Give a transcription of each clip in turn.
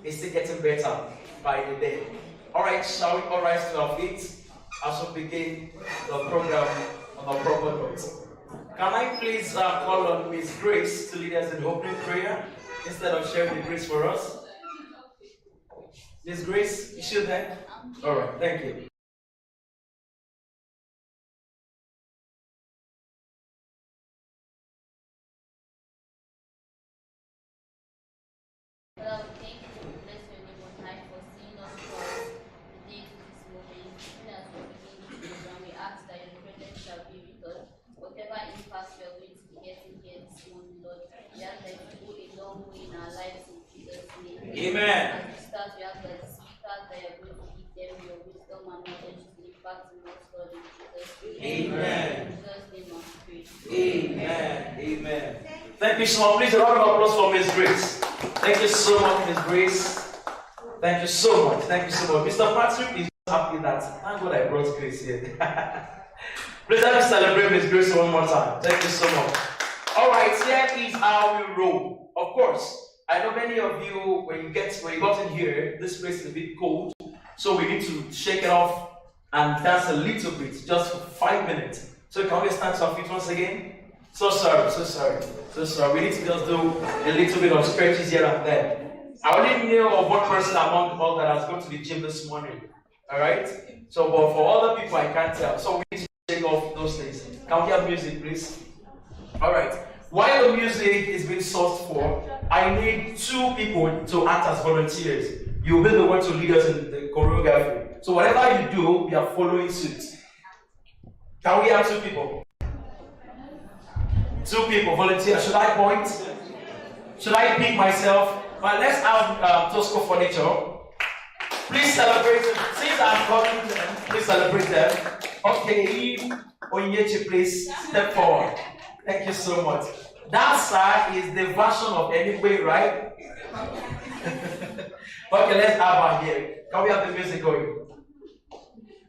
It's still getting better by the day. All right, shall we all rise to our feet as we begin the program on a proper note? Can I please call on Miss Grace to lead us in the opening prayer instead of sharing the grace for us? Miss Grace, you still there? All right, thank you. Amen. As we start, we ask that the speakers that you're going to give them your wisdom and knowledge to impact in us, Lord, in Jesus' name. Amen. In Jesus' name I pray. Amen. Amen. Thank you so much. Please a round of applause for Miss Grace. Thank you so much, Miss Grace. Thank you so much. Thank you so much. Mr. Patrick is happy that thank God I brought Grace here. Please let us celebrate Miss Grace one more time. Thank you so much. All right, here is how we roll. Of course. I know many of you, when you got in here, this place is a bit cold, so we need to shake it off and dance a little bit, just for 5 minutes. So can we stand to our feet once again? So sorry. We need to just do a little bit of stretches here and there. I only knew of one person among all that has gone to the gym this morning. All right. So, but for other people, I can't tell. So we need to shake off those things. Can we have music, please? All right. While the music is being sourced for, I need 2 people to act as volunteers. You'll be the one to lead us in the choreography. So whatever you do, we are following suit. Can we have 2 people? 2 people volunteer. Should I point? Should I pick myself? Well, let's have Tosco Furniture. Please celebrate them. Since I'm calling them, please celebrate them. Okay, Onyechi, please step forward. Thank you so much. That side is the version of Anyway, right? Okay, let's have her here. Can we have the music going?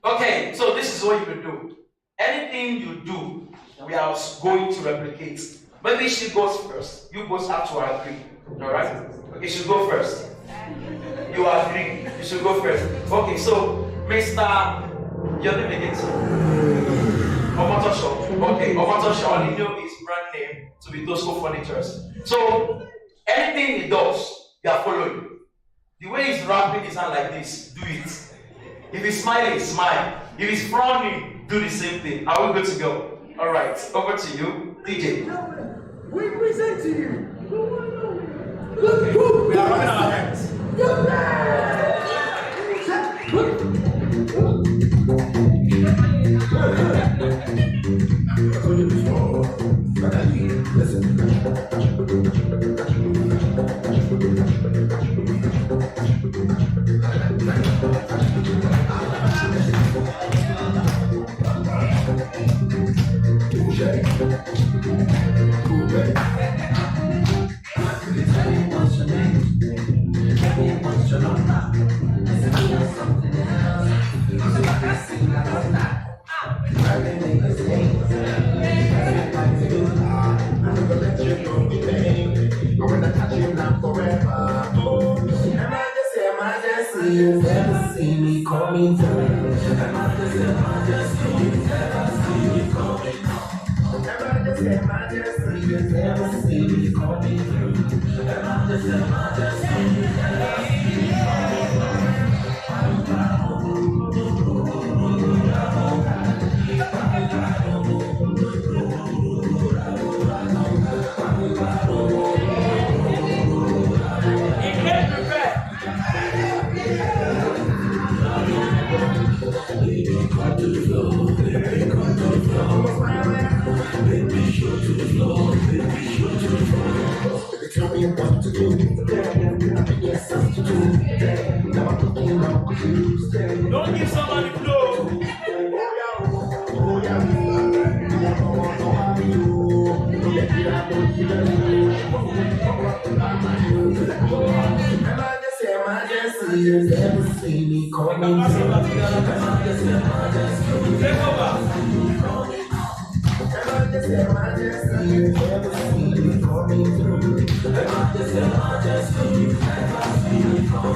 Okay, so this is what you will do. Anything you do, we are going to replicate. Maybe she goes first. You both have to agree. Alright? Okay, she go first. You agree. You should go first. Okay, so Mr. Your name again? Omotosho. Okay, Omotosho only know his brand name to be Tosco Furnitures. So anything he does, you are following. The way he's wrapping his hand like this, do it. If he's smiling, smile. If he's frowning, do the same thing. Are we good to go? Alright, over to you, DJ. We present to you. Okay. We are rubbing our hands. You never see me coming through. Emergency, you never see me coming through. Emergency, you never see me coming through. Emergency, you never see me tell me what to do. Yes, I'm to do. Don't give somebody flow. Emergency, you never see me coming through. Emergency, you never see me coming through. Emergency, you never see me coming through.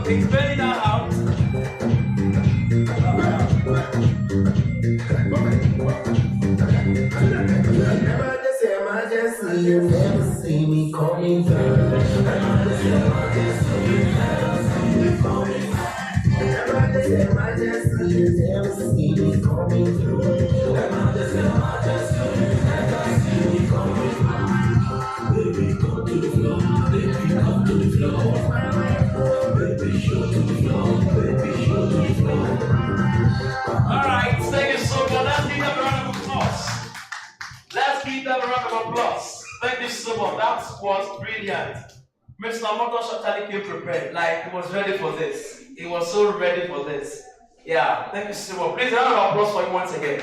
Okay, spelling that out. Never this emergency, you never see me coming through. Never this emergency, you never see me coming through. Never this emergency, you never see me coming through. Never this emergency, you never see me coming through. Baby, come to the floor. Baby, come to the floor. Baby, show to the floor. Baby, show to the floor. Alright, thank you so much. Let's give them a round of applause. Let's give them a round of applause. Thank you so much. That was brilliant. Mr. Motos actually came prepared. Like, he was ready for this. He was so ready for this. Yeah, thank you so much. Please, a round of applause for him once again.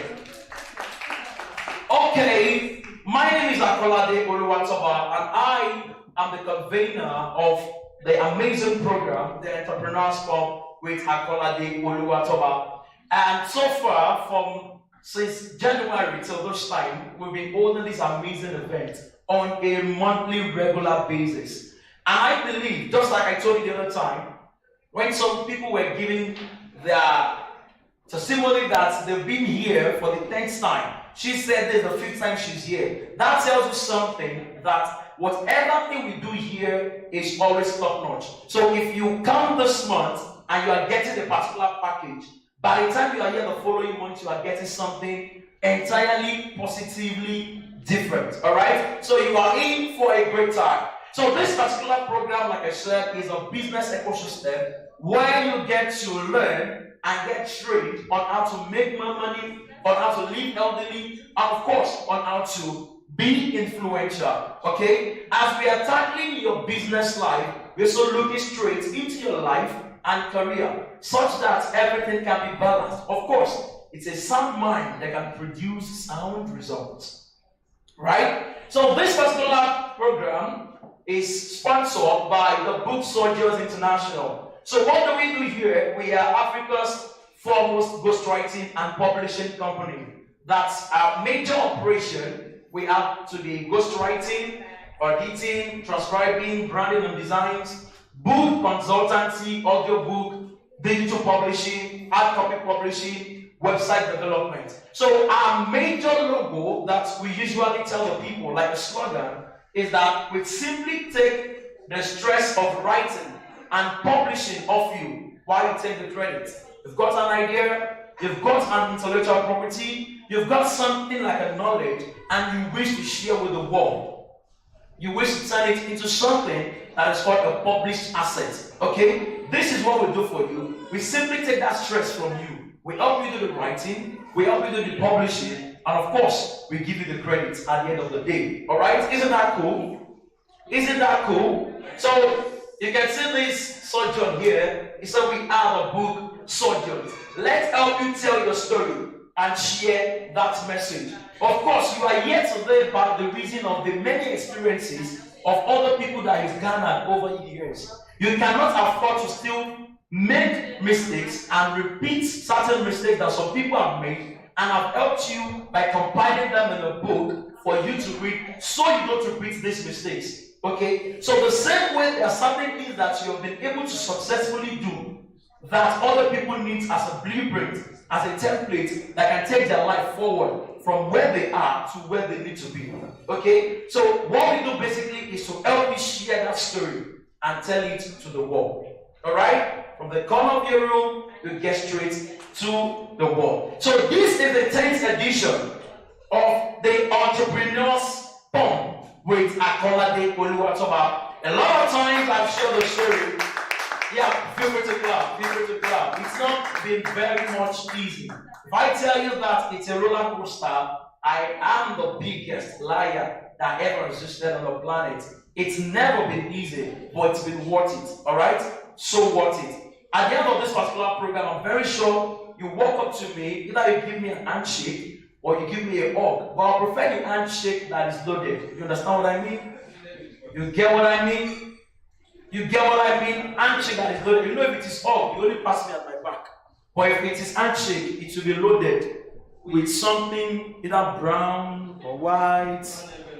Okay, my name is Akolade Oluwatoba, and I am the convener of the amazing program, the Entrepreneurs Club with Akolade Oluwatoba. And so far, since January till this time, we've been holding this amazing event on a monthly, regular basis. And I believe, just like I told you the other time, when some people were giving their testimony that they've been here for the 10th time, she said this is the 5th time she's here. That tells you something, that whatever thing we do here is always top notch. So if you come this month and you are getting a particular package, by the time you are here the following month, you are getting something entirely positively different. Alright? So you are in for a great time. So this particular program, like I said, is a business ecosystem where you get to learn and get trained on how to make more money, on how to live healthily, and of course, on how to be influential. Okay? As we are tackling your business life, we're so looking straight into your life and career, such that everything can be balanced. Of course, it's a sound mind that can produce sound results. Right? So this particular program is sponsored by the Book Soldiers International. So what do we do here? We are Africa's foremost ghostwriting and publishing company. That's our major operation. We have to be ghostwriting, editing, transcribing, branding and designs, book consultancy, audiobook, digital publishing, hard copy publishing, website development. So our major logo that we usually tell the people, like a slogan, is that we simply take the stress of writing and publishing off you while you take the credit. You've got an idea, you've got an intellectual property, you've got something like a knowledge, and you wish to share with the world. You wish to turn it into something that is called a published asset. Okay? This is what we do for you. We simply take that stress from you. We help you do the writing, we help you do the publishing, and of course, we give you the credit at the end of the day. Alright? Isn't that cool? Isn't that cool? So, you can see this surgeon here. He said we have a book, Surgeons. Let's help you tell your story and share that message. Of course, you are here today by the reason of the many experiences of other people that you've garnered over the years. You cannot afford to still make mistakes and repeat certain mistakes that some people have made, and I've helped you by compiling them in a book for you to read so you don't repeat these mistakes. Okay? So the same way there are certain things that you have been able to successfully do that other people need as a blueprint, as a template that can take their life forward from where they are to where they need to be. Okay? So what we do basically is to help you share that story and tell it to the world. Alright? From the corner of your room, you get straight to the world. So this is the 10th edition of the Entrepreneurs Pump with Akolade Oluwatoba. A lot of times I've shared the story. Yeah, feel free to clap, feel free to clap. It's not been very much easy. If I tell you that it's a roller coaster, I am the biggest liar that ever existed on the planet. It's never been easy, but it's been worth it. Alright? So worth it. At the end of this particular program, I'm very sure you walk up to me, either you give me an handshake or you give me a hug. But I prefer the handshake that is loaded. You understand what I mean? You get what I mean? You get what I mean? Handshake that is loaded. You know, if it is hug, you only pass me at my back. But if it is handshake, it will be loaded with something either brown or white.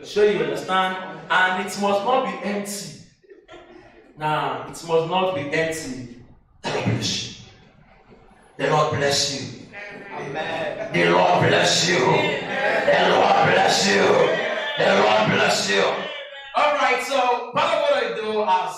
Sure you understand? And it must not be empty. Nah, it must not be empty. The Lord bless you. Amen. The Lord bless you. The Lord bless you. The Lord bless you. Alright, so part of what I do as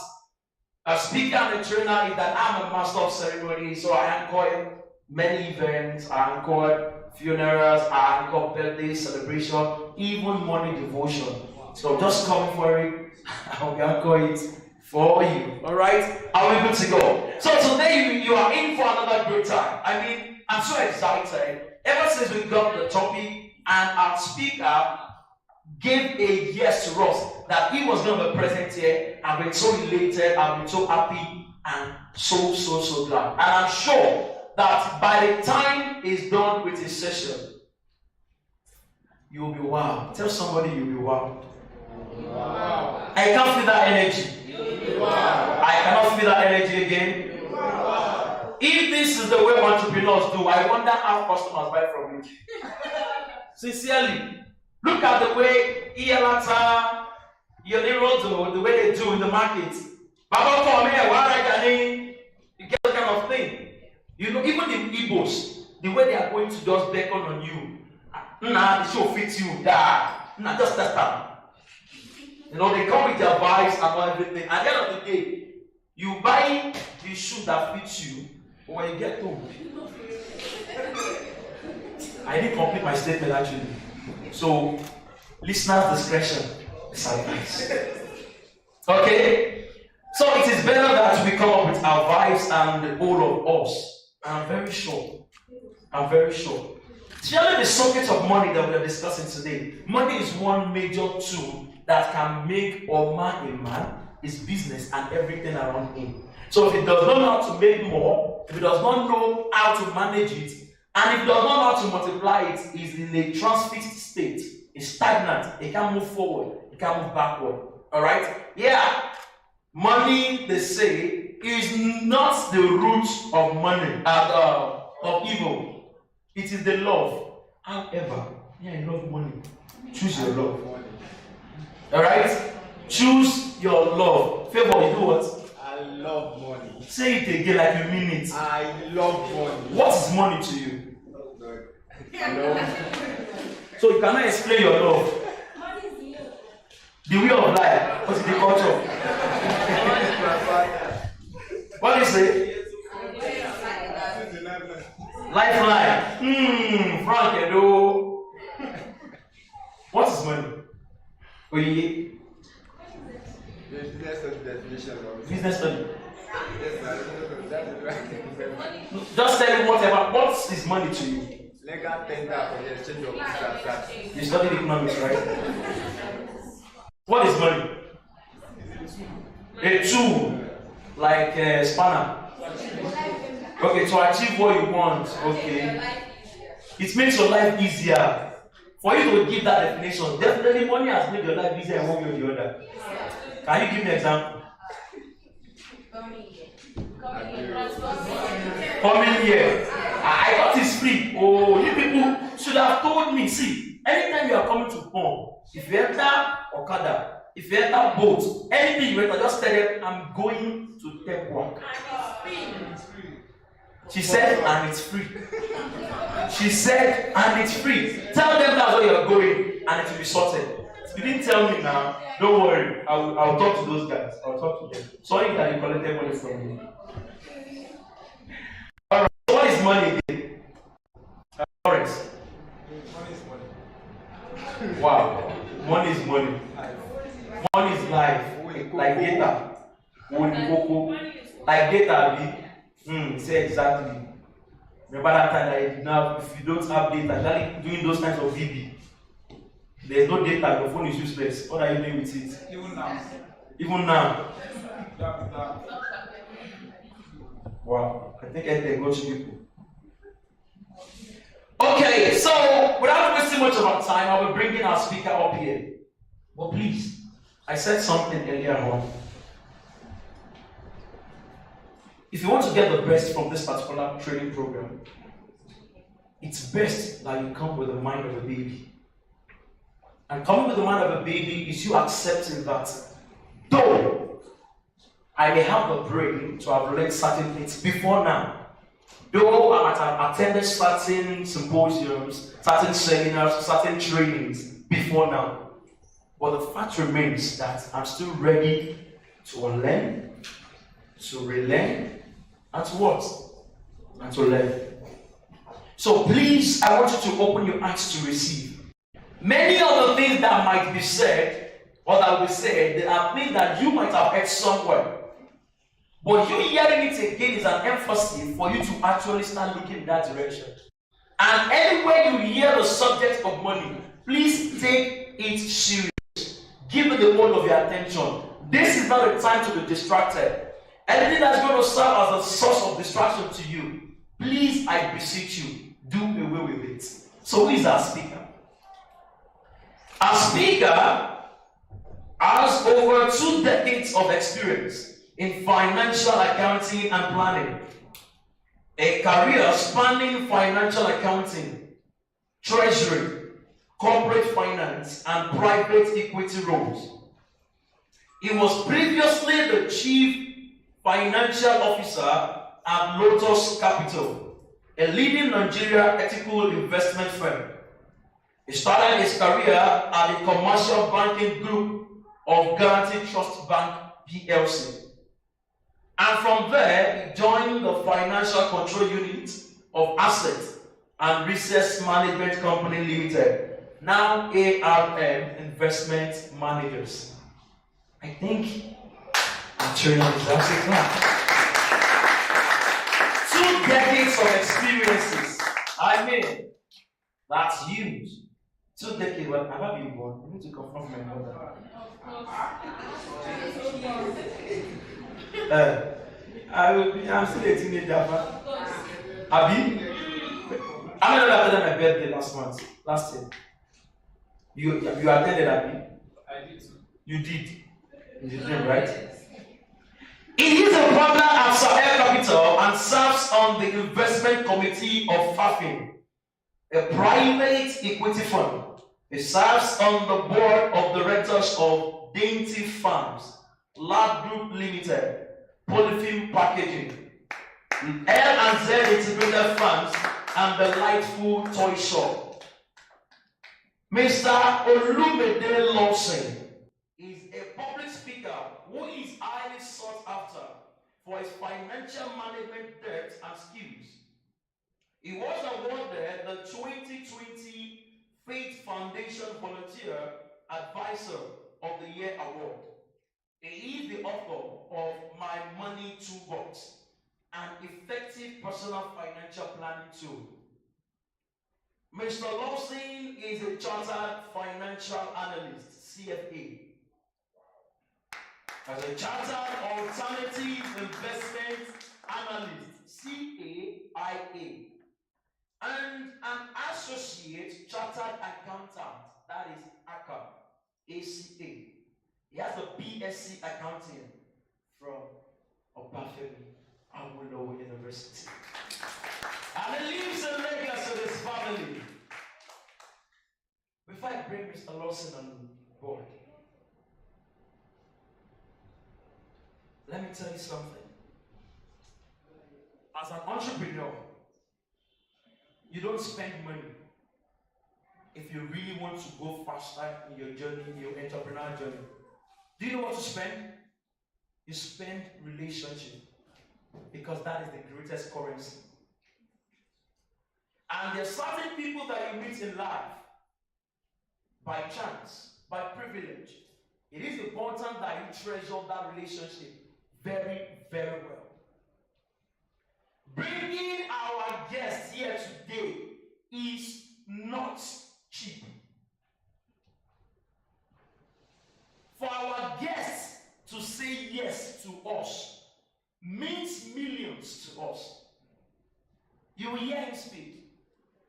a speaker and a trainer is that I'm a master of ceremony. So I anchor many events, I anchor funerals, I anchor birthday celebration, even morning devotion. So just come for it. I'll anchor it for you. Alright? Are we good to go? So today you are in for another good time. I mean, I'm so excited. Ever since we got the topic and our speaker gave a yes to us that he was going to be present here, I've been so elated, I've been so happy and so glad. And I'm sure that by the time he's done with his session, you'll be wow. Tell somebody you'll be wow. Wow. I can't feel that energy. Wow. I cannot feel that energy again. Wow. If this is the way entrepreneurs do, I wonder how customers buy from me. Sincerely. Look at the way Ialata, Yonirodo, the way they do in the market. You get that kind of thing. You know, even the Igbos, the way they are going to just beckon on you. Nah, the show fits you. Nah, just test them. You know, they come with their vibes and everything. At the end of the day, you buy the shoe that fits you, but when you get home, I didn't complete my statement actually. So, listener's discretion is advised. Okay? So it is better that we come up with our vibes and the whole of us. And I'm very sure. Surely the subject of money that we are discussing today. Money is one major tool that can make or mar a man, his business and everything around him. So if he does not know how to make more, if he does not know how to manage it, and if he does not know how to multiply it, he's in a transfixed state. He's stagnant. He can't move forward. He can't move backward. Alright? Yeah. Money, they say, is not the root of money, of evil. It is the love. However, I love money. Choose your love. Alright? Choose your love. Favor, you do what? I love money. Say it again like you mean it. I love money. What is money to you? No. So you cannot explain your love. The way of life. What is the culture? What do you say? Lifeline. Frank Edo. What is money? Oye. Business study. Just tell me whatever. What is money to you? Legal tender for the exchange of goods. You studied economics, right? What is money? A tool, like a spanner. Okay, to achieve what you want. Okay. It makes your life easier. For you to give that definition, definitely money has made your life easier in one way or the other. Can you give me an example? Coming here. I thought it's free. Oh, you people should have told me. See, anytime you are coming to Pong, if you enter Okada, if you enter boat, anything you enter, just tell them, I'm going to take work. She said, and it's free. She said, and it's free. Tell them that's where you're going, and it will be sorted. You didn't tell me now. Don't worry. I'll talk to those guys. I'll talk to them. Sorry that you collected money from me. Alright, what is money again? Lawrence. Money is money. Wow. Money is money. Money is life. Like data. Like data. Say exactly. Remember that time that if you don't have data, doing those kinds of VB. There's no data, your phone is useless. What are you doing with it? Even now. Even now. That. Wow, I think I can go to people. Okay, so without wasting much of our time, I will bring in our speaker up here. But please, I said something earlier on. If you want to get the best from this particular training program, it's best that you come with the mind of a baby. And coming with the mind of a baby is you accepting that though I may have the brain to have learned certain things before now, though I might have attended certain symposiums, certain seminars, certain trainings before now, but the fact remains that I'm still ready to unlearn, to relearn, and to what? And to learn. So please, I want you to open your eyes to receive. Many of the things that might be said, or that will be said, they are things that you might have heard somewhere. But you hearing it again is an emphasis for you to actually start looking in that direction. And anywhere you hear the subject of money, please take it serious. Give it the whole of your attention. This is not a time to be distracted. Anything that's going to serve as a source of distraction to you, please, I beseech you, do away with it. So who is our speaker? Our speaker has over 2 decades of experience in financial accounting and planning. A career spanning financial accounting, treasury, corporate finance, and private equity roles. He was previously the chief financial officer at Lotus Capital, a leading Nigerian ethical investment firm. He started his career at the commercial banking group of Guarantee Trust Bank PLC. And from there, he joined the financial control unit of Asset and Research Management Company Limited, now ARM Investment Managers. I think I'm turning this actually clap. 2 decades of experiences. I mean, that's huge. 2 decades. Well, have I been born? I need to confirm my mother. I'm still a teenager. Abi? How many of you attended my birthday last year? You attended, Abi? I did too. You did. You did, right? He is a partner at Sahel Capital and serves on the investment committee of FAFIN, a private equity fund. He serves on the board of directors of Dainty Farms, Lab Group Limited, Polyfilm Packaging, L&Z Integrated Farms, and the Lightful Toy Shop. Mr. Olumide Lawson is a public speaker who is highly sought after for his financial management depth and skills. He was awarded the 2020 Faith Foundation Volunteer Advisor of the Year Award. He is the author of My Money Toolbox, an effective personal financial planning tool. Mr. Lawson is a chartered financial analyst, CFA. As a chartered alternative investment analyst, CAIA, and an associate chartered accountant, that is ACA. He has a BSc accounting from Obafemi Awolowo University. And he lives in Lagos with his family. Before I bring Mr. Lawson on board, let me tell you something. As an entrepreneur, you don't spend money if you really want to go faster in your journey, in your entrepreneurial journey. Do you know what to spend? You spend relationship, because that is the greatest currency. And there are certain people that you meet in life by chance, by privilege. It is important that you treasure that relationship very, very well. Bringing our guest here today is not cheap.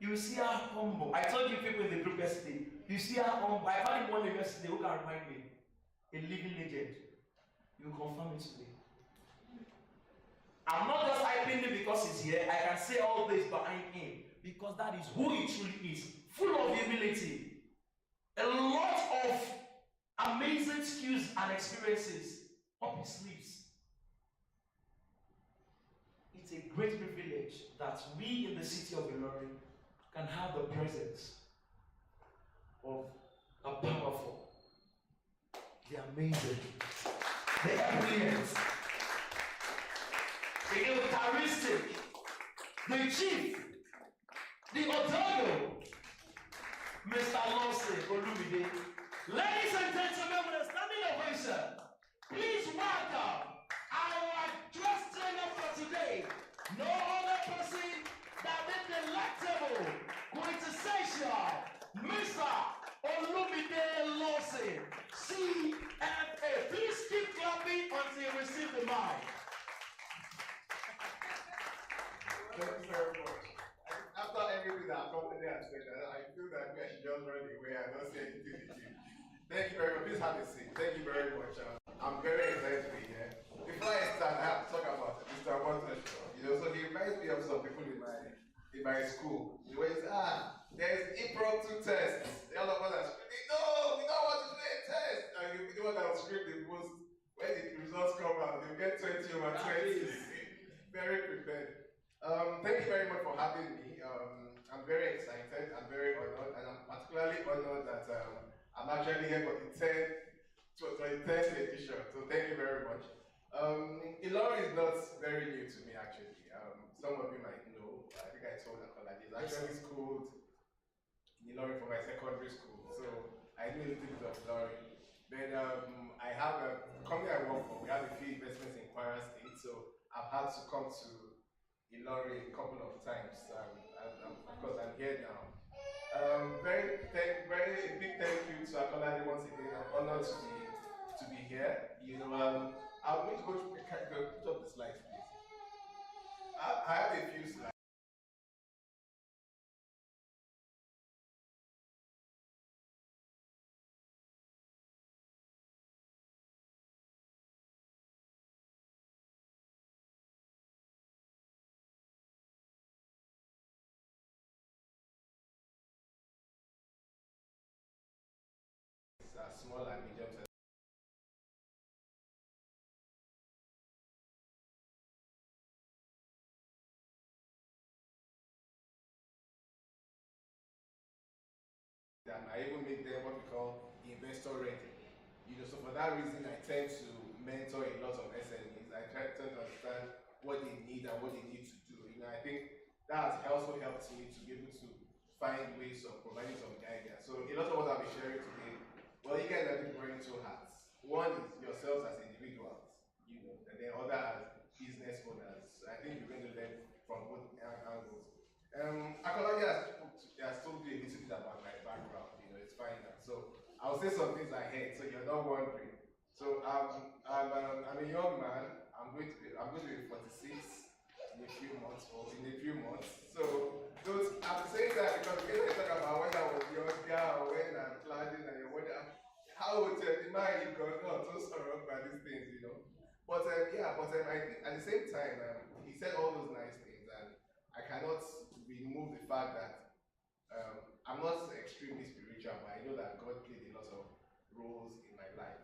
You see how humble. I told you people in the group yesterday. You see how humble. I found one yesterday who can remind me. A living legend. You confirm it today. I'm not just hyping him because he's here. I can say all this behind him because that is who he truly is. Full of humility. A lot of amazing skills and experiences up his sleeves. It's a great privilege that we in the city of Ilorin can have the presence of a powerful, the amazing, the brilliant, the charismatic, the chief, the Otago, Mr. Lawson, Olumide. Ladies and gentlemen, with a standing ovation, please welcome our dress trainer for today. No other person than the delectable, quintessential, Mr. Olumide Lawson, CFA. Please keep clapping until you receive the mic. Thank you very much. After everything that Akolade has said, I feel that I should just run away and not say anything to you. Thank you very much. Please have a seat. Thank you very much. I'm very excited to be here. Before I start, I have to talk about Mr. Montosh. So he reminds me of some people in my school. He always there's impromptu tests. All of us are screaming, no, we don't want to do a test. And you'll be the one that will scream the most. When the results come out, you'll get 20 over 20. Very prepared. Thank you very much for having me. I'm very excited. I'm very honored, and I'm particularly honored that I'm actually here for the 10th edition. So thank you very much. Ilorin is not very new to me, actually. Some of you might know. I think I told Akolade. It's actually schooled in Ilorin for my secondary school, so I knew a little bit of Ilorin. Then I have a company I work for. We have a few investments in Kwara State, so I've had to come to Ilorin a couple of times, and of course I'm here now. Very big thank you to Akolade once again. I'm honored to be here. I'm going to go to put up the slides, please. I have a few slides. Small and medium size. And I even make them what we call investor ready. So for that reason, I tend to mentor a lot of SMEs. I try to understand what they need and what they need to do. I think that has also helped me to be able to find ways of providing some guidance. So a lot of what I'll be sharing today, well, you guys are wearing two hats. One is yourselves as individuals, and then other as business owners. I think you're going to learn from both angles. Akolade has told you a little bit about my background. It's fine now. So I'll say some things I hate, so you're not wondering. So I'm a young man. I'm going to be 46 in a few months. So I'm saying that because we're going to talk about when I was younger or when I'm planning and you're wondering how would the mind you got not so surrounded by these things, But I think at the same time he said all those nice things, and I cannot remove the fact that I'm not extremely spiritual, but I know that God played a lot of roles in my life.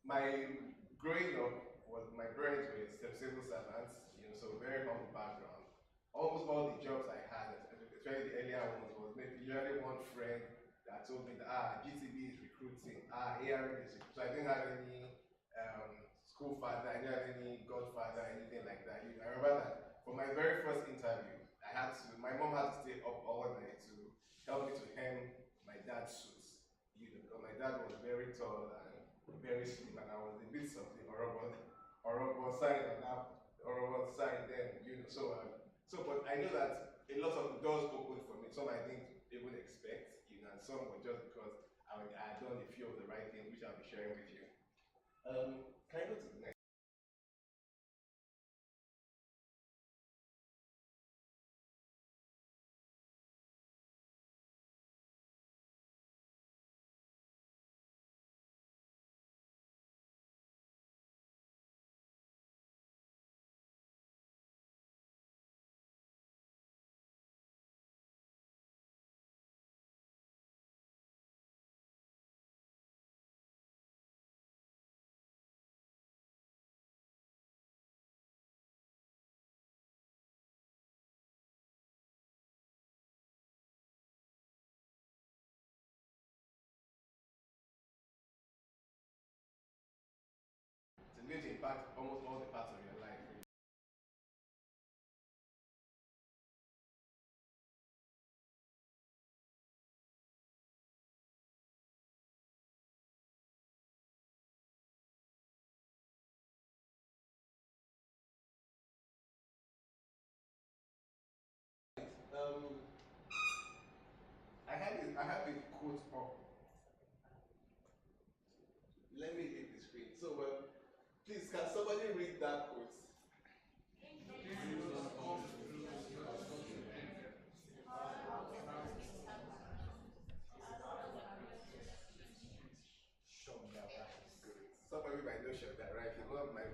My growing up was my parents were civil servants, so very humble background. Almost all the jobs I had, especially the earlier ones, was maybe usually one friend that told me that GTB is recruiting, ARM is recruiting. So I didn't have any school father, I didn't have any godfather, anything like that. I remember that for my very first interview, my mom had to stay up all night to help me to hem my dad's suits. Because my dad was very tall and very slim, and I was a bit something horrible side on that, horrible side then, but I know that a lot of doors opened for me, some I didn't even expect, and some were just because I had done a few of the right things, which I'll be sharing with you. Can I go to the next? impact almost all the parts of your life. I have a quote up. Let me hit the screen. So, please, can somebody read that quote? Somebody might know Shonda, right? He's one of my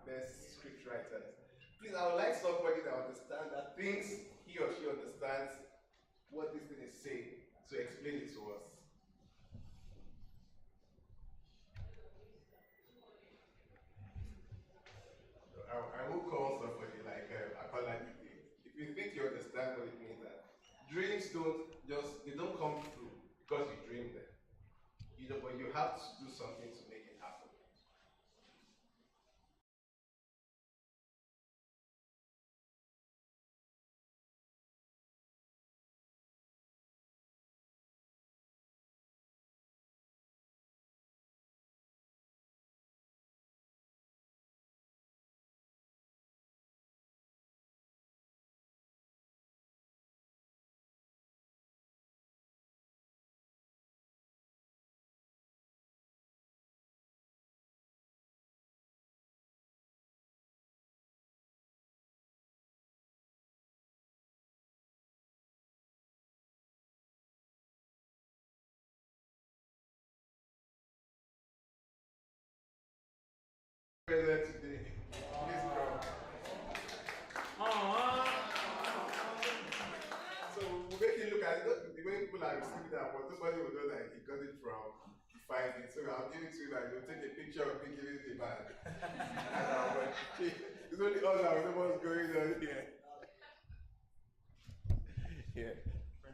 best script writers. Please, I would like somebody that understands, that thinks he or she understands what this thing is saying, to explain it to us. I will call somebody like Akolade. If you think you understand what it means, that dreams don't come true because you dream them. But you have to do something to make it happen. Present today. Please come. So we'll make you look at it. The way people are receiving that, but nobody will know that he got it from finding. So I'll give it to you and you'll take a picture of me giving the bag. It's only us that know what's going on here. Yeah.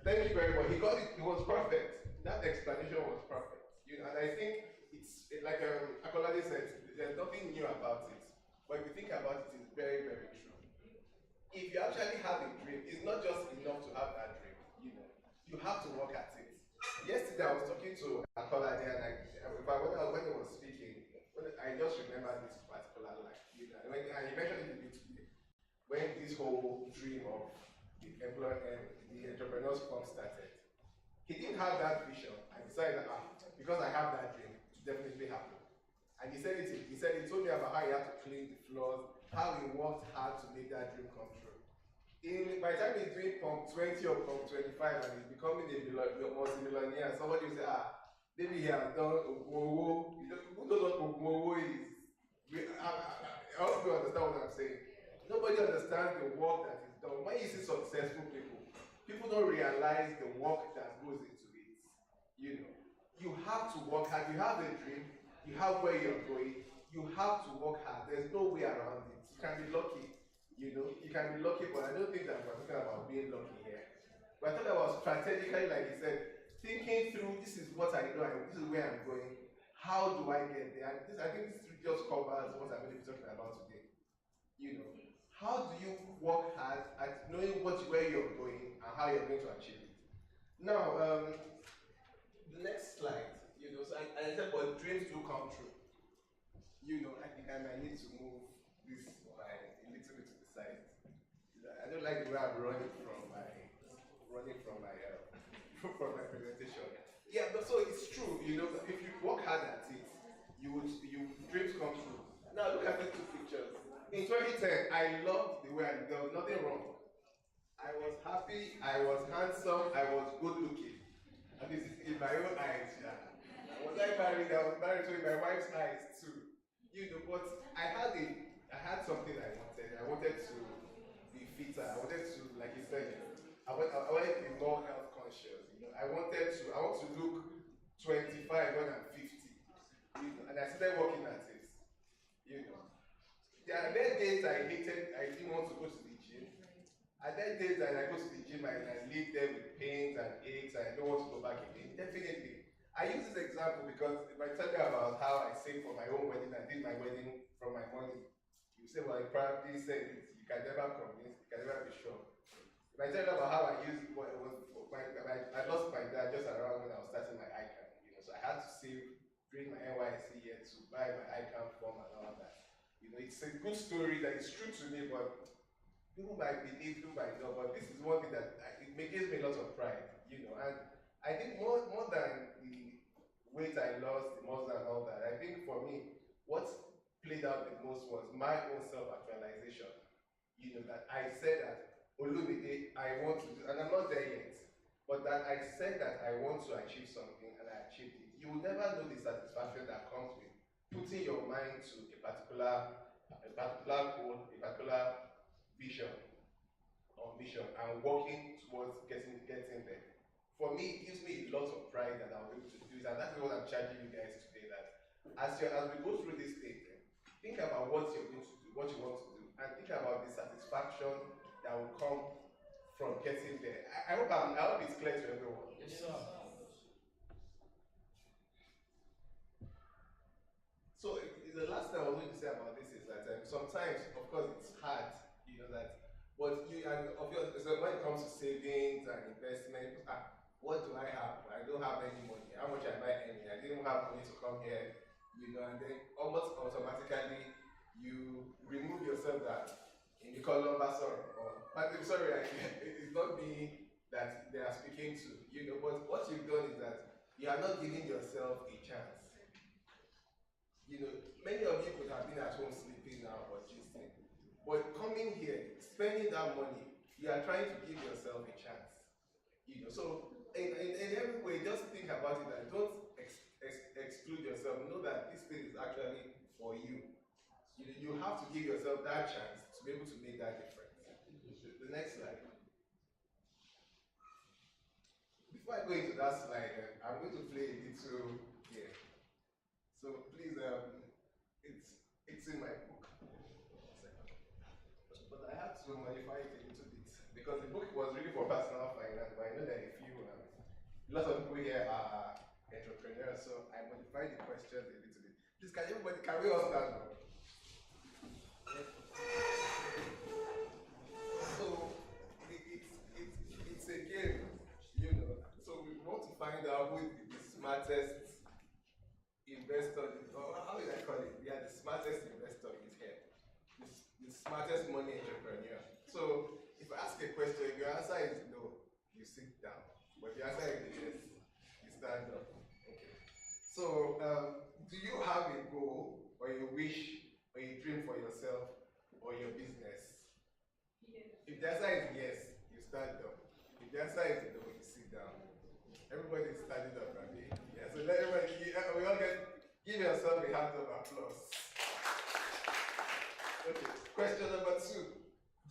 Thank you very much. He got it. It was perfect. That explanation was perfect. And I think it's like Akolade said, there's nothing new about it. But if you think about it, it's very, very true. If you actually have a dream, it's not just enough to have that dream. You have to work at it. Yesterday, I was talking to Akolade, and when he was speaking, I just remember this particular line. And he mentioned it a bit today. When this whole dream of the entrepreneurs fund started, he didn't have that vision and decided that because I have that dream, it will definitely happen. And he he told me about how he had to clean the floors, how he worked hard to make that dream come true. By the time he's doing pump 20 or pump 25 and he's becoming a multi-millionaire, somebody will say, maybe he has done Ogmowo. Who knows what Ogmowo is? I hope you understand what I'm saying. Nobody understands the work that is done. When you see successful people don't realize the work that goes into it. You have to work hard. You have a dream, you have where you're going, you have to work hard. There's no way around it. You can be lucky, you can be lucky, but I don't think that we're talking about being lucky here. We're talking about strategically, like he said, thinking through, this is what I know, and this is where I'm going. How do I get there? And I think this just covers what I'm going to be talking about today. How do you work hard at knowing where you're going and how you're going to achieve it? Now, the next slide, so I said, but dreams do come true. I think I might need to move this by a little bit to the side. I don't like the way I'm running from my from my presentation. Yeah, but so it's true, if you work hard at it, dreams come true. Now look at these two pictures. In 2010, I loved the way there was nothing wrong. I was happy, I was handsome, I was good looking. And this is in my own eyes, yeah. Was I married? I was married to in my wife's eyes too. But I had something I wanted. I wanted to be fitter. I wanted to, like you said, I wanted to be more health conscious. I want to look 25 more than 50. And I started working at it. There are days I didn't want to go to the gym. And then days that I go to the gym and I leave there with pains and aches and I don't want to go back again. Definitely. I use this example because if I tell you about how I save for my own wedding, I did my wedding from my money. You say, well, I probably said it. You can never convince, you can never be sure. If I tell you about how I used what it was, I lost my dad just around when I was starting my ICANN, so I had to save during my NYSC year to buy my ICANN form and all that. It's a good story that is true to me, but people might believe, people might not, but this is one thing that it gives me a lot of pride, and I think more than the weight I lost, the muscle and all that, I think for me, what played out the most was my own self-actualization. That I said that, Olumide, I want to do, and I'm not there yet, but that I said that I want to achieve something and I achieved it. You will never know the satisfaction that comes with putting your mind to a particular goal, a particular vision or mission, and working towards getting there. For me, it gives me a lot of pride that I was able to do it, and that's what I'm charging you guys today. That as we go through this thing, think about what you're going to do, what you want to do, and think about the satisfaction that will come from getting there. I hope it's clear to everyone. Yes, sir. So the last thing I was going to say about this is that sometimes, of course, it's hard, but obviously, so when it comes to savings and investment, what do I have? I don't have any money. How much am I earning? I didn't have money to come here, and then almost automatically you remove yourself that in the column, sorry, it's not me that they are speaking to, but what you've done is that you are not giving yourself a chance. Many of you could have been at home sleeping now or gisting, but coming here, spending that money, you are trying to give yourself a chance. So in every way, just think about it and don't exclude yourself. Know that this thing is actually for you. You have to give yourself that chance to be able to make that difference. The next slide. Before I go into that slide, I'm going to play a little here. So please, it's in my book. But I had to modify it a little bit because the book was really for personal finance, but I know that a lot of people here are entrepreneurs, so I modified the questions a little bit. Please, can everybody carry on that? So it's a game, So we want to find out who is the smartest investor, or how will I call it? Yeah, the smartest investor is here. The smartest money entrepreneur. So if I ask a question, if your answer is no, you sit down. But if your answer is yes, you stand up. Okay. So do you have a goal or a wish or a dream for yourself or your business? Yes. If the answer is yes, you stand up. If the answer is no, you sit down. Everybody is standing up, right? Yeah, so let everybody, we all give yourself a hand of applause. Okay, question number 2.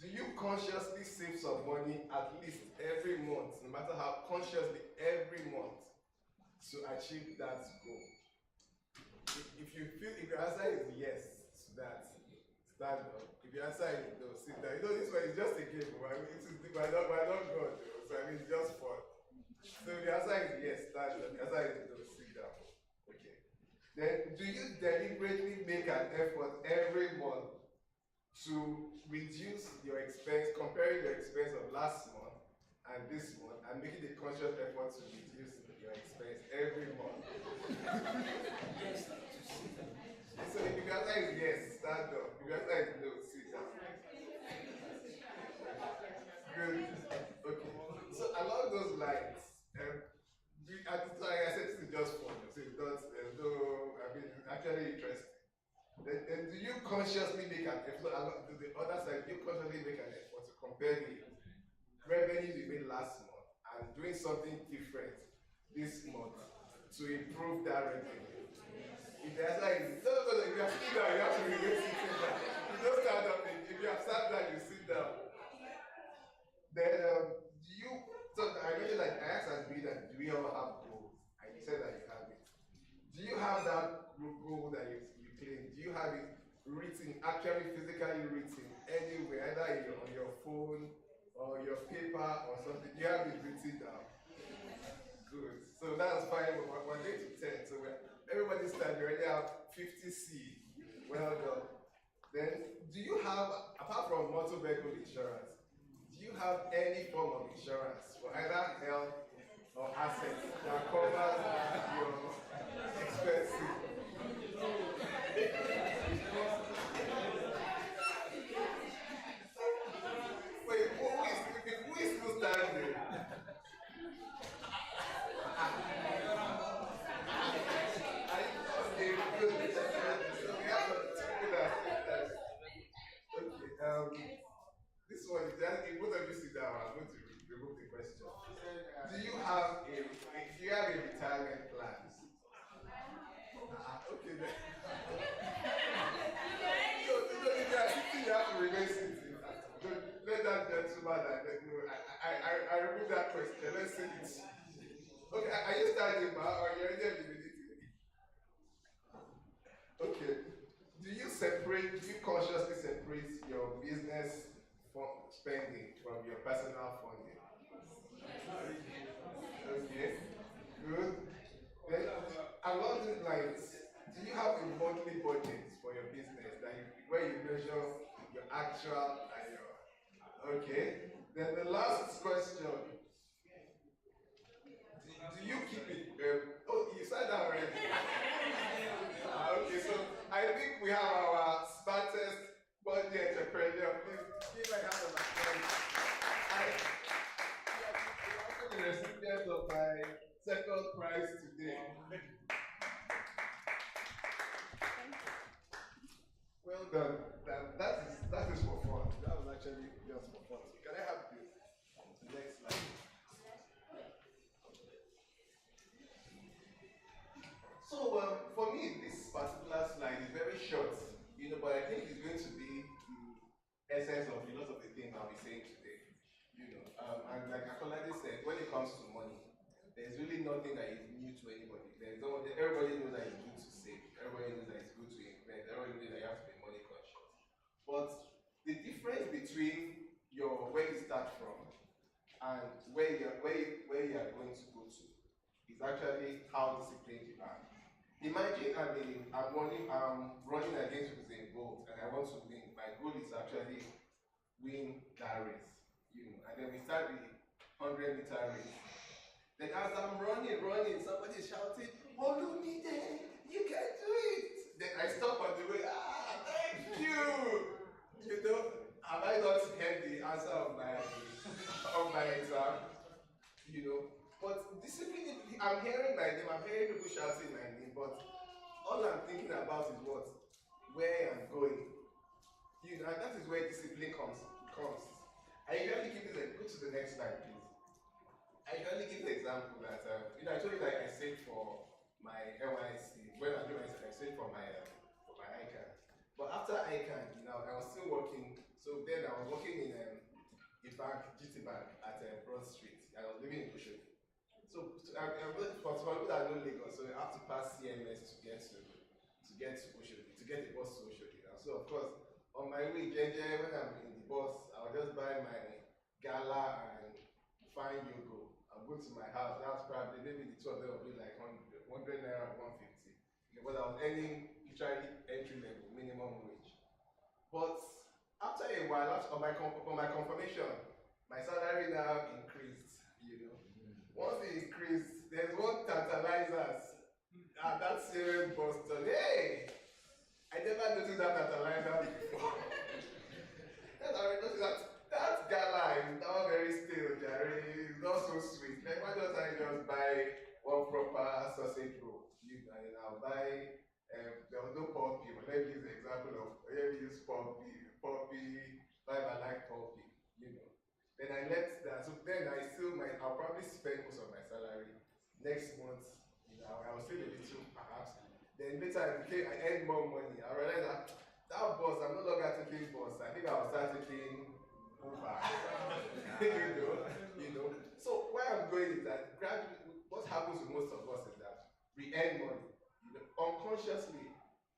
Do you consciously save some money at least every month, no matter how consciously every month, to achieve that goal? If your answer is yes to that, stand up. If your answer is no, sit down. This one is just a game. We're not God, so it's just fun. So if your answer is yes, stand up. If your answer is no, sit down. Okay. Then, do you deliberately make an effort every month to reduce your expense, comparing your expense of last month and this month, and making a conscious effort to reduce your expense every month? Yes. So if your answer is yes, stand up. If your answer is no, sit down. Good. Okay. So along those lines, like I said, this is just fun. So there's no, actually interesting. Then do you consciously make an effort, to the other side, do you consciously make an effort to compare the revenues you made last month and doing something different this month to improve that revenue? If the answer is no, if you are sitting down, you have to remain sitting down. You don't stand up. If you have sat down, you sit down. Then so I mentioned that I asked as that do we all have goals? And you said that you have it. Do you have that goal that you claim? Do you have it written, actually physically written anywhere, either on your phone or your paper or something? Do you have it written down? Good. So So that's fine. We're going to 10. So everybody's time, you already have 50C. Well done. Then, do you have, apart from motor vehicle insurance, do you have any form of insurance for either health or assets that covers your expenses? Wait, who is still standing? Okay, good. So we have two people that. Okay, this one is just, if both of you sit down, I'm going to remove the question. Do you have a retirement plan? Okay, then. If you are sitting, you have to remain sitting. Let that gentleman, I remove that question. Let's see it. Okay, are you standing, ma, or you're already eliminating? Okay. Do you consciously separate your business spending from your personal funding? Okay, good. Then, along these lines, do you have a monthly budget for your business where you measure your actual and your... Okay. Then the last question. Do you keep it? Oh, you said that already. Okay, so I think we have our smartest body entrepreneur. Please give a hand of applause. I'm also the recipient of my second prize today. Well done. That is for fun. That was actually just for fun. Can I have the next slide? So for me, this particular slide is very short, but I think it's going to be the essence of a lot of the things I'll be saying today. And like Akolade said, when it comes to money, there's really nothing that is new to anybody. Everybody knows that it's good to save. Everybody knows that it's good to invest. Everybody knows that you have to be money conscious. But the difference between where you start from and where you are going to go to is actually how disciplined you are. Imagine I'm running against Usain Bolt and I want to win. My goal is actually win that race, and then we start the 100-meter race. Then as I'm running, somebody is shouting, "Olumide, you can do it!" Then I stop on the way. Thank you. Have I not heard the answer of my exam? But discipline, I'm hearing my name, I'm hearing people shouting my name, but all I'm thinking about is what? Where I'm going. And that is where discipline comes. I usually give this, go to the next slide, please. I usually give the example that, I told you that I saved for my NYC. When I do NYC, I saved for my ICANN. But after ICANN, I was still working. So then I was working in a bank, GT Bank, at Broad Street. I was living in Oshodi. So for people that know Lagos, so I have to pass CMS to get to Oshodi, to get the bus to Oshodi. So of course, on my way, when I'm in the bus, I'll just buy my gala and fine yogo. I'll go to my house. That's probably maybe the two of them will be like 100 naira, 150. Because I was earning literally entry level, minimum wage. But after a while, on my confirmation, my salary now increased. Once it increased, there's one tantalizers at that serious Boston. Hey! I never noticed that tantalizer before. Then I noticed that gala is now very stale, Jerry. It's not so sweet. Like, why don't I just buy one proper sausage roll? And I'll buy, there was no puppy, but let me use the example of, let me use puppy, I like puppy, Then I left that, so then I'll probably spend most of my salary. Next month, I'll still a little perhaps. Then later I earned more money. I realized that bus, I'm no longer taking bus. I think I'll start taking Uber. So where I'm going is that gradually, what happens to most of us is that we earn money. Unconsciously,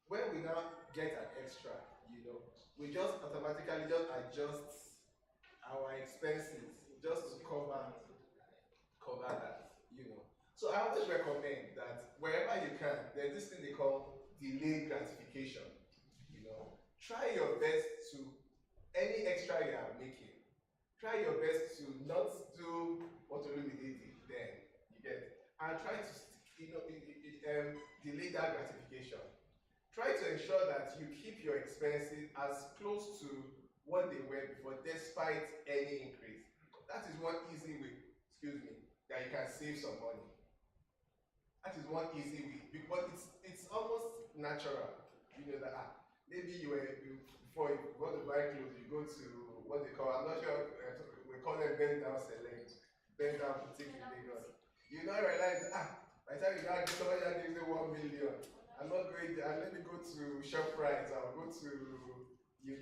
when we now get an extra, we just automatically just adjust our expenses just to cover that, So I always recommend that wherever you can, there's this thing they call delayed gratification. Try your best to, any extra you are making, try your best to not do what Olumide did then, you get, and try to delay that gratification. Try to ensure that you keep your expenses as close to what they were before, despite any increase. That is one easy way, that you can save some money. That is one easy way, because it's almost natural. That maybe before you go to buy clothes, you go to what they call, I'm not sure, we call them bend down select, bend down boutique in Lagos. You now realize, by the time you got somebody that gives you 1 million, I'm not going there, let me go to ShopRite, I'll go to, in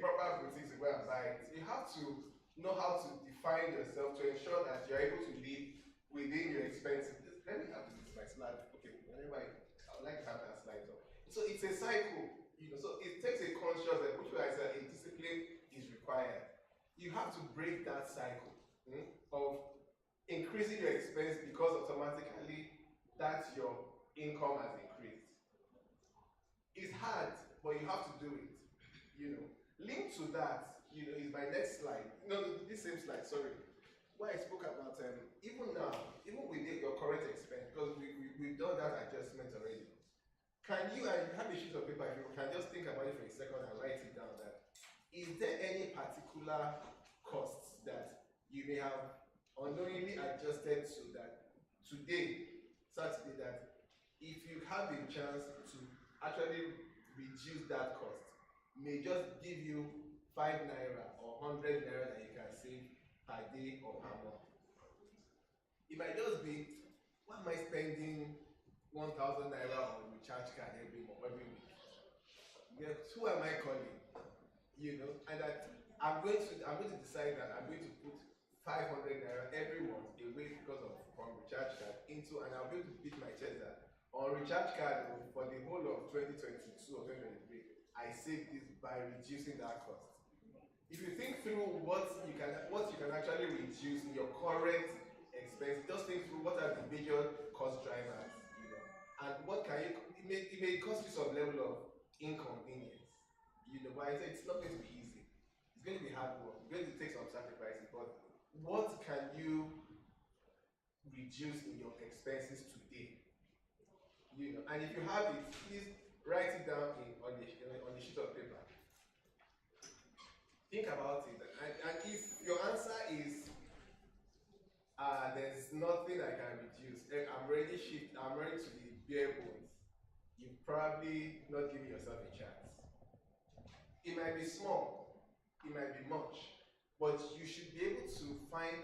proper boutiques to go and buy it. You have to know how to define yourself to ensure that you're able to live within your expenses. Let me have this my slide. Okay, whenever I would like to have that slide up. So it's a cycle, so it takes a conscious, which I said, a discipline is required. You have to break that cycle of increasing your expense because automatically that your income has increased. It's hard, but you have to do it. Linked to that, is my next slide. No, this same slide, sorry. Where I spoke about even now, even with your current expense, because we've done that adjustment already. Can you, and you have a sheet of paper, if you can just think about it for a second and write it down, that is there any particular costs that you may have unknowingly adjusted so that today, Saturday, that if you have a chance to actually reduce that cost, may just give you 5 naira or 100 naira that you can save per day or per month. It might just be, why am I spending 1,000 naira on recharge card every week? Who am I calling? And that I'm going to decide that I'm going to put 500 naira every month away because of from recharge card into, and I'll be able to beat my chest that on recharge card for the whole of 2022 or 2023, I saved this by reducing that cost. If you think through what you can actually reduce in your current expense, just think through what are the major cost drivers, and what can you, it may cost you some level of inconvenience, but I say it's not going to be easy. It's going to be hard work. It's going to take some sacrifices, but what can you reduce in your expenses today? And if you have it, please write it down on the sheet of paper. Think about it, and if your answer is there's nothing I can reduce, I'm ready to the bare bones, you're probably not giving yourself a chance. It might be small, it might be much, but you should be able to find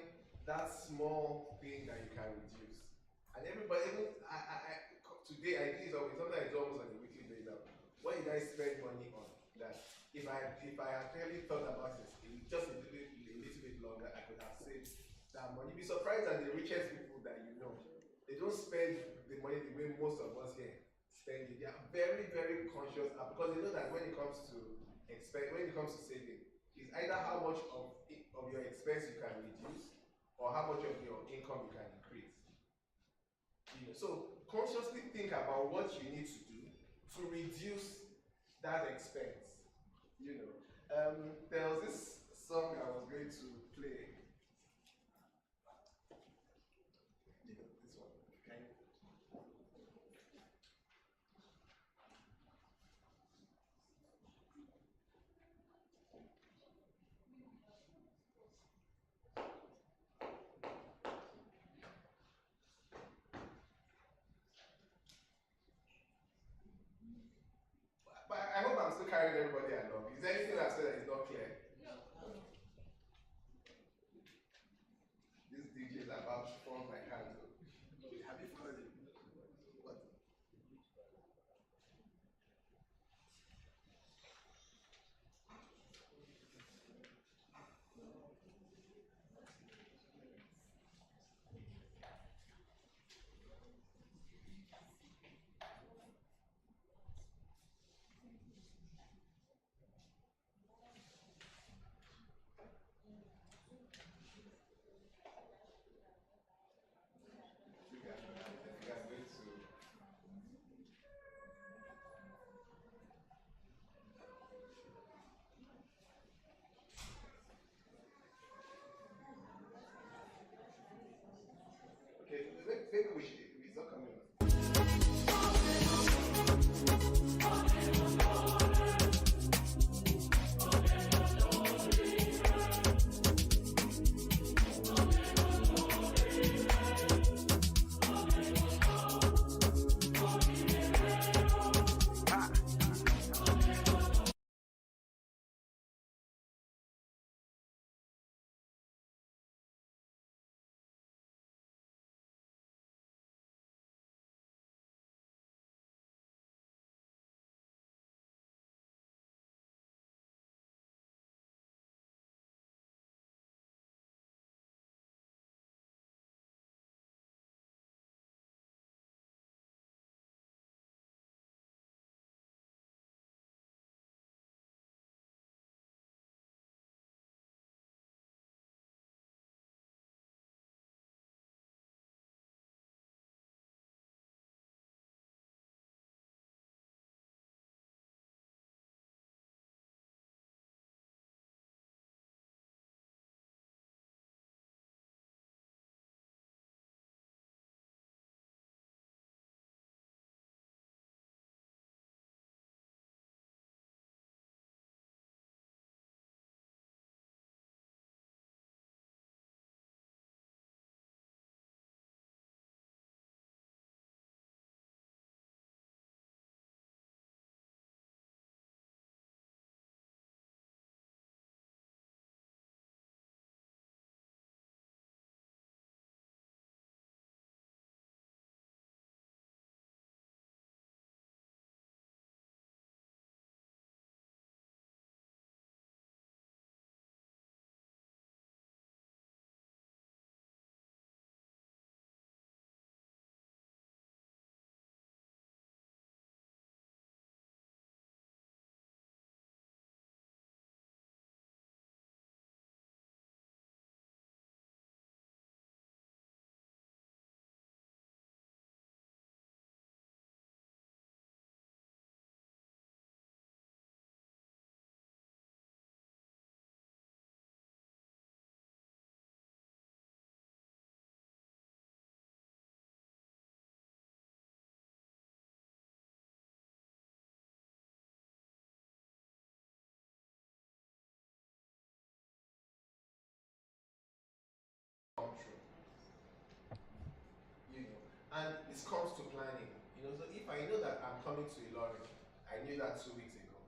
that small thing that you can reduce. And everybody, today I do it always, sometimes I do almost on a weekly basis. What did I spend money on? That if I had really thought about this just a little bit longer, I could have saved that money. You'd be surprised at the richest people that they don't spend the money the way most of us here spend it. They are very, very conscious because they know that when it comes to saving, it's either how much of your expense you can reduce or how much of your income you can increase. So consciously think about what you need to do to reduce that expense. There was this song I was going to play. This one. Okay. But I hope I'm still carrying everybody along. Is there anything I've said that is not clear? This DJ is about to form my candle. Have you heard it? What? maybe we should. It's not coming. Come true. And this comes to planning. So if I know that I'm coming to Ilorin, I knew that 2 weeks ago.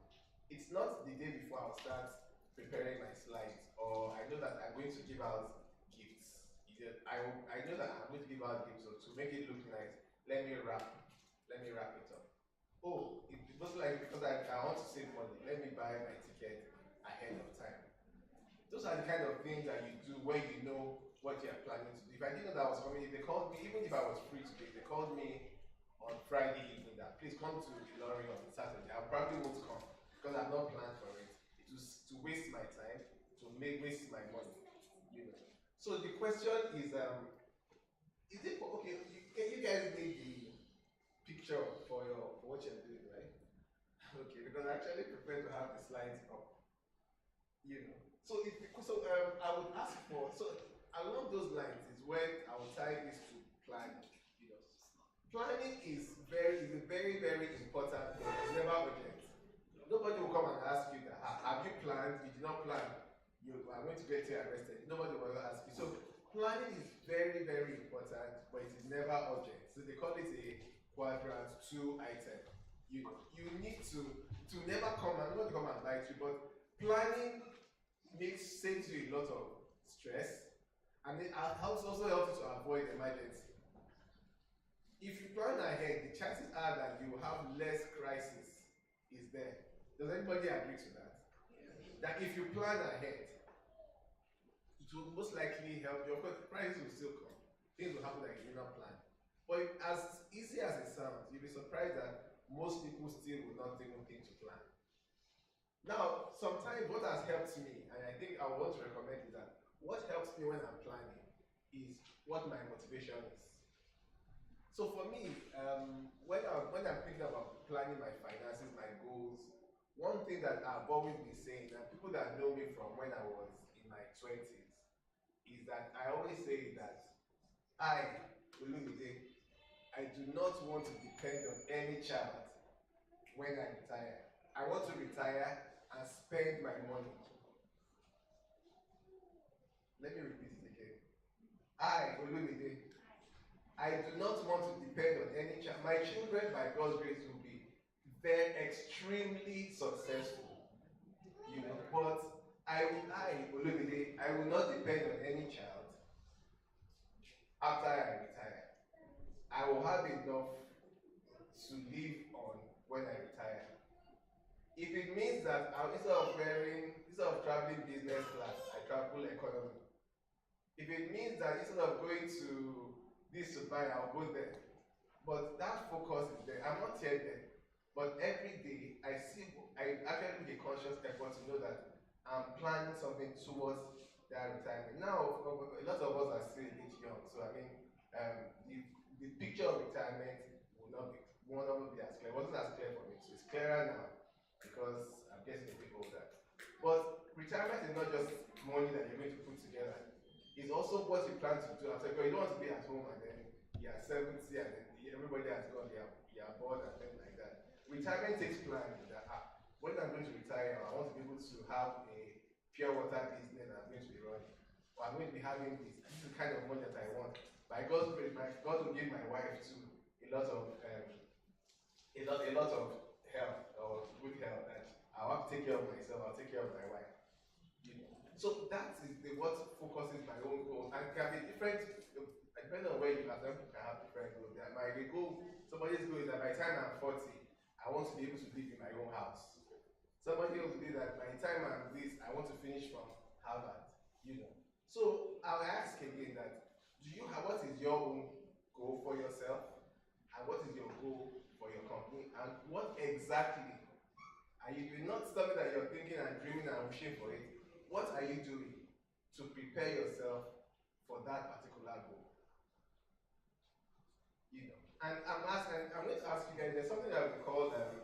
It's not the day before I'll start preparing my slides, or I know that I'm going to give out gifts. I know that I'm going to give out gifts, so to make it look nice, let me wrap it up. Oh, it was like, because I want to save money, let me buy my ticket ahead of time. Those are the kind of things that you do when you know what you're planning to do. If I didn't know that I was coming, they called me, even if I was free today, they called me on Friday evening that please come to Ilorin on Saturday. I probably won't come because I've not planned for it. It was to waste my time, to waste my money. So the question is it okay? You guys need the picture for what you're doing, right? Okay, because I actually prefer to have the slides up. So I would ask for, so along those lines is when I will tie this to planning. Planning is a very, very important thing. It's never urgent. Nobody will come and ask you that, have you planned? You did not plan. You are going to get you arrested. Nobody will ever ask you. So planning is very, very important, but it is never urgent. So they call it a quadrant 2 item. You need to never come and nobody come and bite you, but planning saves you a lot of stress, and it also helps you to avoid emergency. If you plan ahead, the chances are that you will have less crisis is there. Does anybody agree to that? That if you plan ahead, it will most likely help you. Of course, crisis will still come. Things will happen that you did not plan. But as easy as it sounds, you'll be surprised that most people still will not even think to plan. Now, sometimes what has helped me, and I think I want to recommend is that what helps me when I'm planning is what my motivation is. So for me, when I'm thinking about planning my finances, my goals, one thing that I've always been saying, and people that know me from when I was in my 20s, is that I always say that I, Olumide, I do not want to depend on any child when I retire. I want to retire and spend my money. Let me repeat it again. I, Olumide, I do not want to depend on any child. My children, by God's grace, will be very extremely successful. But I, Olumide, I will not depend on any child after I retire. I will have enough to live on when I retire. If it means that instead of traveling business class, I travel economy. If it means that instead of going to this to buy, I'll go there. But that focus is there. I'm not yet there. But every day I actually make a conscious effort to know that I'm planning something towards that retirement. Now, a lot of us are still a bit young, so I mean, the picture of retirement will not be as clear. It wasn't as clear for me, so it's clearer now because I'm getting a bit older. But retirement is not just money that you're going to put together. It's also what you plan to do after. Because you don't want to be at home and then you're 70 and then everybody has gone, you're bored and things like that. Retirement takes planning that when I'm going to retire, I want to be able to have a pure water business that I'm going to be running. Or I'm going to be having this. This is the kind of money that I want. By God's grace, God will give my wife too a lot of health or good health, and I'll have to take care of myself, I'll take care of my wife. So that is what focuses my own goals, and can be different depending on where you are. Some people can have different goals. Somebody's goal is that by the time I'm 40, I want to be able to live in my own house. Somebody else will be that by the time I'm this, I want to finish from Harvard. So I'll ask again that what is your own goal for yourself, and what is your goal for your company, and what exactly are you doing? Not something that you're thinking and dreaming and wishing for it. What are you doing to prepare yourself for that particular goal? And I'm going to ask you guys, there's something that we call a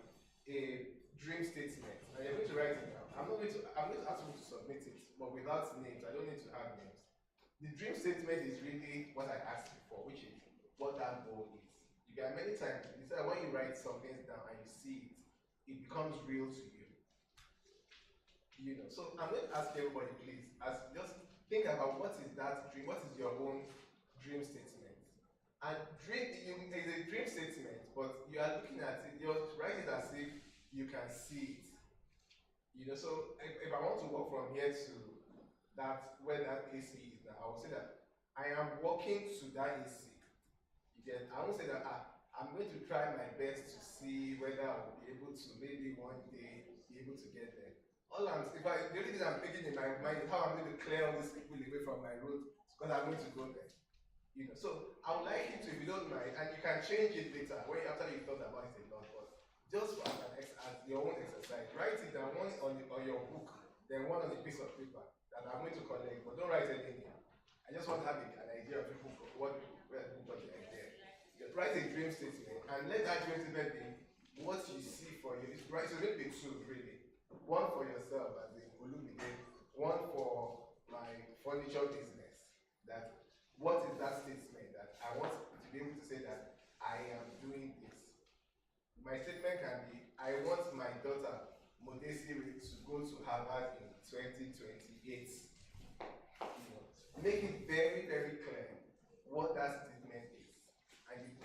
dream statement, and you're going to write it down. I'm going to ask you to submit it, but without names. I don't need to have names. The dream statement is really what I asked before, which is what that goal is. You get many times, when you write something down and you see it, it becomes real to you. So I'm going to ask everybody, please, just think about what is that dream, what is your own dream statement. And dream is a dream statement, but you are looking at it, you're writing it as if you can see it. So if I want to walk from here to where that AC is now, I will say that I am walking to that AC. I won't say that I'm going to try my best to see whether I will be able to maybe one day be able to get there. The only thing I'm thinking in my mind is how I'm going to clear all these people away from my road because I'm going to go there. So I would like you to, if you don't mind, and you can change it later after you thought about it a lot, but just as your own exercise, write it down, one on your book, then one on a piece of paper that I'm going to collect, but don't write anything. I just want to have an idea of where people got the idea. Write a dream statement and let that dream statement be what you see for you. It's going to be two, really. One for yourself as in Olumide, one for my furniture business. What is that statement that I want to be able to say that I am doing this? My statement can be, I want my daughter, Modesiri, to go to Harvard in 2028. Make it very, very clear what that statement is. And if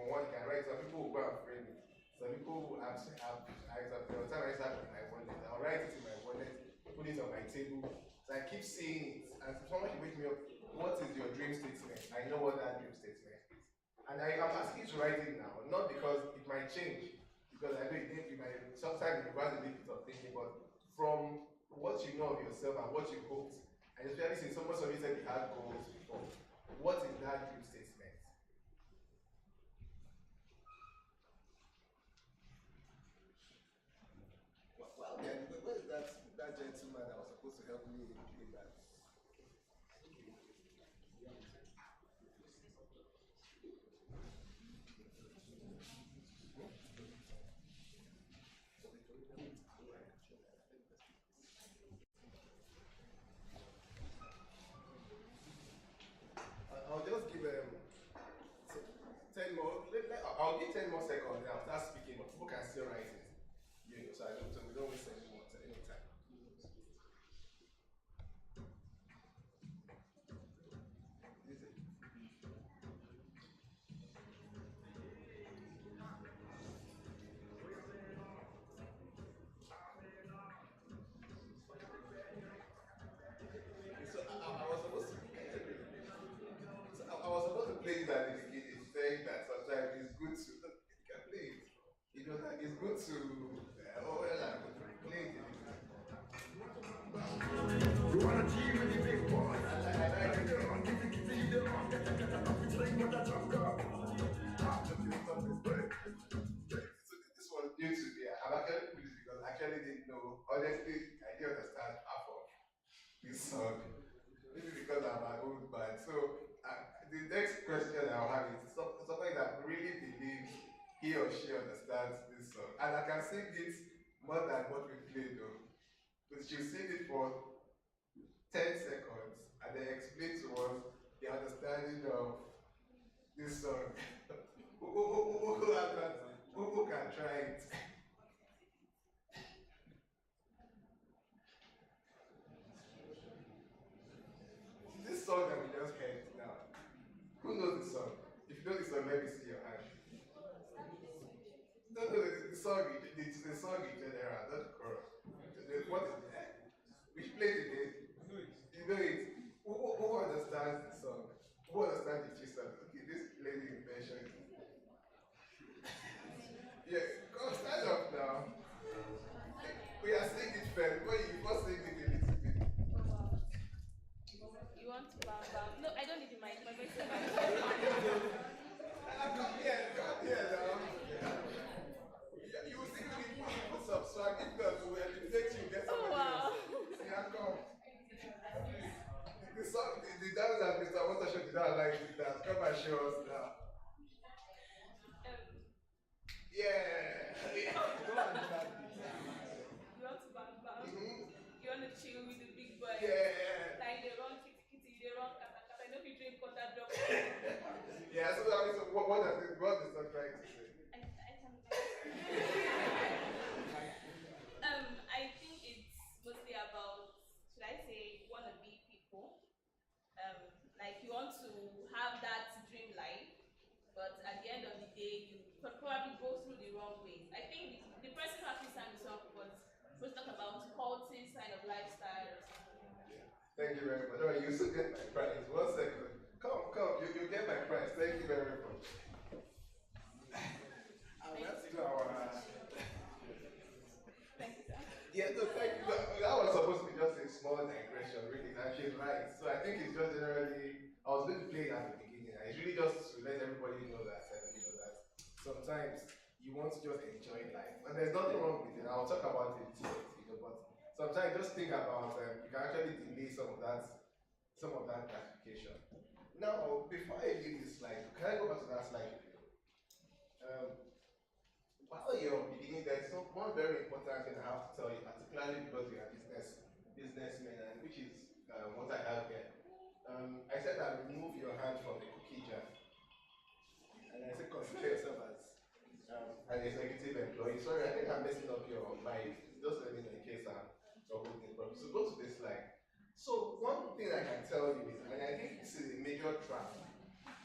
one can write, some people will go and frame it. Some people will have there was time I started with my wallet. I'll write it in my wallet, put it on my table. So I keep seeing it. And if someone should wake me up, what is your dream statement? I know what that dream statement is. And I'm asking you to write it now, not because it might change, because I know it might sometimes it requires a little bit of thinking, but from what you know of yourself and what you hoped, and especially since somebody said you had goals before, what is that dream statement? Well, then, where is that gentleman that was supposed to help me in that? I'll just give 10 more. playing it at the beginning, saying that sometimes it's good to you can play it. You know, like it's good to play it. You wanna team with the big boys? I like it. So this was new to me. I'm actually pleased because I actually didn't know. Honestly, I didn't understand half of this song. Maybe because I'm an old man. So the next question I'll have is somebody that really believes he or she understands this song. And I can sing it more than what we played though. But she'll sing it for 10 seconds and then explain to us the understanding of this song. Who has that? Who can try it? This song that we just heard now. Who knows the song? If you know the song, let me see your hand. No, the song, the song in general, not the chorus. What is it? Which place it is? You know it. Who understands the song? Who understands the gist of it? Okay, this lady mentioned. Yeah, come stand up now. We are singing it first. But you must sing it a little bit. You want to bam bam? No, I don't need the mic. My voice is fine. Come here now. You will sing it, put some swag in there, so we'll take you, get somebody else. Yeah, come. The song, the dance that Mr. Watershed did not like it, that come and show us now. Yeah. You want to bam bam? You want to chill with the big boy? Yeah. Like they run kitty kitty, they run kata kata. I know you drink water drop. Yeah, so what does the song trying to say? I think it's mostly about, should I say, wannabe people. Like you want to have that dream life, but at the end of the day, you could probably go through the wrong ways. I think the person who actually sang the song was talking about cultist kind of lifestyle or something. Thank you very much. All right, you still get my prize. 1 second. Come, you get my prize. Thank you very much. Let's do our. Thank you, sir. Yeah, no, thank you. That was supposed to be just a small digression, really, and she's right. So I think it's just generally, I was going to play it at the beginning, and it's really just to let everybody know that, sometimes you want to just enjoy life, and there's nothing wrong with it. I'll talk about it, but sometimes just think about you can actually delay some of that gratification. Now, before I leave this slide, can I go back to that slide? While you're beginning, there's one very important thing I have to tell you, particularly because we are businessmen, and which is what I have here. I said that remove your hand from the cookie jar, and I said consider yourself as an executive employee. Sorry, I think I'm messing up your mic. Just let me know in case I'm holding it properly. So go to this slide. So one thing I can tell you is, and I think this is a major trap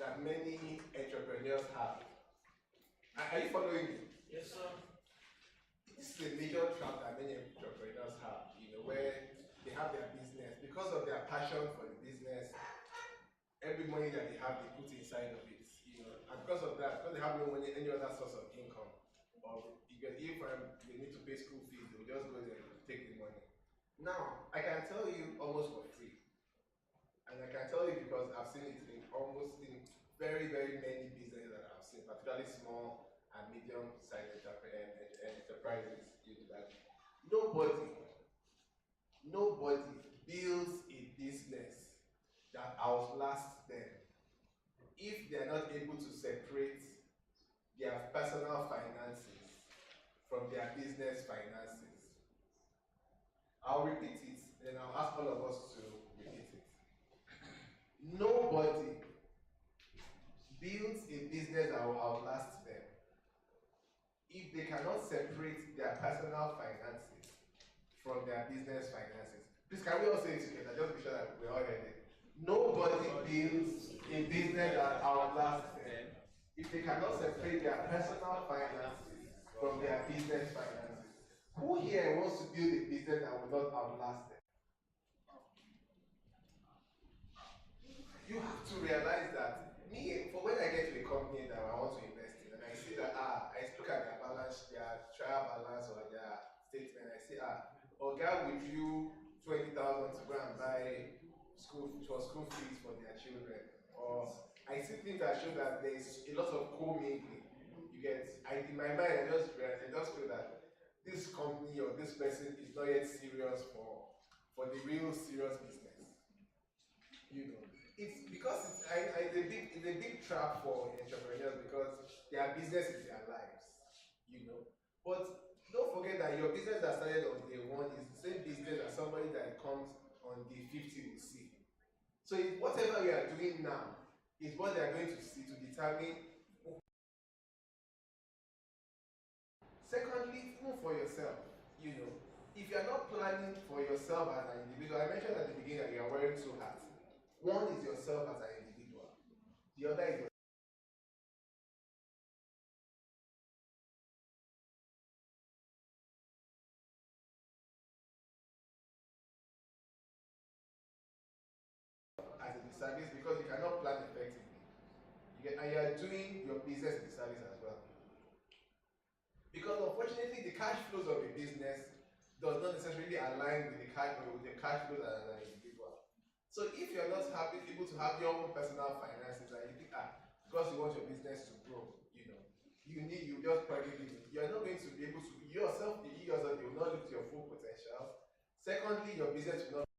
that many entrepreneurs have. Are you following me? Yes, sir. This is a major trap that many entrepreneurs have, where they have their business. Because of their passion for the business, every money that they have, they put inside of it, and because of that, because they have no money, any other source of income, or because if they need to pay school fees, they'll just go there and take the money. Now, I can tell you almost for free, and I can tell you because I've seen it in very, very many businesses that I've seen, particularly small and medium-sized enterprises, that nobody builds a business that outlasts them if they are not able to separate their personal finances from their business finances. I'll repeat it, and I'll ask all of us to repeat it. Nobody builds a business that will outlast them if they cannot separate their personal finances from their business finances. Please, can we all say it together? Just be sure that we all heard it. Nobody builds a business that outlasts them if they cannot separate their personal finances from their business finances. Who here wants to build a business that will not outlast them? You have to realize that school fees for their children, or I see things that show that there's a lot of co-mingling. You get, in my mind, I just feel that this company or this person is not yet serious for the real serious business. You know, it's because it's a big trap for entrepreneurs because their business is their lives. You know, but don't forget that your business that started on day one is the same business as somebody that comes on day 50 will see. So whatever you are doing now is what they are going to see to determine. Secondly, even for yourself, you know, if you are not planning for yourself as an individual, I mentioned at the beginning that you are wearing two hats. One is yourself as an individual. The other is as a disservice because you cannot plan effectively. And you are doing your business a disservice as well. Because unfortunately, the cash flows of a business does not necessarily align with the cash flows as an individual. So if you're not able to have your own personal finances and you think, because you want your business to grow, you know, you just probably you're not going to be able to you yourself will not live to your full potential. Secondly, your business will not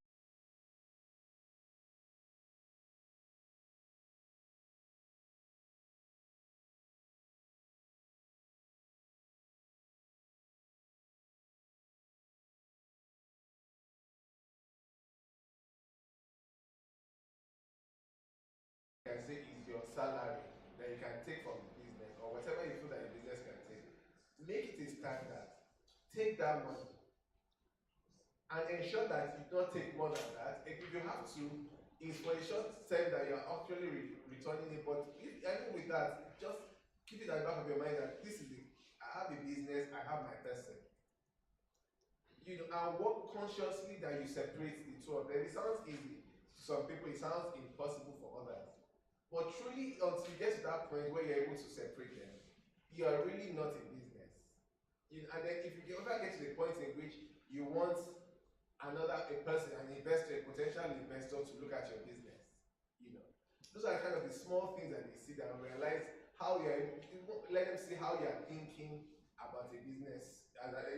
can say is your salary that you can take from the business or whatever you feel that your business can take. Make it a standard. Take that money and ensure that you don't take more than that. If you have to, it's for a short term that you are actually returning it. But even with that, just keep it at the back of your mind that I have a business, I have my person. You know, and work consciously that you separate the two of them. It sounds easy to some people, it sounds impossible for others. But truly, until you get to that point where you're able to separate them, you are really not a business. And then if you ever get to the point in which you want an investor, a potential investor to look at your business, you know, those are kind of the small things that they see that realize how let them see how you are thinking about a business,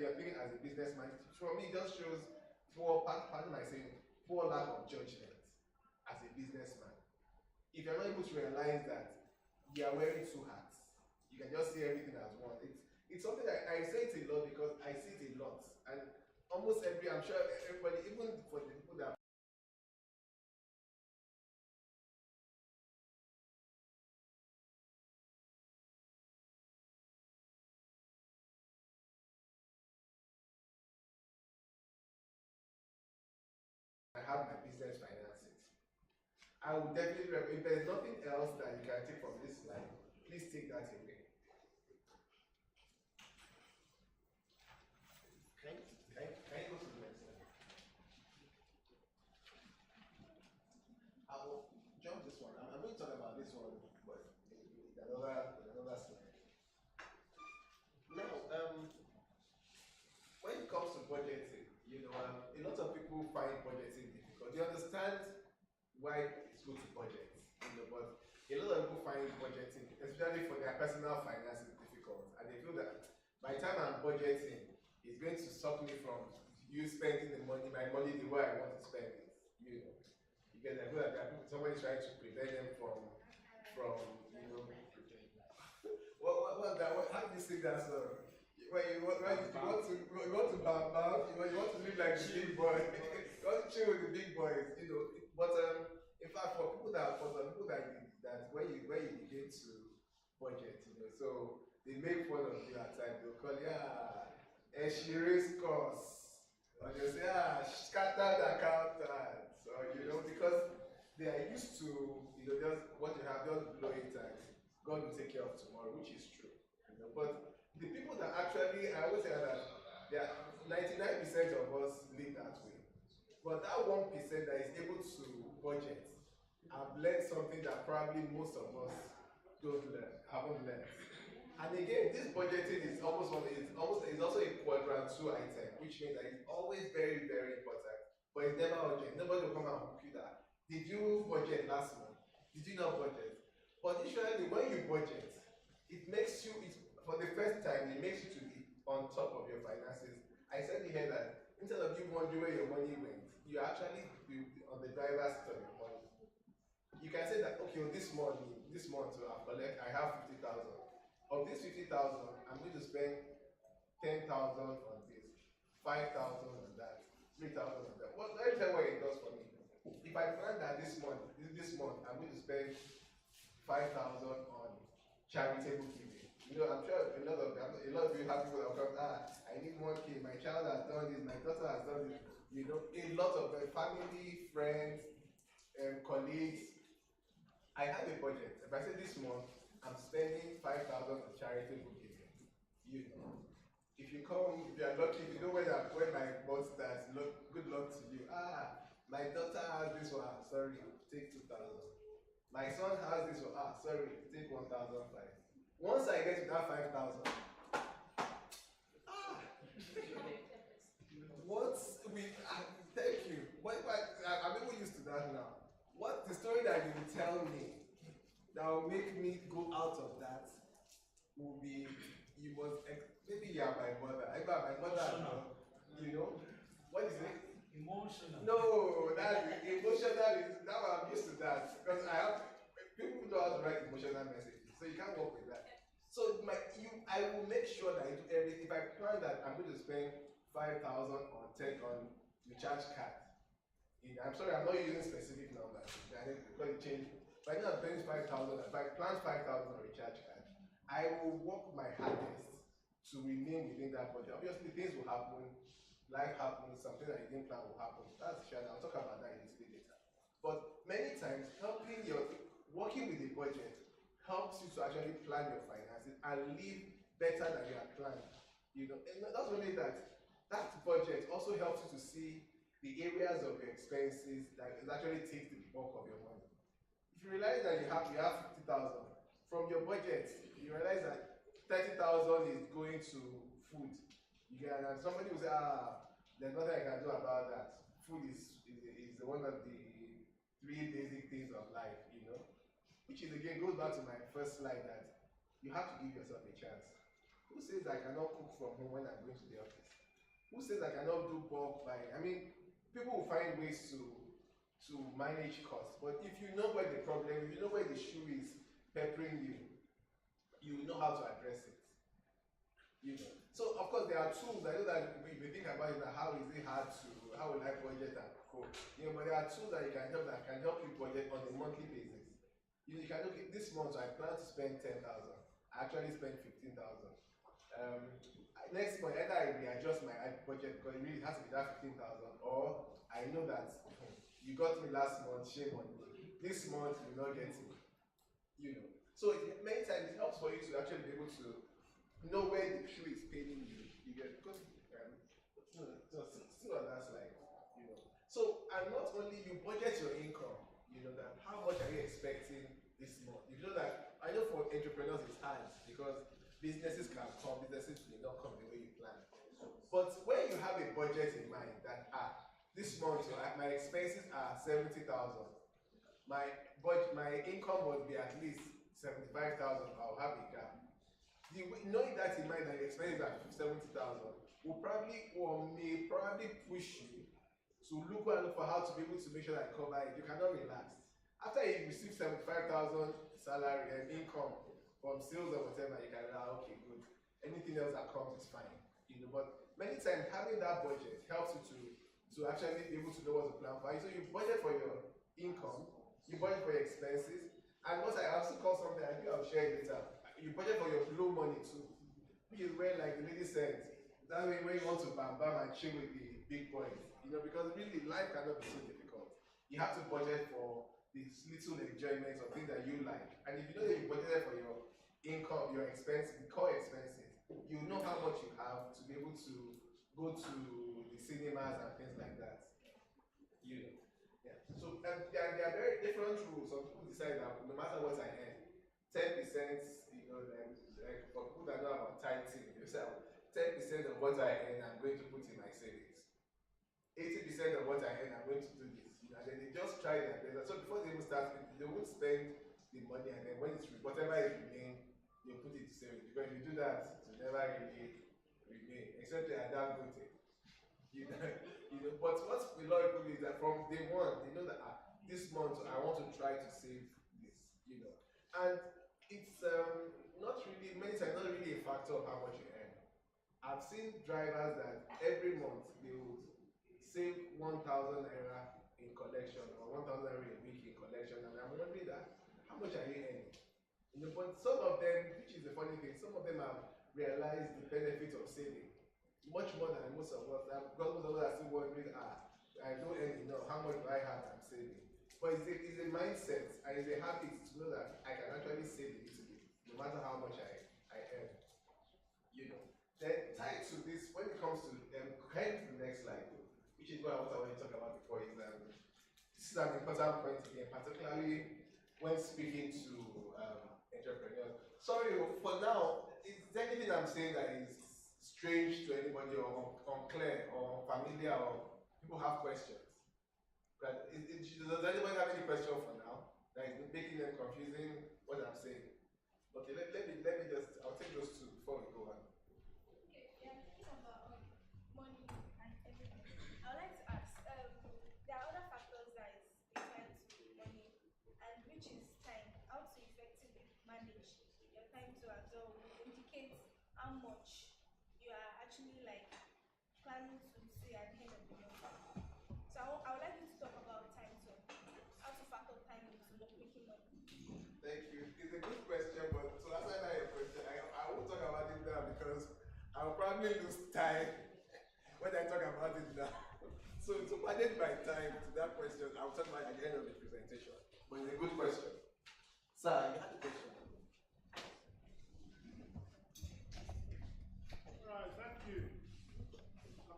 you're thinking as a businessman. For me, it just shows poor lack of judgment as a businessman. If you're not able to realize that you are wearing two hats, you can just see everything as one. It's something that I say it a lot because I see it a lot. And almost I'm sure everybody, even for the people that I have my business finances, I would definitely recommend, if there's nothing else that you can take from this slide, please take that away. Can you go to the next slide? I will jump this one. I'm going to talk about this one, but another slide. Now, when it comes to budgeting, you know, a lot of people find budgeting difficult. They understand why it's good to budget, you know, but a lot of people find budgeting, especially for their personal finances, difficult, and they feel that by the time I'm budgeting, it's going to stop me from you spending my money the way I want to spend it. You know, because I feel like there are people, somebody's trying to prevent them from you know, how do you say that song? When you want to bow, you want to live like the big boy, you want to chill with the big boys, you know. But in fact, for some people that when you begin to budget, you know, so they make fun of you at times. They'll call you a shiri's course, or they say scattered accountant, or you know, because they are used to, you know, just what you have, just blow it and God will take care of tomorrow, which is true, you know. But the people that actually, I always say that there are 99% of us live that way. But that 1% that is able to budget have learned something that probably most of us haven't learned. And again, this budgeting is also a quadrant 2 item, which means that it's always very, very important. But it's never urgent. Nobody will come and hook you that Did you budget last month? Did you not budget? But usually when you budget, it makes you, for the first time, it makes you to be on top of your finances. I said here that instead of you wondering where your money went, you actually be on the driver's seat of your money. You can say that, okay, this month, I have 50,000. Of this 50,000, I'm going to spend 10,000 on this, 5,000 on that, 3,000 on that. Let me tell you what it does for me. If I plan that this month, I'm going to spend 5,000 on charitable giving. You know, I'm sure a lot of you have people that will come, I need one kid, my child has done this, my daughter has done this. You know, a lot of my family, friends, colleagues. I have a budget. If I say this month, I'm spending 5,000 on charitable giving. You know, if you are lucky, if you know when my boss starts, good luck to you. My daughter has this one, sorry, take 2,000. My son has this one, sorry, take 1,500. Once I get to that 5,000, thank you. I'm even used to that now. What the story that you will tell me that will make me go out of that will be, maybe you are my mother. My mother, you know, what is it? Emotional. No, that emotional is, now I'm used to that. Because people know how to write emotional messages, so you can't work with that. So I will make sure that I do everything. If I plan that I'm going to spend 5,000 on recharge card, I'm sorry, I'm not using specific numbers because it changed. But I know I'm spending 5,000. If I plan 5,000 on recharge card, I will work my hardest to remain within that budget. Obviously, things will happen, life happens, something that you didn't plan will happen. That's sure. I'll talk about that a little bit later. But many times, working with a budget helps you to actually plan your finances and live better than you had planned. You know, and not only that, that budget also helps you to see the areas of your expenses that actually takes the bulk of your money. If you realize that you have 50,000 from your budget, you realize that 30,000 is going to food. And somebody will say, there's nothing I can do about that. Food is one of the 3 basic things of life, you know. Which is again goes back to my first slide that you have to give yourself a chance. Who says I cannot cook from home when I'm going to the office? Who says I cannot do bulk buying? I mean, people will find ways to manage costs, but if you know where the problem, if you know where the shoe is peppering you, you will know how to address it. You know. So of course there are tools. I know that if you think about it, how is it hard to, how will I budget and cope? You know, but there are tools that can help you budget on a monthly basis. You can look at this month, so I plan to spend 10,000. I actually spent 15,000. Next month, either I readjust my budget because it really has to be that 15,000, or I know that you got me last month, shame on me. This month, you will not get me. You know. So many times it helps for you to actually be able to know where the shoe is paining you. You get because still on that slide. You know. So and not only you budget your income. You know that how much are you expecting this month? You know that I know for entrepreneurs it's hard because businesses can come, businesses may not come the way you plan. But when you have a budget in mind that this month my expenses are 70,000, my income would be at least 75,000. I'll have a gap. Knowing that in mind that your expenses are 70,000 may probably push you to look for how to be able to make sure that you cover it. You cannot relax. After you receive 75,000 salary and income from sales or whatever, you can okay, good. Anything else that comes is fine. You know, but many times having that budget helps you to actually be able to know what to plan for. So you budget for your income, you budget for your expenses, and what I also call something, I think I'll share it later. You budget for your flow money too, which is where, like the lady said, that's when you want to bam and chill with the big boys. You know, because really life cannot be so difficult. You have to budget for these little enjoyments or things that you like. And if you know that you budgeted for your income, your expenses, the core expenses, you know how much you have to be able to go to the cinemas and things like that. You know. Yeah. So there are very different rules. Some people decide that no matter what I earn, 10%, you know, like for people that know about tithing, you say 10% of what I earn I'm going to put in my savings. 80% of what I earn I'm going to do this. You and then they just try their best. So before they even start, they won't spend the money, and then when it's whatever is remaining, they put it to savings. Because if you do that, it will never really remain, except they adapt with it. But what's a lot of people is that from day one, they know that this month I want to try to save this, and it's not really many times not really a factor of how much you earn. I've seen drivers that every month they would save 1,000 naira in collection or 1,000 naira a week in collection, and I'm wondering that how much are you earning? But some of them, which is the funny thing, some of them have realized the benefit of saving much more than most of us. Because most of us are still wondering, I don't earn enough, how much do I have I'm saving? But it's a mindset and it's a habit to know that I can actually save a little bit, no matter how much I earn. Then tied to this, when it comes to kind to the next slide, which is what I want to talk about before, is this is an important point here, particularly when speaking to entrepreneurs. Sorry, for now, is there anything I'm saying that is strange to anybody or unclear or familiar or people have questions? But does anybody have any question for now that is making them confusing what I'm saying? Okay, let me just, I'll take those two before we go on. Okay, yeah, thinking about money and everything. I would like to ask, there are other factors that is tied to money, and which is time. How to effectively manage your time to as well will indicate how much you are actually planning to see at the end of the month. So I would like you to talk about time too. How to factor time into making money. Thank you. It's a good question, but to answer that your question, I won't talk about it now because I'll probably lose time when I talk about it now. So to manage my time to that question, I'll talk about it at the end of the presentation. But it's a good question. Sir, you had a question. Alright, thank you.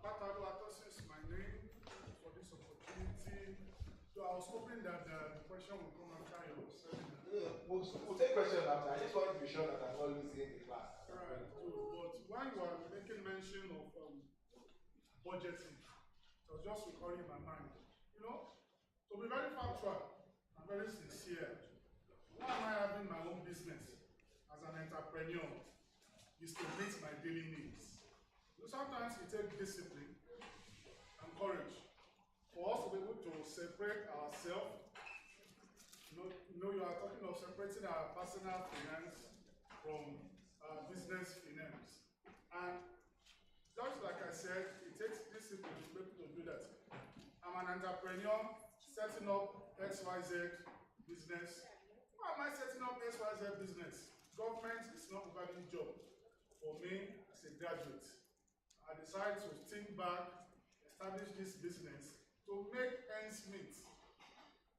Akolade Oluwatoba is my name for this opportunity. So I was hoping that the question will come after your seminar. We'll take questions after. I just want to be sure that I'm not losing the class. Right, good. But when you are making mention of budgeting, it was just recalling in my mind. To be very factual and very sincere, why am I having my own business as an entrepreneur is to meet my daily needs. Sometimes it takes discipline and courage for us to be able to separate ourselves. You are talking of separating our personal finance from business finance. And just like I said, it takes discipline to be able to do that. I'm an entrepreneur setting up XYZ business. Why am I setting up XYZ business? Government is not providing job for me as a graduate. I decided to think back, establish this business to make ends meet.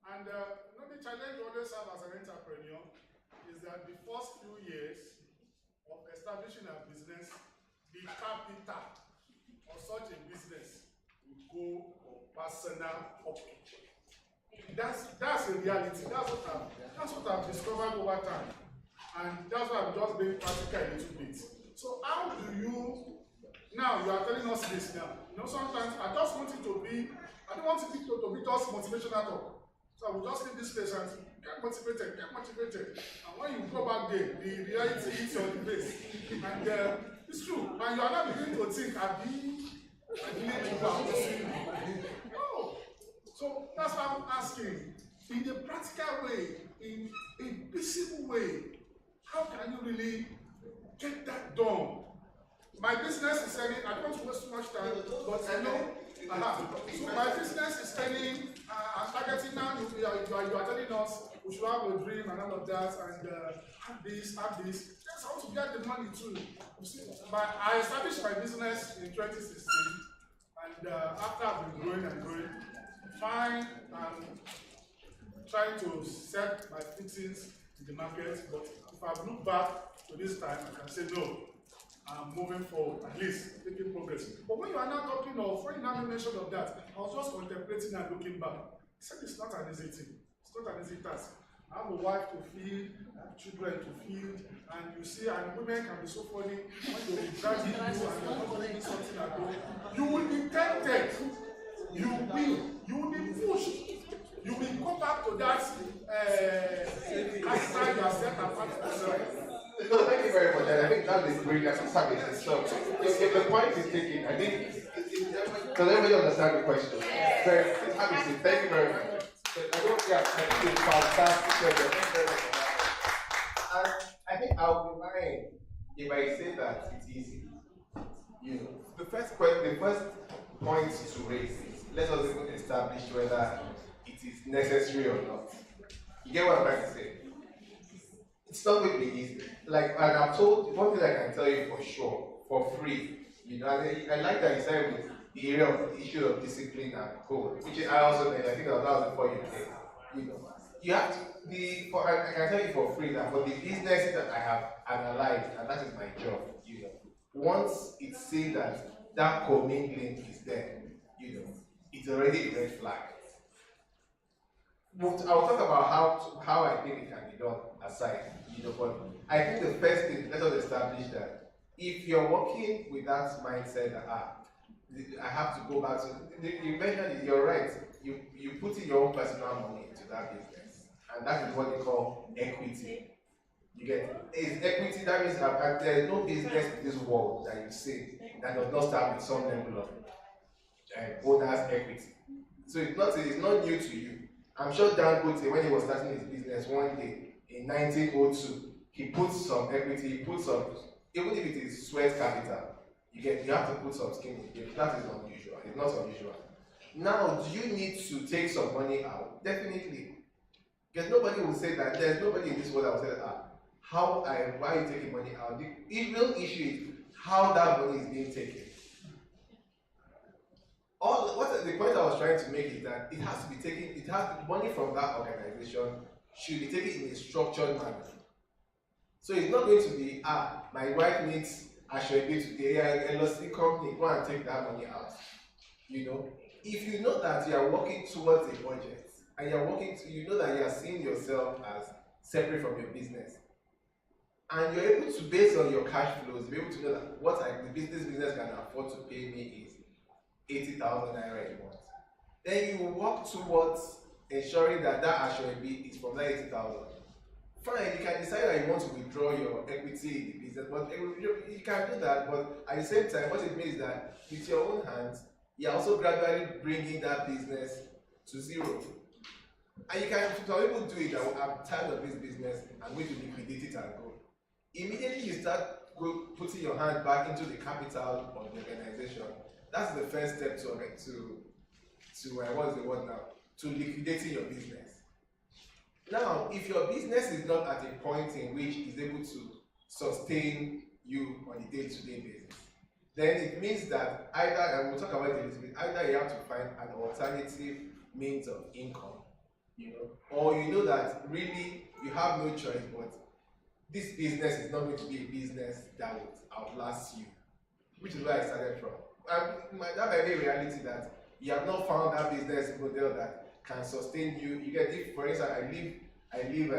And the challenge you always have as an entrepreneur is that the first few years of establishing a business, the capital of such a business will go for personal upkeep. That's a reality. That's what I've discovered over time. And that's why I'm just being practical a little bit. So how do you, now you are telling us this now. Sometimes I just want it to be, I don't want it to be just motivational talk. So I will just leave this place and get motivated. And when you go back there, the reality hits you on the face. And it's true. And you are not beginning to think, I believe no. So that's why I'm asking, in a practical way, in a visible way, how can you really get that done? My business is selling, I don't want to waste too much time, but I know. So my business is selling, I'm targeting now, you are telling us we should have a dream and all of that, and have this. Yes, I want to get the money too. You see, I established my business in 2016, and after I've been growing, fine, I'm trying to set my fittings in the market, but if I look back to this time, I can say no. I'm moving forward, at least making progress. But when you are now talking of, when you now mention of that, I was just contemplating and looking back. I said it's not an easy thing. It's not an easy task. I have a wife to feed, I have children to feed, and you see, and women can be so funny when they will drag you and you're not going to do something at home. You will be tempted. You will be pushed you will go back to that lifestyle you are set apart for yourself. No, thank you very much. And I think that is great. I think services. So, if the point is taken, I think does everybody understand the question? Very, thank you very much. I don't, yeah, I think it's fantastic. Thank you very much. And I think I'll be lying if I say that it's easy. You know, the first point to raise is let us even establish whether it is necessary or not. You get what I'm trying to say? It's not going to be easy. Like, and I've told one thing I can tell you for sure, for free. You know, and I like that you started with the area of the issue of discipline and code, which I also made. I think that was before you came. You know, you have to I can tell you for free that for the businesses that I have analyzed, and that is my job. You know, once it's seen that commingling is there, you know, it's already a red flag. I'll talk about how I think it can be done aside, you know, but I think the first thing, let us establish that if you're working with that mindset that I have to go back to, you mentioned it, you're right, you put in your own personal money into that business, and that is what they call equity. You get it's equity, that means that there's no business in this world that you see that does not start with some level of owner's equity. So it's not new to you. I'm sure Dan Gote, when he was starting his business one day in 1902, he put some equity, even if it is sweat capital, you have to put some skin in it. That is unusual. It's not unusual. Now, do you need to take some money out? Definitely. Because nobody will say that. There's nobody in this world that will say that, why are you taking money out? The real issue is how that money is being taken. The point I was trying to make is that it has to be taken, money from that organization should be taken in a structured manner. So it's not going to be, my wife needs Ashwebi today, a LLC company, go and take that money out. You know, if you know that you are working towards a budget, and you know that you are seeing yourself as separate from your business, and you're able to, based on your cash flows, be able to know that what the business can afford to pay me is 80,000 naira a month. Then you work towards ensuring that Ashwebi is from that 80,000. Fine, you can decide that you want to withdraw your equity in the business, but you can do that. But at the same time, what it means is that with your own hands, you're also gradually bringing that business to zero. And you can, some people do it. I'm tired of this business. I'm going to liquidate it and go. Immediately you start putting your hand back into the capital of the organization. That's the first step to what's the word now? To liquidating your business. Now, if your business is not at a point in which it's able to sustain you on a day-to-day basis, then it means that either, and we'll talk about it a little bit, either you have to find an alternative means of income, you know, or you know that really you have no choice, but this business is not going to be a business that would outlast you, which is where I started from. That might be a reality that you have not found that business model that can sustain you. You get, if for instance I leave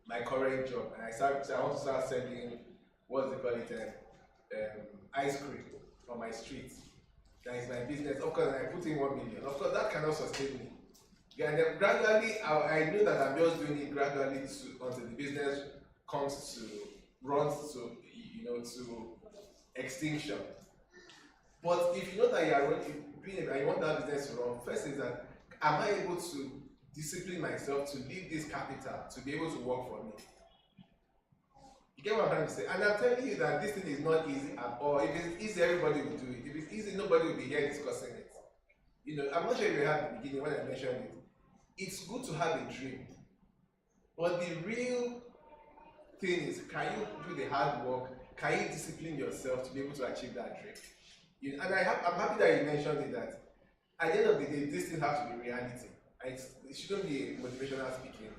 my current job and I want to start selling ice cream on my street. That is my business. Of course, I put in 1 million. Of course, that cannot sustain me. Yeah, and then gradually, I know that I'm just doing it gradually until the business runs to extinction. But if you know that you want that business to run, first is that, am I able to discipline myself to leave this capital to be able to work for me? You get what I'm trying to say? And I'm telling you that this thing is not easy at all. If it's easy, everybody will do it. If it's easy, nobody will be here discussing it. You know, I'm not sure if you had at the beginning when I mentioned it. It's good to have a dream. But the real thing is, can you do the hard work? Can you discipline yourself to be able to achieve that dream? You know, and I'm happy that you mentioned it, that at the end of the day, this thing has to be reality. It shouldn't be motivational speaking.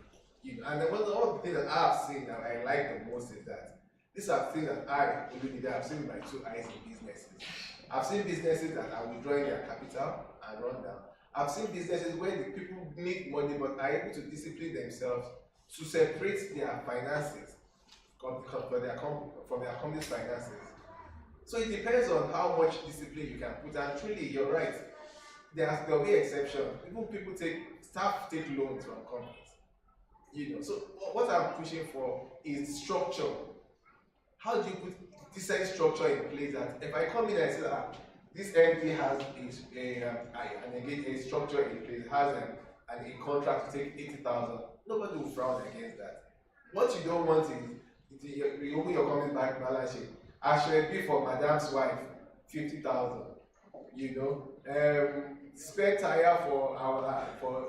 You know, and one of the things that I've seen that I like the most is that these are things that Olumide, I've seen with my 2 eyes in businesses. I've seen businesses that are withdrawing their capital and run down. I've seen businesses where the people need money but are able to discipline themselves to separate their finances from their company's finances. So it depends on how much discipline you can put. And truly, you're right. there'll be exceptions. People staff take loans from companies. So what I'm pushing for is structure. How do you put decent structure in place that if I come in and say this MD has a structure in place, has a contract to take 80,000, nobody will frown against that. What you don't want is you open your company bank balance sheet. I should be for madam's wife 50,000. Spare tire for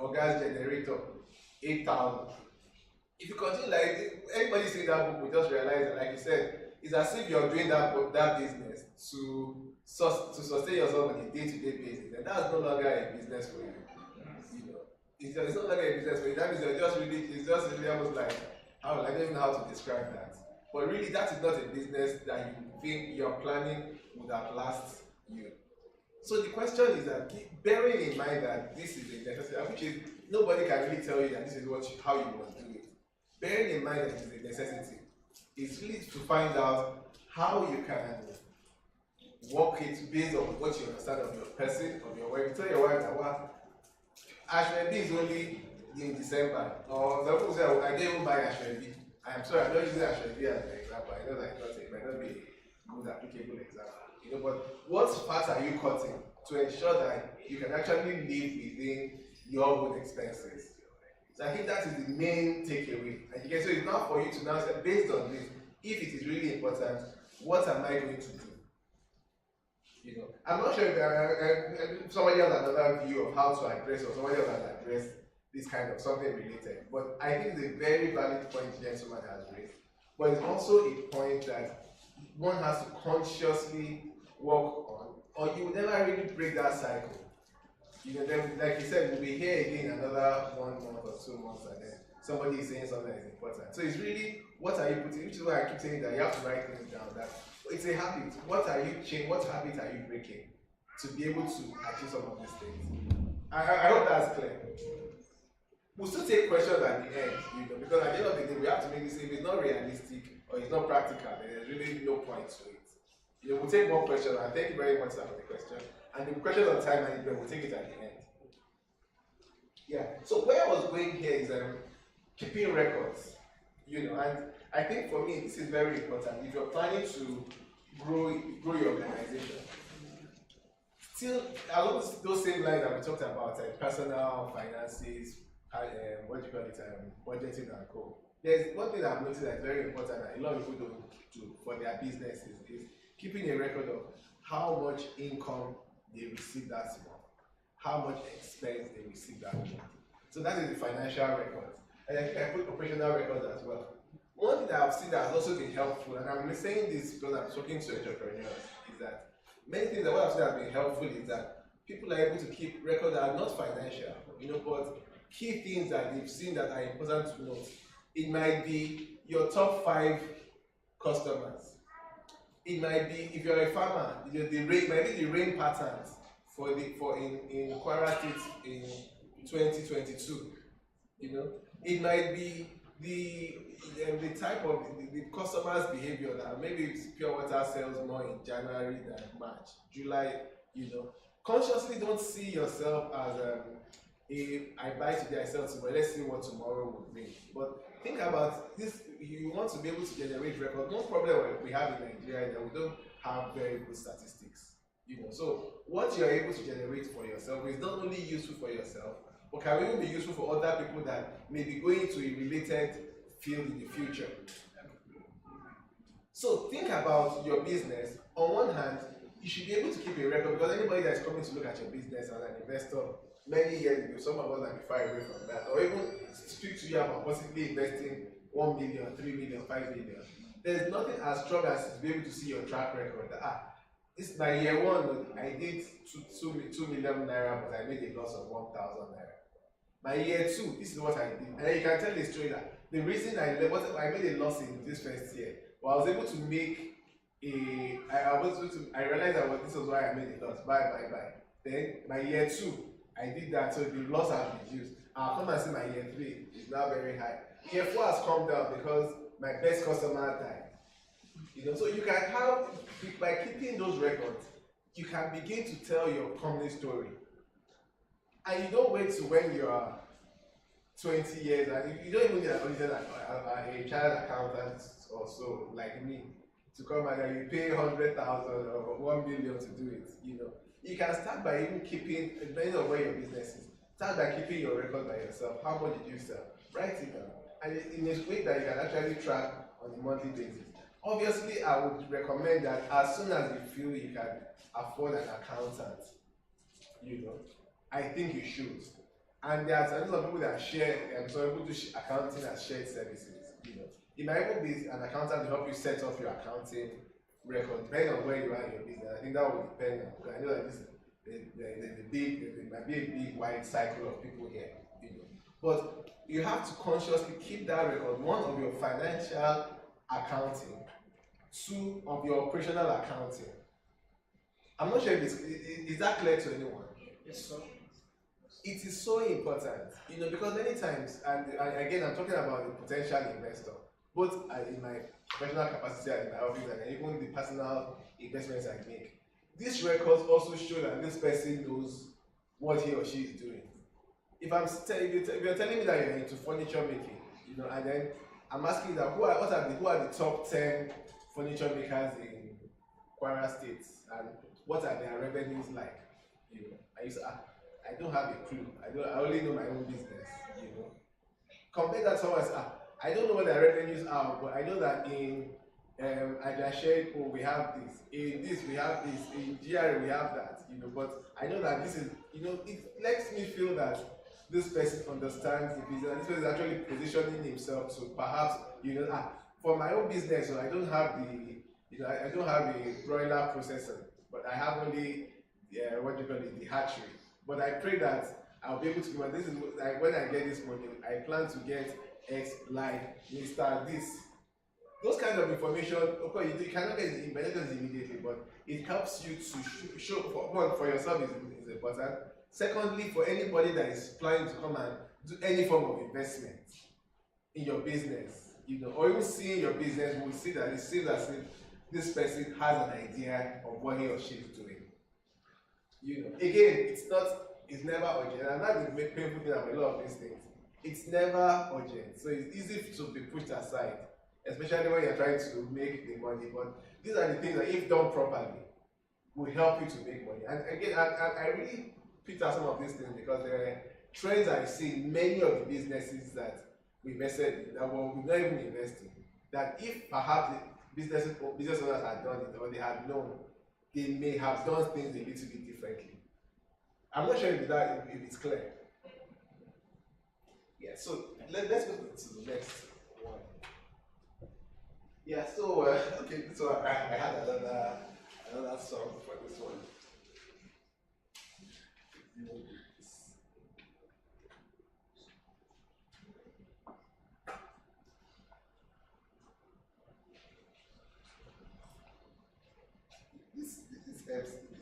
Oga's generator 8,000. If you continue like anybody seeing that book will just realize that, like you said, it's as if you're doing that business to sustain yourself on a day-to-day basis, and that's no longer a business for you. It's no longer a business for you. That means it's just really almost like I don't even know how to describe that. But really, that is not a business that you think you're planning would outlast you. So the question is that bearing in mind that this is a necessity, which is nobody can really tell you that this is how you must do it. Bearing in mind that it is a necessity, it's really to find out how you can work it based on what you understand of your person, of your wife. Tell your wife that Ashwebi is only in December, or some people say I didn't even buy Ashwebi. I'm sorry, I'm not using Ashwebi as an example. I know that it might not be a good applicable example. But what part are you cutting to ensure that you can actually live within your own expenses? So I think that is the main takeaway. And so it's not for you to now say, based on this, if it is really important, what am I going to do? I'm not sure if somebody else has another view of how to address, or somebody else has addressed this kind of something related. But I think it's a very valid point the gentleman has raised. But it's also a point that one has to consciously work on, or you will never really break that cycle. Then, like you said, we'll be here again another 1 month or 2 months, and then somebody is saying something that is important. So it's really, what are you putting, which is why I keep saying that you have to write things down, that it's a habit. What habit are you breaking to be able to achieve some of these things? I hope that's clear. We'll still take questions at the end, because at the end of the day, we have to make this, if it's not realistic or it's not practical, then there's really no point to it. We'll take more questions, and thank you very much for the question. And the questions on time management, we'll take it at the end. Yeah, so where I was going here is keeping records, and I think for me, this is very important. If you're planning to grow your organization, still along those same lines that we talked about, personal finances, budgeting and co. There's one thing that I've noticed that's very important that a lot of people don't do for their businesses is keeping a record of how much income they receive that month, how much expense they receive that month. So that is the financial records. And I think I put operational records as well. One thing that I've seen that has also been helpful, and I'm saying this because I'm talking to entrepreneurs, is that many things that what I've seen has been helpful is that people are able to keep records that are not financial, but key things that they've seen that are important to note. It might be your top 5 customers. It might be, if you're a farmer, it might be the rain patterns in Kwara State in 2022. It might be the type of the customer's behavior, that maybe it's pure water sells more in January than March, July. Consciously don't see yourself as I buy today, I sell tomorrow. Let's see what tomorrow will bring. But think about this. You want to be able to generate records. One problem we have in Nigeria is that we don't have very good statistics. So what you're able to generate for yourself is not only useful for yourself, but can even be useful for other people that may be going into a related field in the future. So think about your business. On one hand, you should be able to keep a record, because anybody that's coming to look at your business as an investor many years ago, some of us might be far away from that, or even speak to you about possibly investing 1 million, 3 million, 5 million. There's nothing as strong as to be able to see your track record. This my year 1, I did 2 million naira, but I made a loss of 1,000 naira. My year 2, this is what I did, and then you can tell the story that the reason I made a loss in this first year, but I was able to make I realized that this was why I made a loss. Bye. Then my year 2, I did that, so the loss has reduced. I'll come and see my year 3 is now very high. Year 4 has come down because my best customer died. So you can have, by keeping those records, you can begin to tell your company story. And you don't wait to when you are 20 years, and you don't even need an auditor, a child accountant or so, like me, to come and you pay 100,000 or 1 million to do it. You can start by even keeping, depending on where your business is, start by keeping your record by yourself. How much did you sell? Write it down, and in a way that you can actually track on a monthly basis. Obviously, I would recommend that as soon as you feel you can afford an accountant, I think you should. And there are some people that share, some people do accounting as shared services. It might even be an accountant to help you set up your accounting record, depending on where you are in your business. I think that will depend on, because I know that there might be a big wide cycle of people here. But you have to consciously keep that record, one of your financial accounting, two of your operational accounting. I'm not sure if is that clear to anyone? Yes, sir. It is so important, because many times, and again, I'm talking about the potential investor, both in my professional capacity and in my office, and even the personal investments I make. These records also show that this person knows what he or she is doing. If you're telling me that you're into furniture making, and then I'm asking you that who are the top 10 furniture makers in Kwara State, and what are their revenues like? I used to ask. I don't have a clue. I only know my own business, Compare that to someone says, I don't know what their revenues are, but I know that in Ajasheko we have this, in this we have this, in GR we have that, but I know that this is, it lets me feel that this person understands the business, this person is actually positioning himself to perhaps, for my own business, so I don't have I don't have a broiler processor, but I have only, the hatchery. But I pray that I'll be able to give, this is like when I get this money, I plan to get X, like Mr. This. Those kinds of information, of course, you cannot get it immediately, but it helps you to show, for yourself is important. Secondly, for anybody that is planning to come and do any form of investment in your business, or even seeing your business, will see that it seems as if this person has an idea of what he or she is doing. Again, it's never urgent. And that's the painful thing about a lot of these things. It's never urgent. So it's easy to be pushed aside, especially when you're trying to make the money. But these are the things that, if done properly, will help you to make money. And again, I really picked out some of these things because there are trends I see in many of the businesses that we invested in, that we're not even investing. That if perhaps the business owners had done it, or they had known, they may have done things a little bit differently. I'm not sure if it's clear. Yeah, so let's go to the next one. Yeah, so okay, so I had another song for this one. This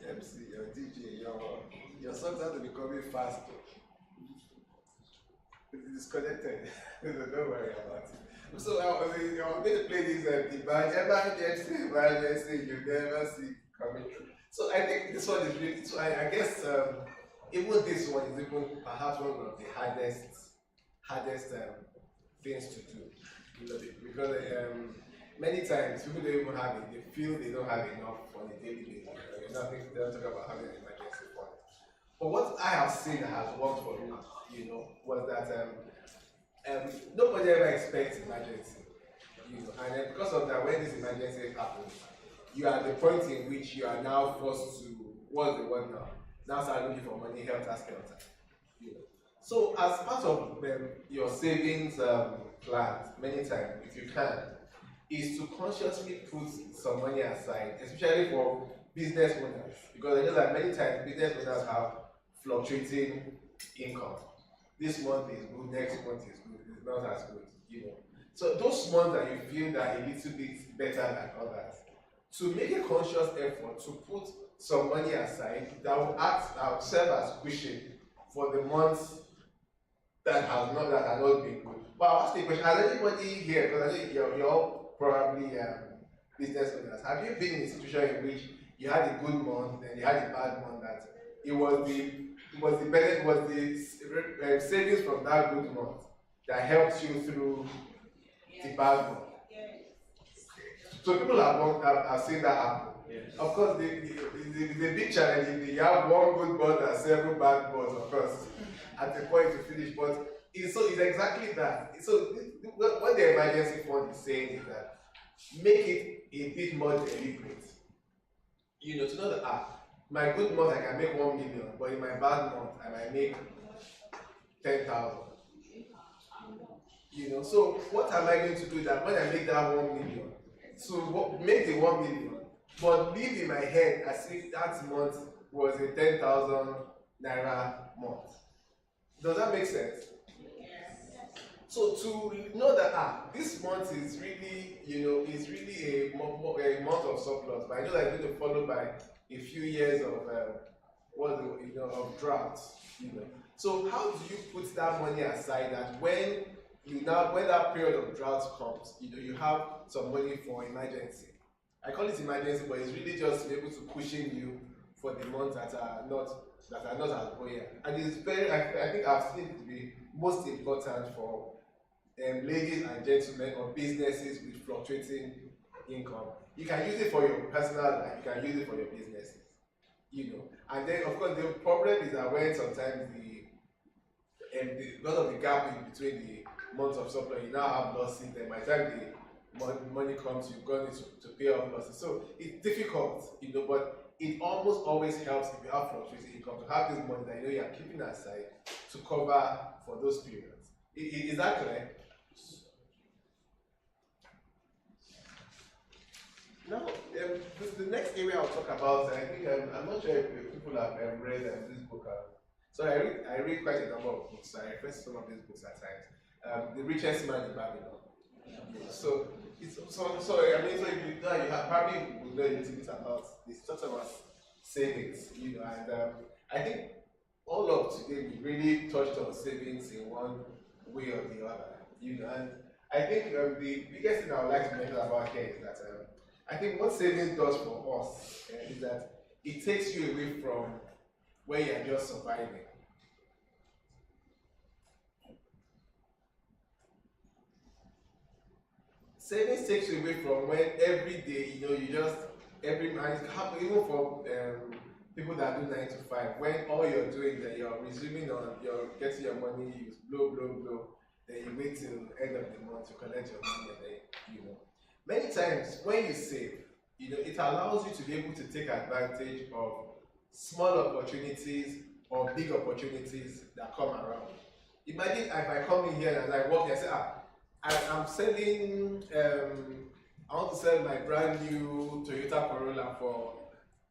MC, your DJ, your songs have to be coming fast. It's disconnected. Don't worry about it. So I'm going to play this emergency, you never see coming through. So I think this one is really, so I guess even this one is even perhaps one of the hardest things to do. Because many times people don't even have it, they feel they don't have enough on a daily basis. They don't talk about having an emergency fund. But what I have seen that has worked for me, was that nobody ever expects emergency. And then because of that, when this emergency happens, you are at the point in which you are now forced to, what's the word now? Now start looking for money, helter-skelter. So as part of your savings plan, many times, if you can, is to consciously put some money aside, especially for business owners, because I know that many times business owners have fluctuating income. This month is good, next month is good, it's not as good, So those months that you feel that a little bit better than others, to make a conscious effort to put some money aside that will serve as cushion for the months that have not been good. But I'll ask you a question: has anybody here, because I think you're all probably business owners, have you been in a situation in which you had a good month, then you had a bad month, that it was the was the benefit, was the savings from that good month that helps you through the bad month. So people have seen that happen. Yes. Of course, the big challenge is you have one good month and 7 bad months, of course, at the point to finish. But it's exactly that. So what the emergency fund is saying is that make it a bit more deliberate. You know, to know that my good month I can make 1 million, but in my bad month I might make 10,000. You know, so what am I going to do that when I make that 1 million? So make the 1 million, but live in my head as if that month was a 10,000 naira month. Does that make sense? So to know that this month is really, you know, is really a month of surplus, but I know that it's going to follow by a few years of of drought. You know, so how do you put that money aside that when that period of drought comes, you know, you have some money for emergency? I call it emergency, but it's really just to be able to cushion you for the months that are not as buoyant. And it's very, I think I've seen it to be most important for ladies and gentlemen or businesses with fluctuating income. You can use it for your personal life, you can use it for your businesses, you know. And then of course the problem is that when sometimes because of the gap in between the months of supply, you now have losses, then by the time the money comes, you've got it to pay off losses. So it's difficult, you know, but it almost always helps if you have fluctuating income to have this money that you know you're keeping aside to cover for those periods. Is that correct? Now, the next area I'll talk about, I think I'm not sure if people have read this book. So I read quite a number of books. I refer to some of these books at times. The Richest Man in Babylon. So if you know, you probably would know a little bit about this. Talks about savings, you know, and I think all of today we really touched on savings in one way or the other, you know. And I think the biggest thing I would like to mention about here is that I think what savings does for us is that it takes you away from where you are just surviving. Savings takes you away from when every day, you know, you just, every man, it happens even for people that do 9 to 5, when all you're doing is that you're resuming on, you're getting your money, you blow, then you wait till the end of the month to collect your money, and then, you know. Many times when you save, you know, it allows you to be able to take advantage of small opportunities or big opportunities that come around. Imagine if I come in here and I walk and I say, I'm selling, I want to sell my brand new Toyota Corolla for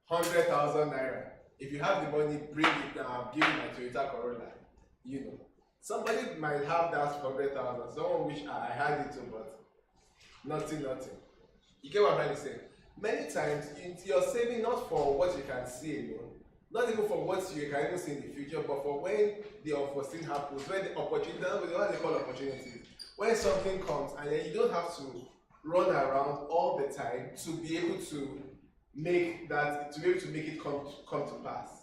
100,000 naira. If you have the money, bring it now, I'll give you my Toyota Corolla. You know, somebody might have that 100,000, someone wish I had it too, but nothing. You get what I'm trying to say? Many times, you're saving not for what you can see alone, not even for what you can even see in the future, but for when the unforeseen happens, when the opportunity, what they call opportunities, when something comes and then you don't have to run around all the time to be able to make it come to pass.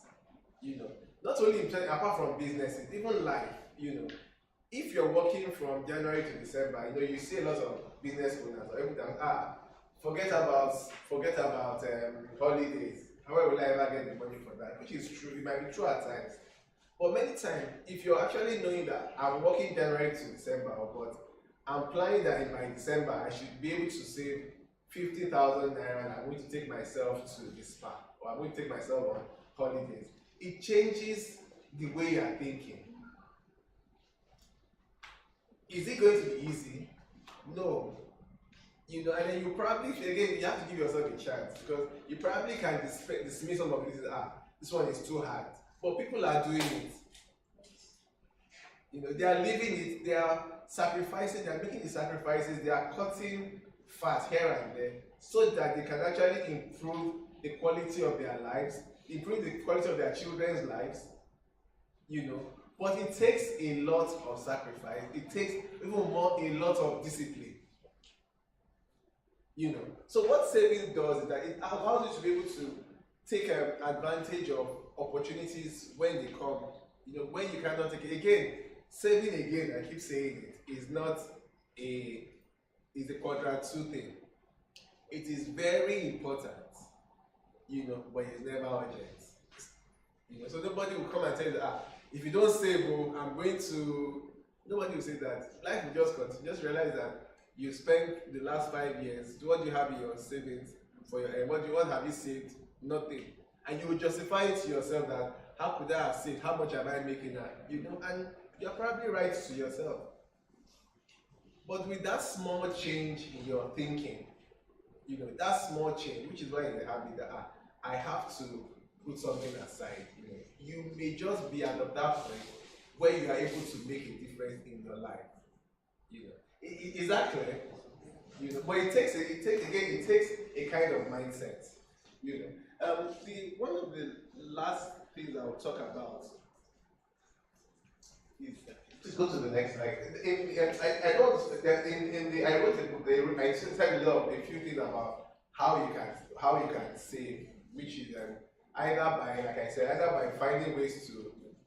You know, not only apart from businesses, even life. You know, if you're working from January to December, you know, you see a lot of business owners or everything. Forget about holidays. How will I ever get the money for that? Which is true. It might be true at times. But many times, if you're actually knowing that I'm working January to December, but I'm planning that in my December I should be able to save 50,000 naira and I'm going to take myself to the spa, or I'm going to take myself on holidays, it changes the way you're thinking. Is it going to be easy? No. You know, and then you probably, again, you have to give yourself a chance, because you probably can dismiss some of these, this one is too hard. But people are doing it. You know, they are living it, they are sacrificing, they are making the sacrifices, they are cutting fat here and there, so that they can actually improve the quality of their lives, improve the quality of their children's lives, you know. But it takes a lot of sacrifice, it takes even more, a lot of discipline. You know, so what savings does is that it allows you to be able to take advantage of opportunities when they come, when you cannot take it again. Saving again, I keep saying it, is not is a quadrant two thing. It is very important, but it's never urgent. So nobody will come and tell you, if you don't save, I'm going to. Nobody will say that. Life will just continue. Just realize that you spent the last 5 years. What do you have in your savings for your? What have you saved? Nothing. And you will justify it to yourself that how could I have saved? How much am I making now? And you're probably right to yourself. But with that small change in your thinking, that small change, which is why it's a habit that I have to put something aside. You may just be at that point where you are able to make a difference in your life. Is that clear? But it takes a kind of mindset. One of the last things I will talk about is, please go to the next slide. I wrote a book. I said a few things about how you can save, which is either by finding ways to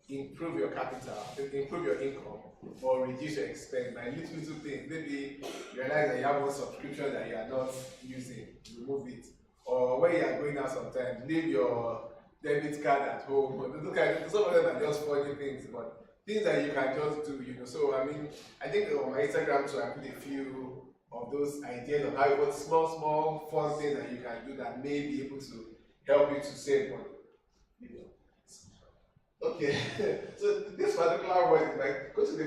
improve your capital, improve your income, or reduce your expense by little things. Maybe you realize that you have one subscription that you are not using, remove it. Or when you are going out sometimes, leave your debit card at home. Some of them are just funny things, but things that you can just do, So I think on my Instagram too, I put a few of those ideas on how you put small fun things that you can do that may be able to help you to save money. Okay, so this particular one is go to the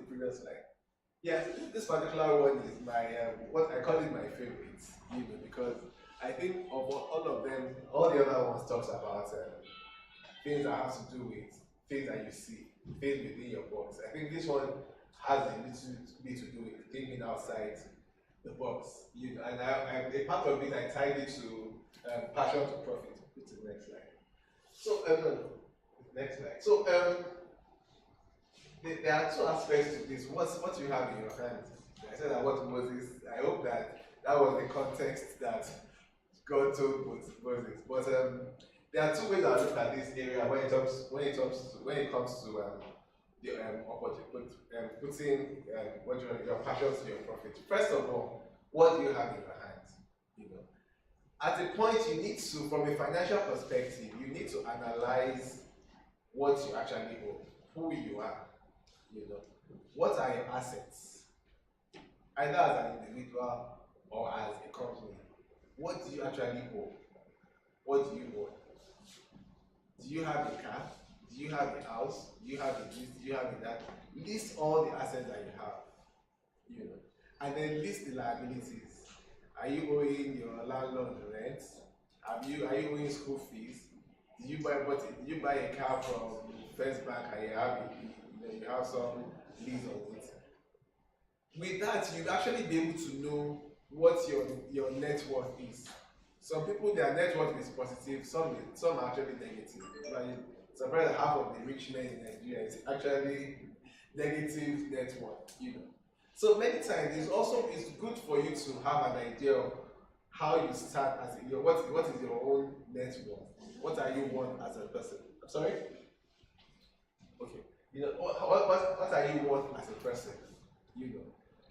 previous slide. Yeah, this particular one is my what I call it my favorite, because I think of all of them, all the other ones talks about things that have to do with things that you see, things within your box. I think this one has a little bit to do with thinking outside the box, and a part of it I tied it to passion to profit. Put the next slide. So next slide. So there are two aspects to this. What you have in your hands. I said I want Moses. I hope that was the context that God told Moses. But there are two ways I look at this area when it comes to the putting your passion to your profit. First of all, what do you have in your hands? At a point you need to, from a financial perspective, you need to analyze what you actually own, who you are. What are your assets? Either as an individual or as a company. What do you actually own? What do you own? Do you have a car? Do you have a house? Do you have a this? Do you have a that? List all the assets that you have. And then list the liabilities. Are you owing your landlord rent? Are you owing school fees? Did you buy a car from First Bank and you have some lease on it? With that, you'll actually be able to know what your net worth is. Some people, their net worth is positive, some are actually negative. Like, surprised that half of the rich men in Nigeria is actually negative net worth. So many times it's good for you to have an idea of how you start as what is your own net worth. What are you worth as a person? I'm sorry? Okay. What are you worth as a person?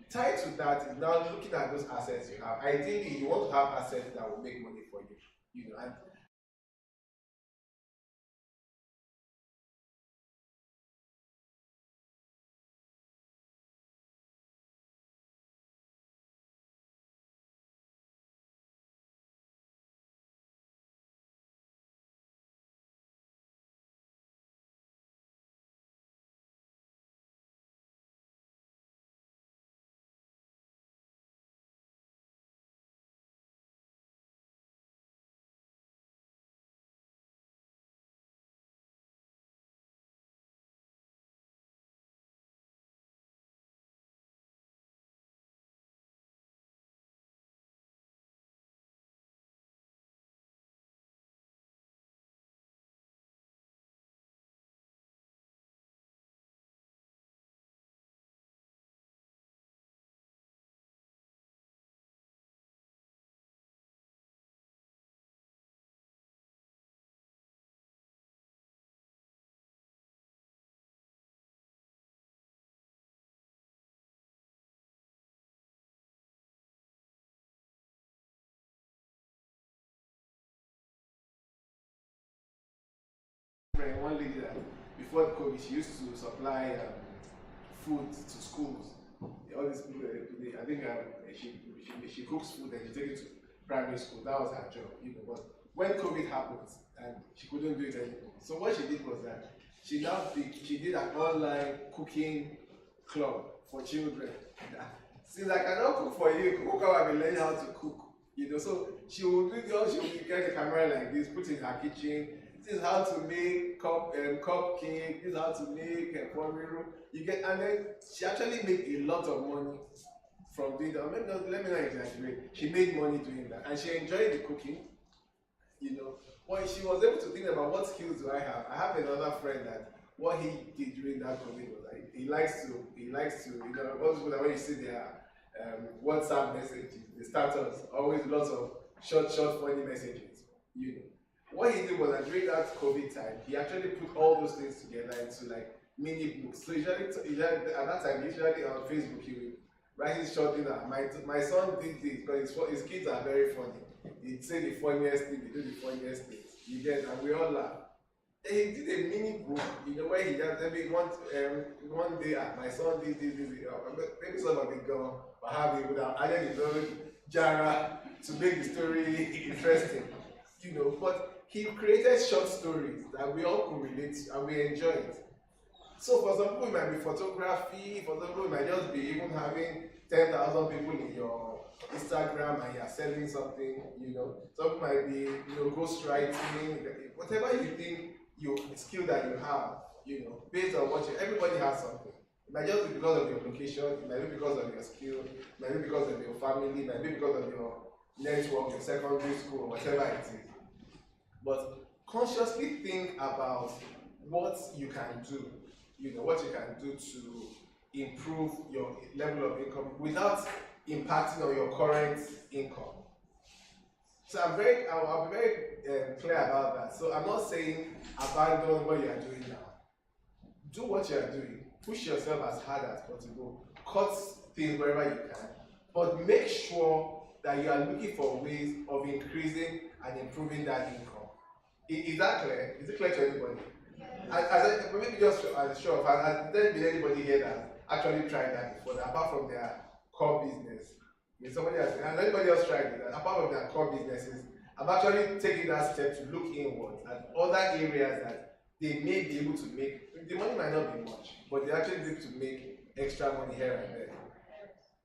Tied to that is now looking at those assets you have. Ideally, you want to have assets that will make money for you. And friend, one lady that before COVID she used to supply food to schools. All these people, I think she cooks food and she takes it to primary school. That was her job, you know. But when COVID happened and she couldn't do it anymore, so what she did was that she did an online cooking club for children. Since I cannot cook for you, who can be learning how to cook? You know, so she will do the she will get a camera like this, put in her kitchen. This is how to make cupcake. This is how to make a pomelo. You get, and then she actually made a lot of money from doing that. Let me not exaggerate. She made money doing that, and she enjoyed the cooking. You know, when she was able to think about what skills do I have another friend that what he did during that COVID was like he likes to you know, most people that when you see their WhatsApp messages, the status, always lots of short funny messages. You know, what he did was that during that COVID time, he actually put all those things together into like mini books. So usually at that time, usually on Facebook, he would write his short thing that my son did this because his kids are very funny. He'd say the funniest thing, they do the funniest things. You get, and we all laugh. And he did a mini book, you know, where he just maybe one day, my son did this, maybe some of it gone, but how he would have added his own genre to make the story interesting, you know. But he created short stories that we all could relate to and we enjoy it. So for some people it might be photography, for some people it might just be even having 10,000 people in your Instagram and you're selling something, you know. Some people might be, you know, ghostwriting, whatever you think skill that you have, you know, based on what everybody has something. It might just be because of your location, it might be because of your skill, it might be because of your family, it might be because of your network, your secondary school, whatever it is. But consciously think about what you can do, you know, what you can do to improve your level of income without impacting on your current income. So I'll be very clear about that. So I'm not saying abandon what you are doing now. Do what you are doing. Push yourself as hard as possible. Cut things wherever you can. But make sure that you are looking for ways of increasing and improving that income. Is that clear? Is it clear to anybody? Yes. Maybe just as a show of hands, has there been anybody here that actually tried that before, apart from their core business? If somebody else, has anybody else tried it? Apart from their core businesses, I'm actually taking that step to look inward at other areas that they may be able to make. The money might not be much, but they actually need to make extra money here and there.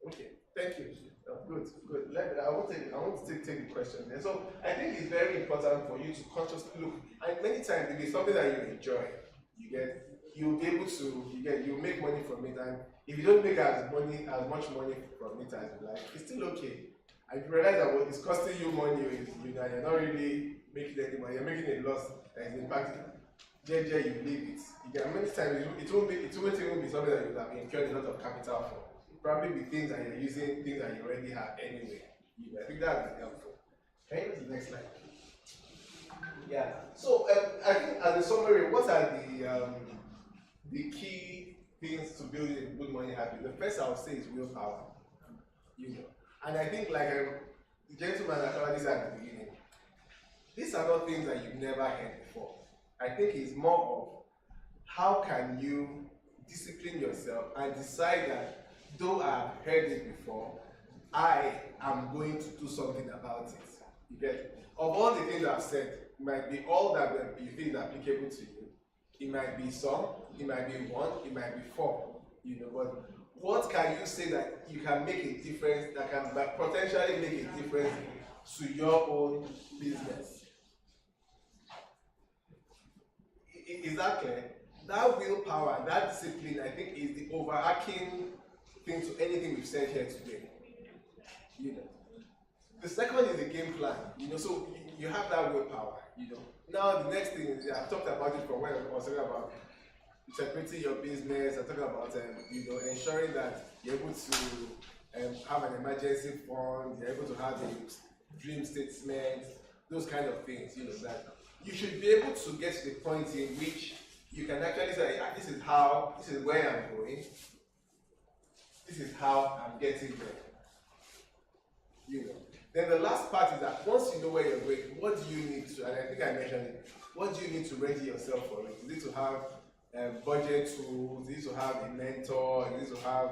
Okay, thank you. Good. I want to take the question there. So I think it's very important for you to consciously look. And many times, if it's something that you enjoy, you'll be able to, you'll make money from it. And if you don't make as much money from it as you like, it's still okay. And if you realize that what is costing you money is, you're not really making any money, you're making a loss that is impacting. You leave it. Many times it won't even be something that you have incurred a lot of capital for. Probably be things that you're using, things that you already have anyway. I think that is helpful. Can you go to the next slide? Yeah. So I think as a summary, what are the key things to building a good money habit? The first I would say is willpower. And I think like the gentleman that Akolade said at the beginning, these are not things that you've never heard before. I think it's more of how can you discipline yourself and decide that though I've heard it before, I am going to do something about it. You get it? Of all the things I've said, it might be all that you think is applicable to you. It might be some, it might be one, it might be four. But what can you say that you can make a difference, that can potentially make a difference to your own business? Is that clear? That willpower, that discipline, I think is the overarching thing to anything we've said here today. The second is the game plan. So you have that willpower. Now the next thing is, I've talked about it from when I was talking about separating your business. I talked about ensuring that you're able to have an emergency fund. You're able to have a dream statement. Those kind of things. That you should be able to get to the point in which you can actually say, this is where I'm going. This is how I'm getting there. Then the last part is that once you know where you're going, what do you need to, and I think I mentioned it, what do you need to ready yourself for it? You need to have budget tools, you need to have a mentor, you need to have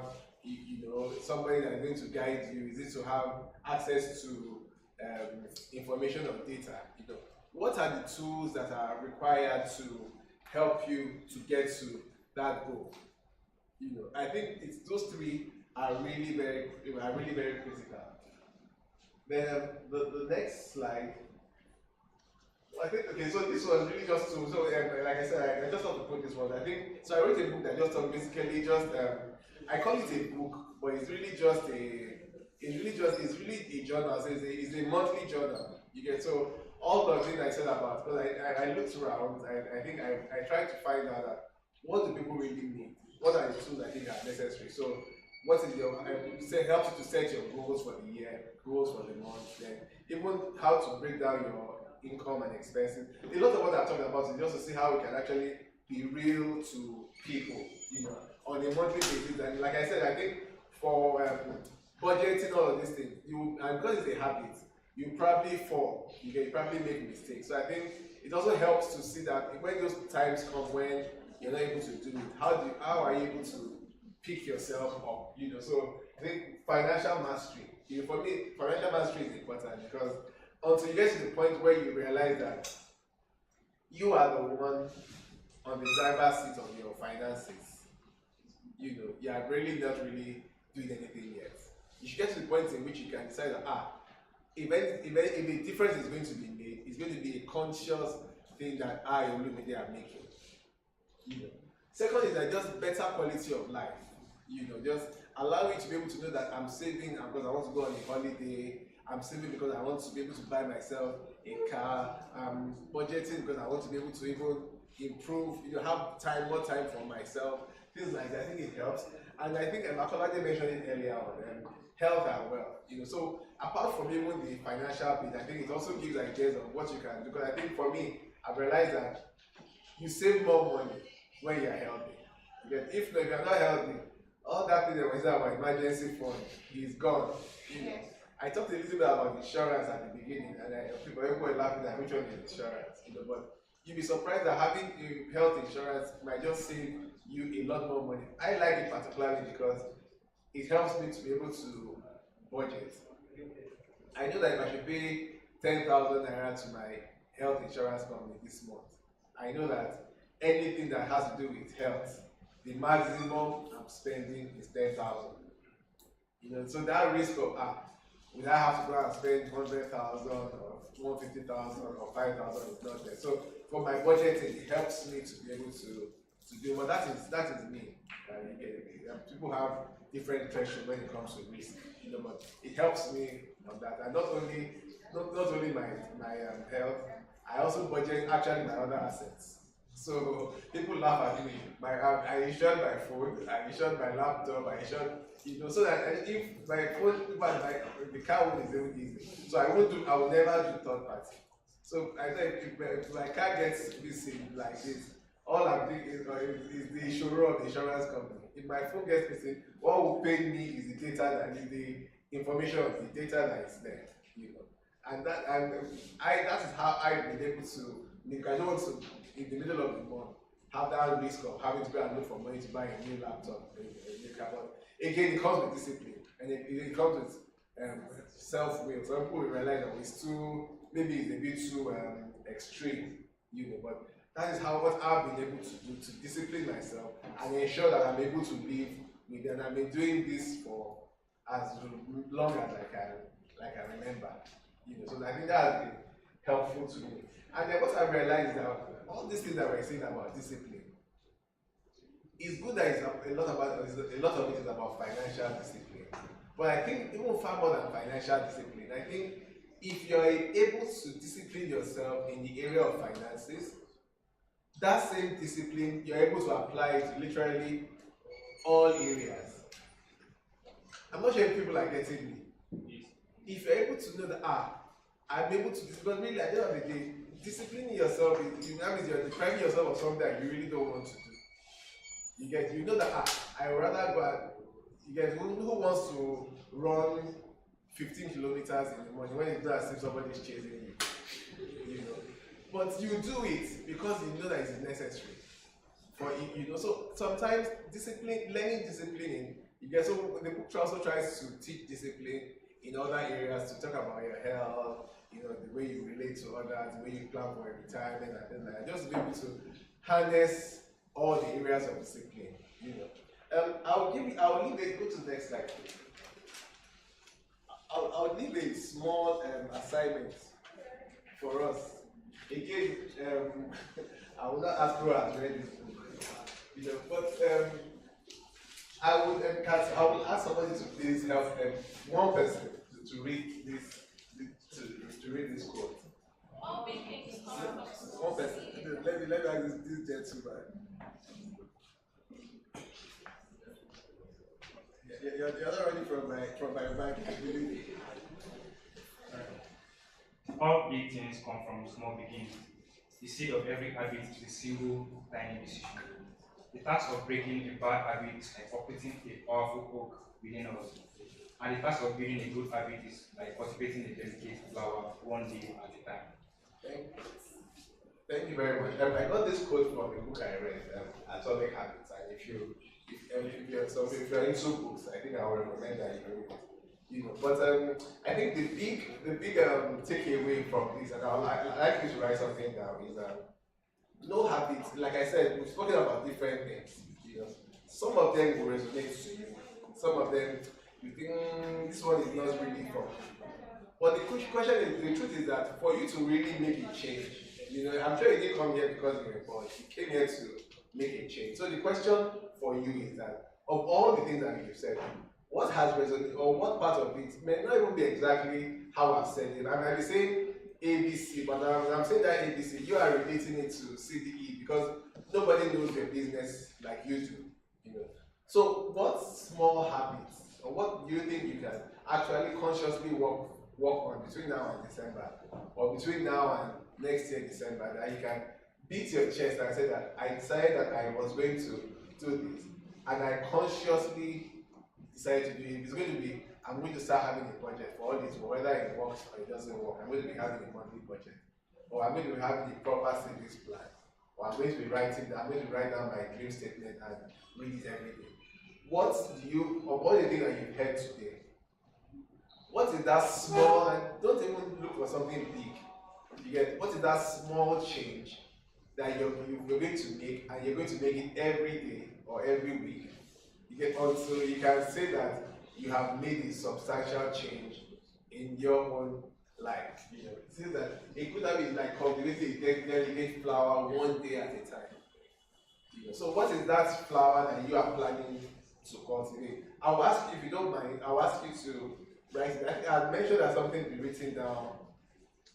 somebody that's going to guide you, you need to have access to information or data. What are the tools that are required to help you to get to that goal? I think those three are really very critical. Then the next slide. I think so. This was really just like I said, I just want to put this one. I think so. I wrote a book that just basically I call it a book, but it's really a journal. So it's a monthly journal. You get so all the things I said about, because I looked around. I think I tried to find out that what do people really need. What are the tools I think are necessary? So, what is your helps you to set your goals for the year, goals for the month, then even how to break down your income and expenses. A lot of what I'm talking about is just to see how we can actually be real to people, on a monthly basis. And like I said, I think for budgeting all of these things, and because it's a habit, you probably fall. You probably make mistakes. So I think it also helps to see that when those times come when you're not able to do it, how are you able to pick yourself up? So I think financial mastery. For me, financial mastery is important because until you get to the point where you realize that you are the one on the driver's seat of your finances, you are really not really doing anything yet. You should get to the point in which you can decide that if a difference is going to be made, it's going to be a conscious thing that I, Olumide, am making. Second is that just better quality of life. Just allow you to be able to know that I'm saving because I want to go on a holiday. I'm saving because I want to be able to buy myself a car. I'm budgeting because I want to be able to even improve, have more time for myself. Things like that. I think it helps. And I think Akolade mentioned it earlier on, health and wealth. So apart from even the financial bit, I think it also gives ideas of what you can do. Because I think for me, I've realized that you save more money when you're healthy. Because if you're not healthy, all that thing that was about emergency fund is gone. I talked a little bit about insurance at the beginning, and people were laughing at which one is insurance. But you'll be surprised that having health insurance might just save you a lot more money. I like it particularly because it helps me to be able to budget. I know that if I should pay 10,000 naira to my health insurance company this month, I know that anything that has to do with health, the maximum I'm spending is 10,000. So that risk of would I have to go and spend 100,000 or 150,000 or 5,000 is not there. So for my budgeting, it helps me to be able to do. But that is me. People have different thresholds when it comes to risk. But it helps me on that. And not only my health, I also budget actually my other assets. So people laugh at me. I insured my phone, I insured my laptop, I insured, so that if my phone, the car is even easy. So I will never do third party. So I said, if my car gets missing like this, all I'm doing is the insurer of the insurance company. If my phone gets missing, what will pay me is the data that is the information of the data that is there. And that is how I've been able to. I don't want to, in the middle of the month, have that risk of having to go and look for money to buy a new laptop, a new car. But again, it comes with discipline, and it comes with self-will. Some people will realize that it's maybe it's a bit too extreme, but that is what I've been able to do to discipline myself and ensure that I'm able to live with it. And I've been doing this for as long as I can remember. So I think that has been helpful to me. And then what I realized is that all these things that we're saying about discipline, it's good that a lot of it is about financial discipline. But I think even far more than financial discipline, I think if you're able to discipline yourself in the area of finances, that same discipline, you're able to apply it to literally all areas. I'm not sure if people are getting me. If you're able to know that, I'm able to, because really at the end of the day, disciplining yourself, that means you're depriving yourself of something that you really don't want to do. You know that I would rather go and, who wants to run 15 kilometers in the morning when it's not as if somebody is chasing you. You know, but you do it because you know that it's necessary. For you know, so sometimes learning discipline, you get, so the book also tries to teach discipline in other areas, to talk about your health, you know, the way you relate to others, the way you plan for your retirement and things like that, just to be able to harness all the areas of discipline, you know. I'll leave it, go to the next slide. I'll leave a small assignment for us. Again, I will not ask who has read this book, you know, but I will ask somebody to please help one person to read this to read this quote. One person. Let me ask this gentleman. You're not running from my bag. All big things come from small beginnings. The seed of every habit is a single tiny decision. The task of breaking a bad habit is like operating a powerful oak within us. And the task of building a good habit is like cultivating a delicate flower one day at a time. Thank you very much. I got this quote from a book I read, Atomic Habits. And if you're into books, I think I would recommend that you read it. You know, but I think the big takeaway from this, and I'd like you to write something down, is no habits. Like I said, we've spoken about different things. You know, some of them will resonate to you. Some of them you think this one is not really for. But the question is, the truth is that for you to really make a change, you know, I'm sure you didn't come here because you were bored. You came here to make a change. So the question for you is that of all the things that you've said, what has resonated, or what part of it may not even be exactly how I've said it. I might be saying ABC, but I'm saying that ABC, you are relating it to CDE because nobody knows your business like you do. You know. So what small habits, or what do you think you can actually consciously work on between now and December, or between now and next year December, that you can beat your chest and say that I decided that I was going to do this, and I consciously decided to do it. It's going to be, I'm going to start having a budget for all this, whether it works or it doesn't work. I'm going to be having a monthly budget, or I'm going to be having a proper savings plan, or I'm going to be writing down my dream statement and read it every day. What do you, or what do you think that you've heard today? What is that small, and don't even look for something big. You get, what is that small change that you're going to make, and you're going to make it every day or every week? You get, until you can say that you have made a substantial change in your own life. You know, it says that it could have been like cultivating a delicate flower one day at a time. You know, so what is that flower that you are planning to cultivate? I'll ask you, if you don't mind, I'll ask you to write it. I think I had mentioned that something to be written down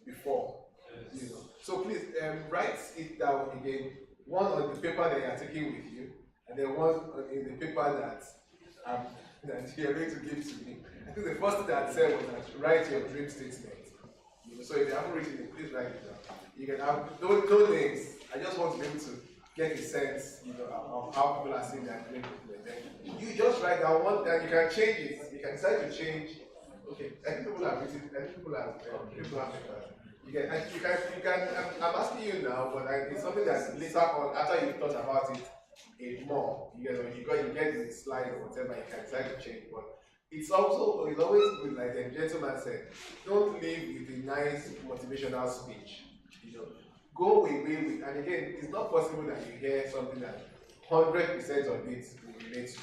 before. Yes. You know, so please write it down again. One on the paper that you are taking with you, and then one in the paper that you're going to give to me. I think the first thing that I said was that write your dream statement. You know, so if you haven't written it, please write it down. You can have no names. I just want to be able to get a sense, you know, of how people are seeing their dream statement. You just write down one, and you can change it. You can decide to change. Okay, I think people have written. I think people have. You can. I'm asking you now, but it's something that later on, after you've thought about it more, you get the slide or whatever, you can decide to change. But it's always good, like the gentleman said, don't leave with a nice motivational speech. You know, go away with, and again, it's not possible that you hear something that 100% of it will relate to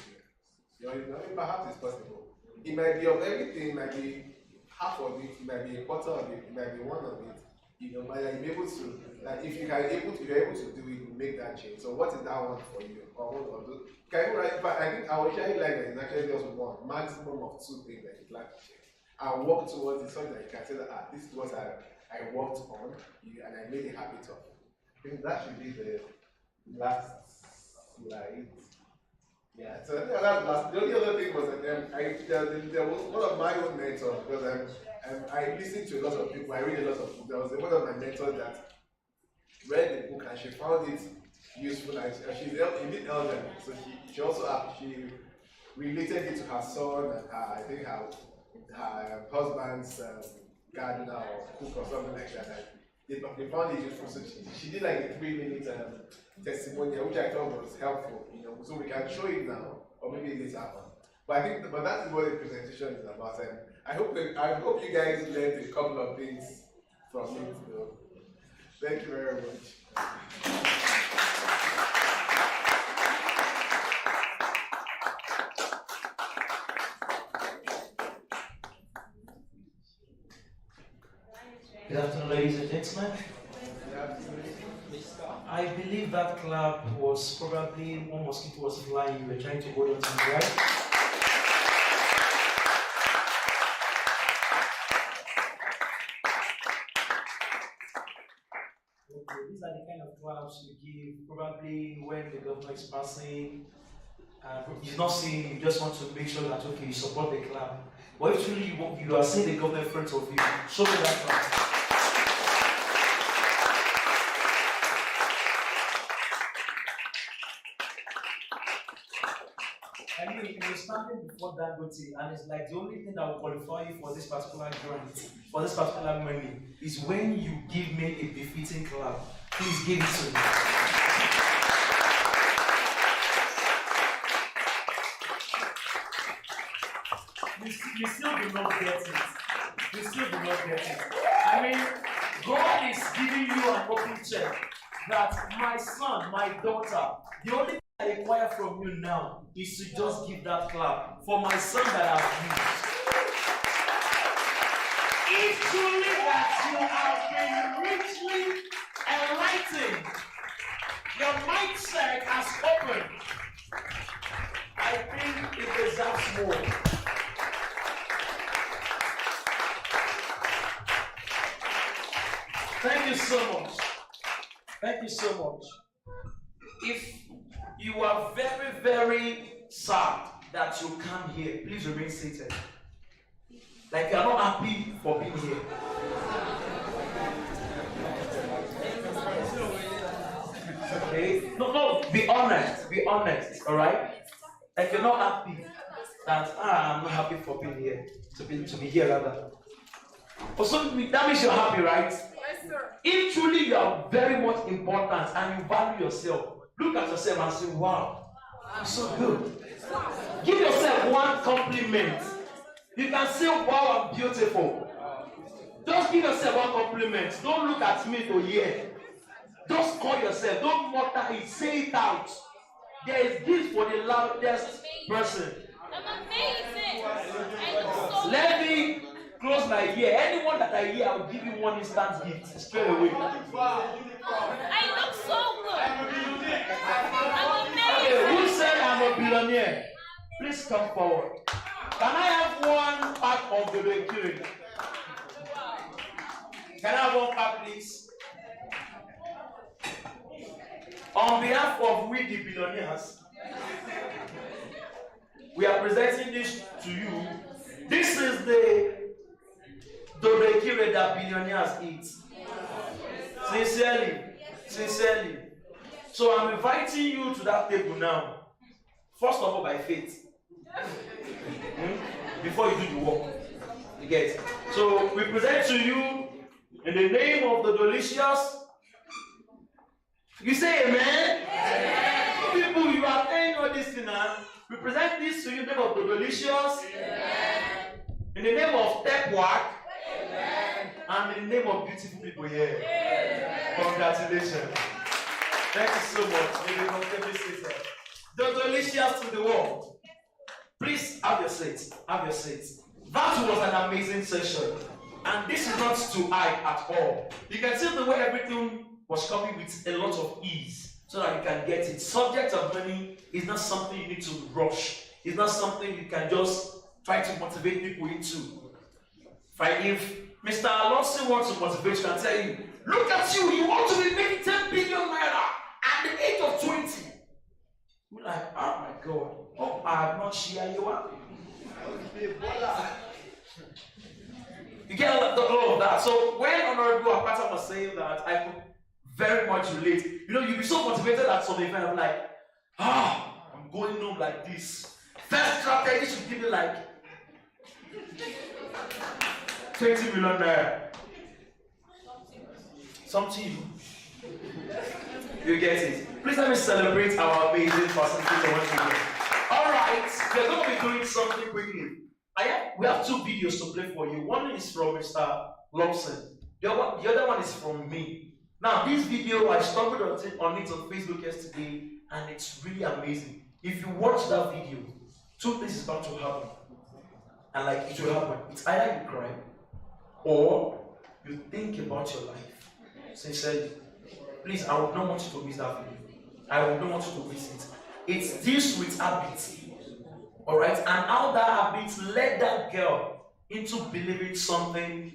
you. You know, perhaps it's possible. It might be of everything, it might be half of it, it might be a quarter of it, it might be one of it. You know, but you're able to, like, if you're able to do it, you make that change. So what is that one for you? Or what of those? Can you write? But I think I would actually like that it's actually just one, maximum of 2 things that you'd like to change. And work towards it so that you can say that this is what I worked on and I made a habit of. I think that should be the last slide. Yeah, so I think that's last. The only other thing was that there was one of my own mentors, because I listen to a lot of people, I read a lot of books. There was one of my mentors that read the book and she found it useful, and she's a bit elderly, so she also she related it to her son and her her husband's gardener or cook or something like that. They found it useful. So she did like a 3-minute testimonial, which I thought was helpful. So we can show it now, or maybe later on. But that's what the presentation is about. And I hope you guys learned a couple of things from it. So thank you very much. Good afternoon, ladies and gentlemen. I believe that clap was probably one mosquito was flying. You were trying to hold on to me, right? Okay, these are the kind of claps you give probably when the governor is passing. He's not saying, you just want to make sure that, okay, you support the clap. But if truly you are seeing the governor in front of you, show me that clap. I mean, you're standing before Dangote, and it's like the only thing that will qualify you for this particular grant, for this particular money, is when you give me a befitting clap. Please give it to me. You still do not get it. You still do not get it. I mean, God is giving you an open check that my son, my daughter, the only thing I require from you now is to just give that clap for my son that I've used. If truly that you have been richly enlightened, your mindset has opened, I think it deserves more. Thank you so much. Thank you so much. If you are very, very sad that you come here, please remain seated. Like you are not happy for being here. Okay? No, be honest, alright? Like you're not happy that I'm not happy for being here, to be here rather. Also, that means you're happy, right? Yes, sir. If truly you are very much important and you value yourself, look at yourself and say, wow, I'm so good. Give yourself one compliment. You can say, wow, I'm beautiful. Just give yourself one compliment. Don't look at me to hear. Just call yourself. Don't mutter it. Say it out. There is gift for the loudest person. I'm amazing. I look so Let me close my ear. Anyone that I hear, I will give you one instant gift straight away. I look so good. I'm Okay, amazing. who said I'm a billionaire? Please come forward. Can I have one pack of the Ilorin? Can I have one pack, please? On behalf of we the billionaires, we are presenting this to you. This is the Ilorin that billionaires eat. Sincerely. So I'm inviting you to that table now. First of all, by faith. Before you do the work. You get it? So we present to you in the name of the delicious. You say amen? Amen. People, you are saying all this thing now. We present this to you in the name of the delicious. Amen. In the name of Tepwak. And in the name of beautiful people here. Amen. Congratulations. Thank you so much. May the comfortably seated. The delicious to the world. Please have your seat. Have your seat. That was an amazing session. And this is not to hide at all. You can see the way everything was coming with a lot of ease so that you can get it. Subject of money is not something you need to rush. It's not something you can just try to motivate people into. Right? If Mr. Lawson wants to motivate you and tell you, look at you, you want to be making 10 billion naira at the age of 20. You're like, oh my God. Oh, I have not shared you up. You get all of that. So when Honorable Apata was saying that, I could very much relate. You know, you'll be so motivated at some event. I'm like, I'm going home like this. First strategy should give me like 20 million naira. Something. You get it. Please let me celebrate our amazing facilitator once again. Alright, we're going to be doing something quickly. We have 2 videos to play for you. One is from Mr. Lawson. The other one is from me. Now, this video, I stumbled on it on Facebook yesterday, and it's really amazing. If you watch that video, 2 things is about to happen. And like, it will happen. It's either you cry, or you think about your life. So he said, please, I would not want you to miss that video. I would not want you to miss it. It deals with habits. Alright? And how that habit led that girl into believing something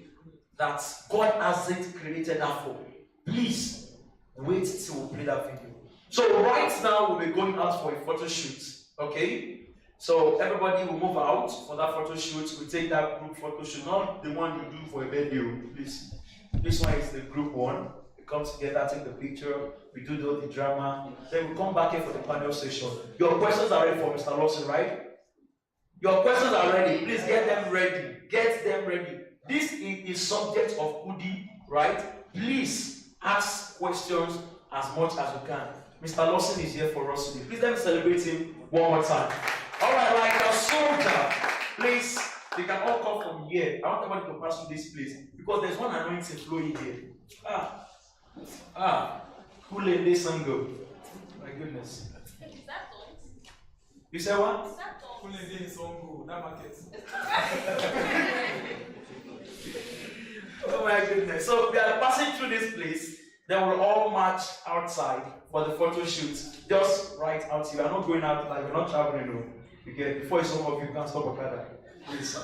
that God hasn't created her for. Please, wait till we play that video. So right now, we'll be going out for a photo shoot. Okay? So everybody will move out for that photo shoot. We take that group photo shoot, not the one you do for a video, please. This one is the group one. We come together, take the picture, we do the drama, then we come back here for the panel session. Your questions are ready for Mr. Lawson, right? Your questions are ready. Please get them ready. Get them ready. This is subject of Udi, right? Please ask questions as much as you can. Mr. Lawson is here for us today. Please let me celebrate him one more time. Alright, like a soldier, please, they can all come from here. I want everybody to pass through this place because there's one anointing flowing here. Kulende Sango. My goodness. Is that all? You say what? Is that all? Kulende Sango, that market. Oh my goodness. So we are passing through this place. Then we'll all march outside for the photo shoot. Just right out here. We are not going out like we're not traveling. No. Okay, before some of you can stop Okada. Please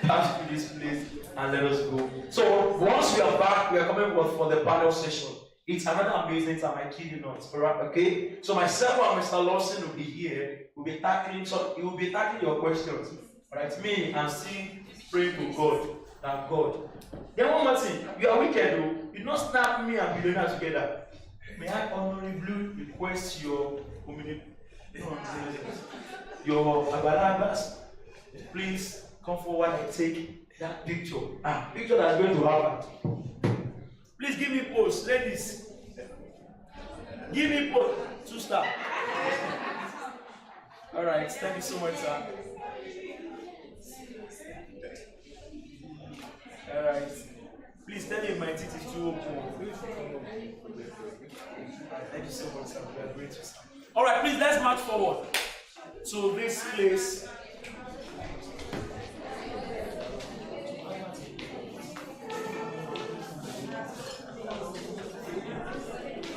pass through this place and let us go. So once we are back, we are coming for the panel session. It's another amazing time, I kid you not. Alright, okay? So myself and Mr. Lawson will be here. We'll be tackling, so he will be tackling your questions. Alright, me, I'm still praying to God. That God. Then one more thing, you are wicked though. You don't snap me and billionaire together. May I honorably request your abalabas? Please come forward and take that picture. Picture that's going to happen. Please give me pose, ladies. Give me pose. 2-star. Alright, thank you so much, sir. Alright. Please tell me my teeth is too open. Thank you so much, sir. We are grateful, sir. Alright, please let's march forward to this place.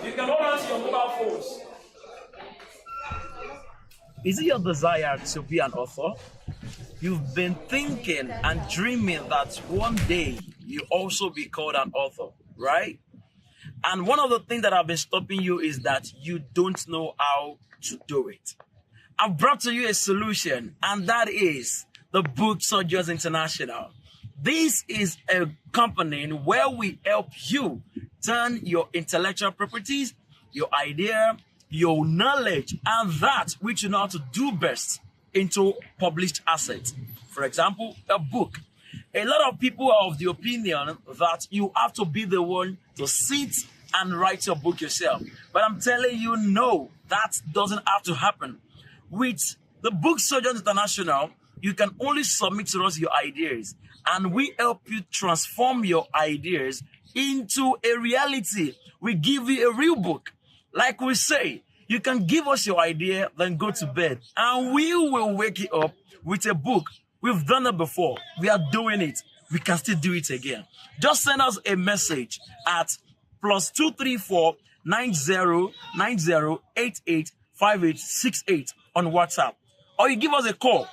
You can hold on to your mobile phones. Is it your desire to be an author? You've been thinking and dreaming that one day you also be called an author, right? And one of the things that have been stopping you is that you don't know how to do it. I've brought to you a solution, and that is the Book Surgeons International. This is a company where we help you turn your intellectual properties, your idea, your knowledge, and that which you know how to do best into published assets. For example, a book. A lot of people are of the opinion that you have to be the one to sit and write your book yourself. But I'm telling you, no, that doesn't have to happen. With the Book Surgeons International, you can only submit to us your ideas, and we help you transform your ideas into a reality. We give you a real book. Like we say, you can give us your idea, then go to bed, and we will wake you up with a book. We've done it before. We are doing it. We can still do it again. Just send us a message at +234 9090 885868 on WhatsApp, or you give us a call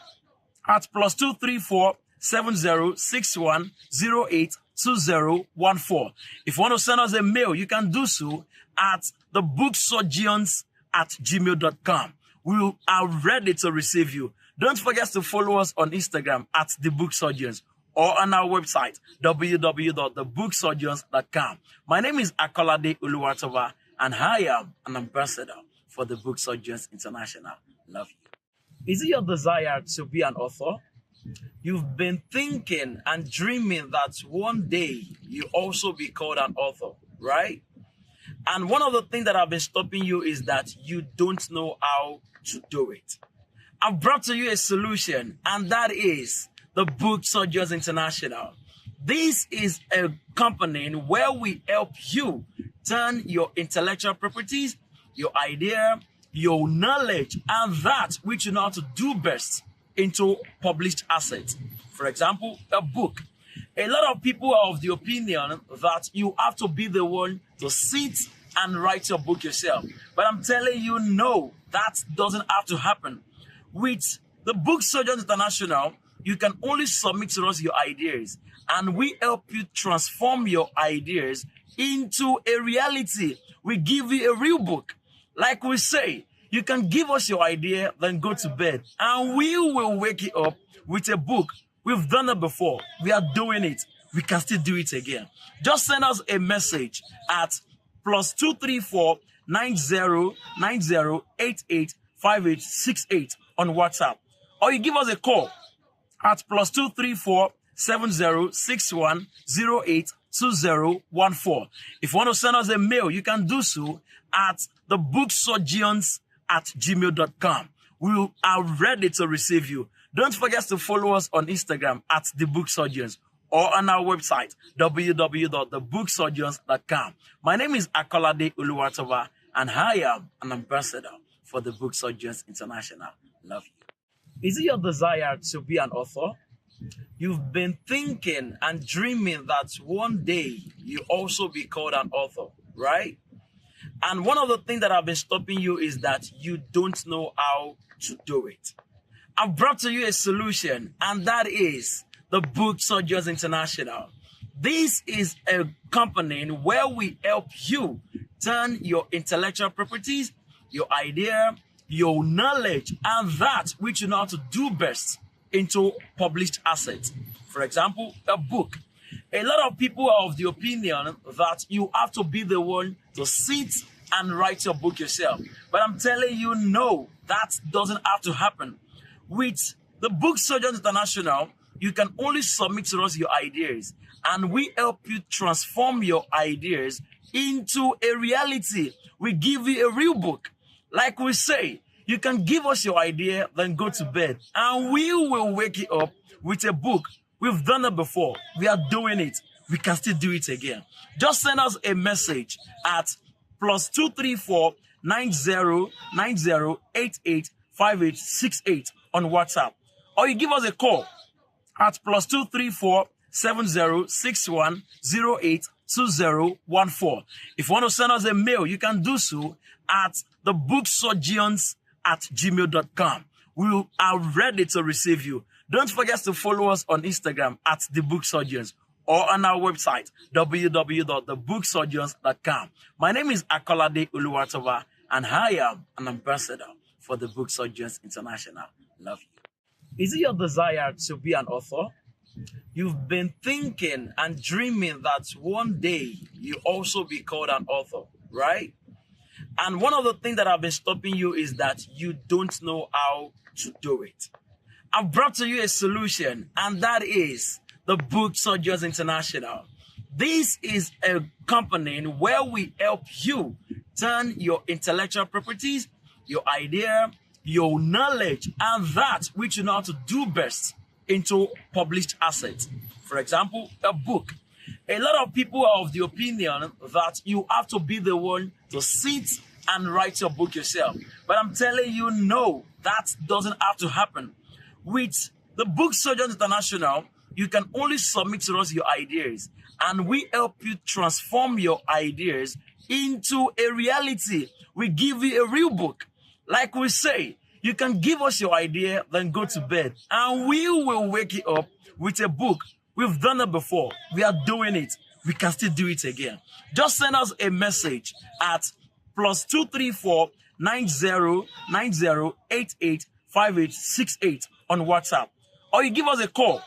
at +234 7061 082014. If you want to send us a mail, you can do so at thebooksurgeons@gmail.com. We are ready to receive you. Don't forget to follow us on Instagram at The Book Surgeons, or on our website, www.thebooksurgeons.com. My name is Akolade Oluwatoba, and I am an ambassador for the Book Surgeons International. Love you. Is it your desire to be an author? You've been thinking and dreaming that one day you also be called an author, right? And one of the things that have been stopping you is that you don't know how to do it. I've brought to you a solution, and that is the Book Surgeons International. This is a company where we help you turn your intellectual properties, your idea, your knowledge, and that which you know how to do best into published assets. For example, a book. A lot of people are of the opinion that you have to be the one to sit and write your book yourself. But I'm telling you, no, that doesn't have to happen. With the Book Surgeons International, you can only submit to us your ideas, and we help you transform your ideas into a reality. We give you a real book. Like we say, you can give us your idea, then go to bed, and we will wake you up with a book. We've done it before. We are doing it. We can still do it again. Just send us a message at +234 9090885868 on WhatsApp, or you give us a call at +234 7061082014. If you want to send us a mail, you can do so at thebooksurgeons@gmail.com. We are ready to receive you. Don't forget to follow us on Instagram at The Book Surgeons, or on our website, www.thebooksurgeons.com. My name is Akolade Oluwatoba, and I am an ambassador for the Book Surgeons International. Love you. Is it your desire to be an author? You've been thinking and dreaming that one day you also be called an author, right? And one of the things that have been stopping you is that you don't know how to do it. I've brought to you a solution, and that is the Book Surgeons International. This is a company where we help you turn your intellectual properties, your idea, your knowledge, and that which you know how to do best into published assets. For example, a book. A lot of people are of the opinion that you have to be the one to sit and write your book yourself. But I'm telling you, no, that doesn't have to happen. With the Book Surgeons International, you can only submit to us your ideas, and we help you transform your ideas into a reality. We give you a real book. Like we say, you can give us your idea, then go to bed, and we will wake you up with a book. We've done it before. We are doing it. We can still do it again. Just send us a message at +234 9090885868 on WhatsApp, or you give us a call at +234 7061082014. If you want to send us a mail, you can do so at thebooksurgeons@gmail.com. We are ready to receive you. Don't forget to follow us on Instagram at The Book Surgeons, or on our website, www.thebooksurgeons.com. My name is Akolade Oluwatoba, and I am an ambassador for the Book Surgeons International. Love you. Is it your desire to be an author? You've been thinking and dreaming that one day you also be called an author, right? And one of the things that have been stopping you is that you don't know how to do it. I've brought to you a solution, and that is the Book Surgeons International. This is a company where we help you turn your intellectual properties, your idea, your knowledge, and that which you know how to do best into published assets. For example, a book. A lot of people are of the opinion that you have to be the one to sit and write your book yourself. But I'm telling you, no, that doesn't have to happen. With the Book Surgeons International, you can only submit to us your ideas, and we help you transform your ideas into a reality. We give you a real book. Like we say, you can give us your idea, then go to bed, and we will wake you up with a book. We've done it before. We are doing it. We can still do it again. Just send us a message at +234 9090885868 on WhatsApp, or you give us a call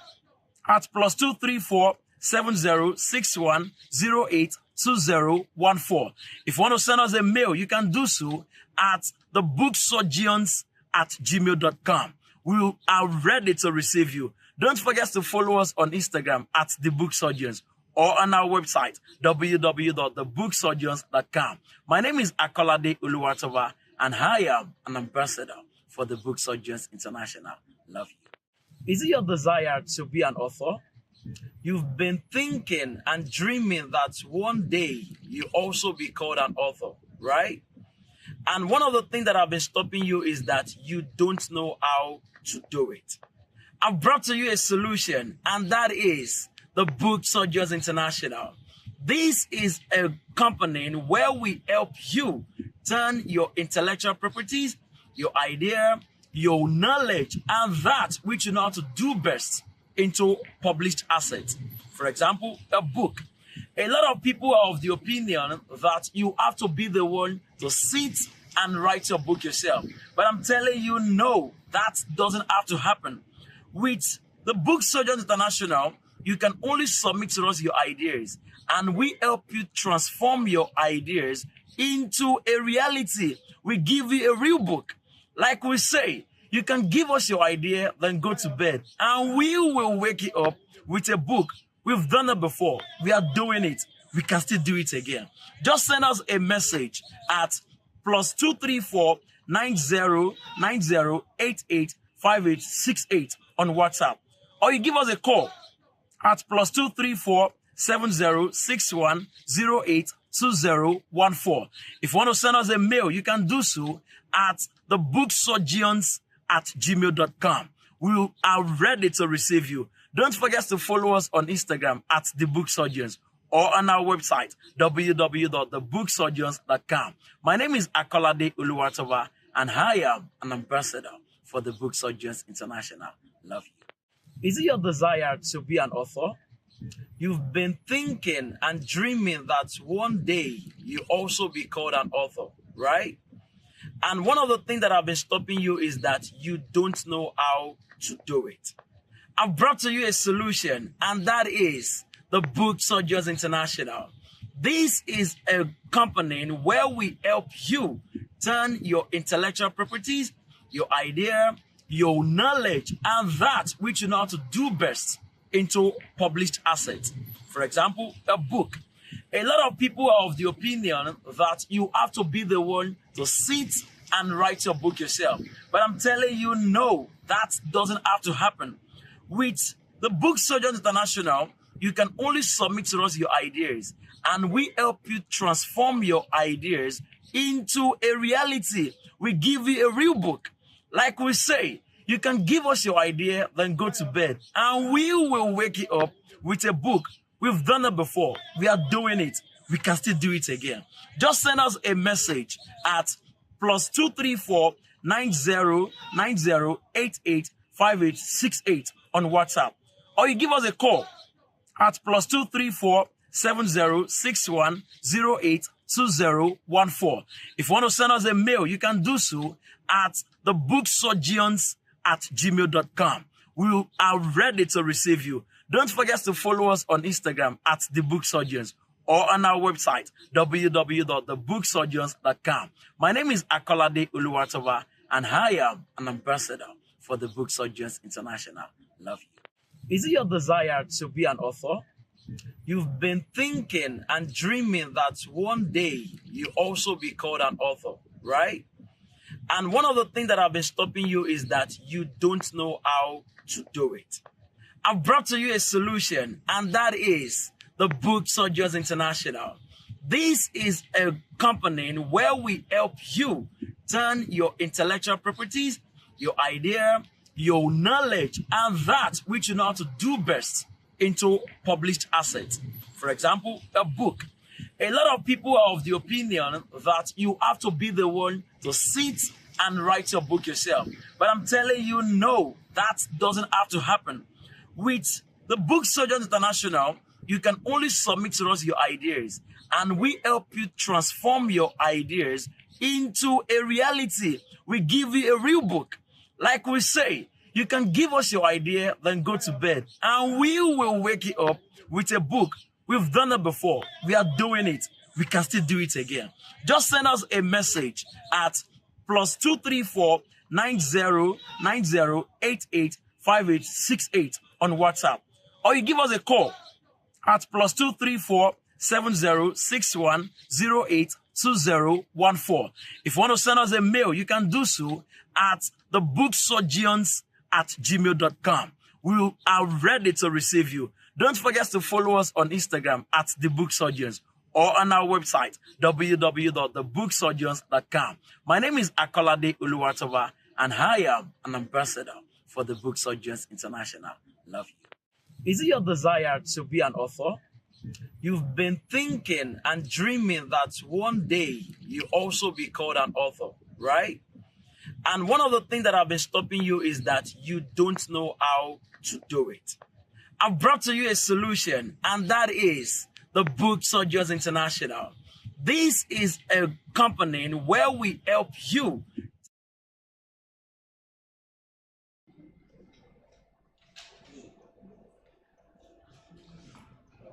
at +234 7061082014. If you want to send us a mail, you can do so at thebooksurgeons@gmail.com. We are ready to receive you. Don't forget to follow us on Instagram at The Book Surgeons or on our website, www.thebooksurgeons.com. My name is Akolade Oluwatoba, and I am an ambassador for the Book Surgeons International. Love you. Is it your desire to be an author? You've been thinking and dreaming that one day you also be called an author, right? And one of the things that have been stopping you is that you don't know how to do it. I've brought to you a solution, and that is the Book Surgeons International. This is a company where we help you turn your intellectual properties, your idea, your knowledge, and that which you know how to do best into published assets. For example, a book. A lot of people are of the opinion that you have to be the one to sit and write your book yourself. But I'm telling you, no, that doesn't have to happen. With the Book Surgeons International, you can only submit to us your ideas, and we help you transform your ideas into a reality. We give you a real book. Like we say, you can give us your idea, then go to bed, and we will wake you up with a book. We've done it before. We are doing it. We can still do it again. Just send us a message at +234 9090885868 on WhatsApp, or you give us a call at +234 7061082014. If you want to send us a mail, you can do so at thebooksurgeons@gmail.com. We are ready to receive you. Don't forget to follow us on Instagram at The Book Surgeons or on our website, www.thebooksurgeons.com. My name is Akolade Oluwatoba, and I am an ambassador for the Book Surgeons International. Love you. Is it your desire to be an author? You've been thinking and dreaming that one day you also be called an author, right? And one of the things that have been stopping you is that you don't know how to do it. I've brought to you a solution, and that is the Book Surgeons International. This is a company where we help you turn your intellectual properties, your idea, your knowledge, and that which you know how to do best into published assets. For example, a book. A lot of people are of the opinion that you have to be the one to sit and write your book yourself. But I'm telling you, no, that doesn't have to happen. With the Book Surgeons International, you can only submit to us your ideas, and we help you transform your ideas into a reality. We give you a real book. Like we say, you can give us your idea, then go to bed, and we will wake you up with a book. We've done it before. We are doing it. We can still do it again. Just send us a message at +234 9090885868 on WhatsApp, or you give us a call at +234 7061082014. If you want to send us a mail, you can do so at thebooksurgeons@gmail.com. We are ready to receive you. Don't forget to follow us on Instagram at The Book Surgeons or on our website, www.thebooksurgeons.com. My name is Akolade Oluwatoba, and I am an ambassador for the Book Surgeons International. Love you. Is it your desire to be an author? You've been thinking and dreaming that one day you also be called an author, right? And one of the things that have been stopping you is that you don't know how to do it. I've brought to you a solution, and that is the Book Surgeons International. This is a company where we help you turn your intellectual properties, your idea, your knowledge, and that which you know how to do best into published assets. For example, a book. A lot of people are of the opinion that you have to be the one to sit and write your book yourself. But I'm telling you, no, that doesn't have to happen. With the Book Surgeons International, you can only submit to us your ideas, and we help you transform your ideas into a reality. We give you a real book. Like we say, you can give us your idea, then go to bed, and we will wake you up with a book. We've done it before. We are doing it. We can still do it again. Just send us a message at +234 9090885868 on WhatsApp, or you give us a call at +234 7061 082014. If you want to send us a mail, you can do so at thebooksurgeons@gmail.com. We are ready to receive you. Don't forget to follow us on Instagram at The Book Surgeons or on our website, www.thebooksurgeons.com. My name is Akolade Oluwatoba, and I am an ambassador for The Book Surgeons International. Love you. Is it your desire to be an author? You've been thinking and dreaming that one day you also be called an author, right? And one of the things that have been stopping you is that you don't know how to do it. I've brought to you a solution, and that is the Book Surgeons International. This is a company where we help you.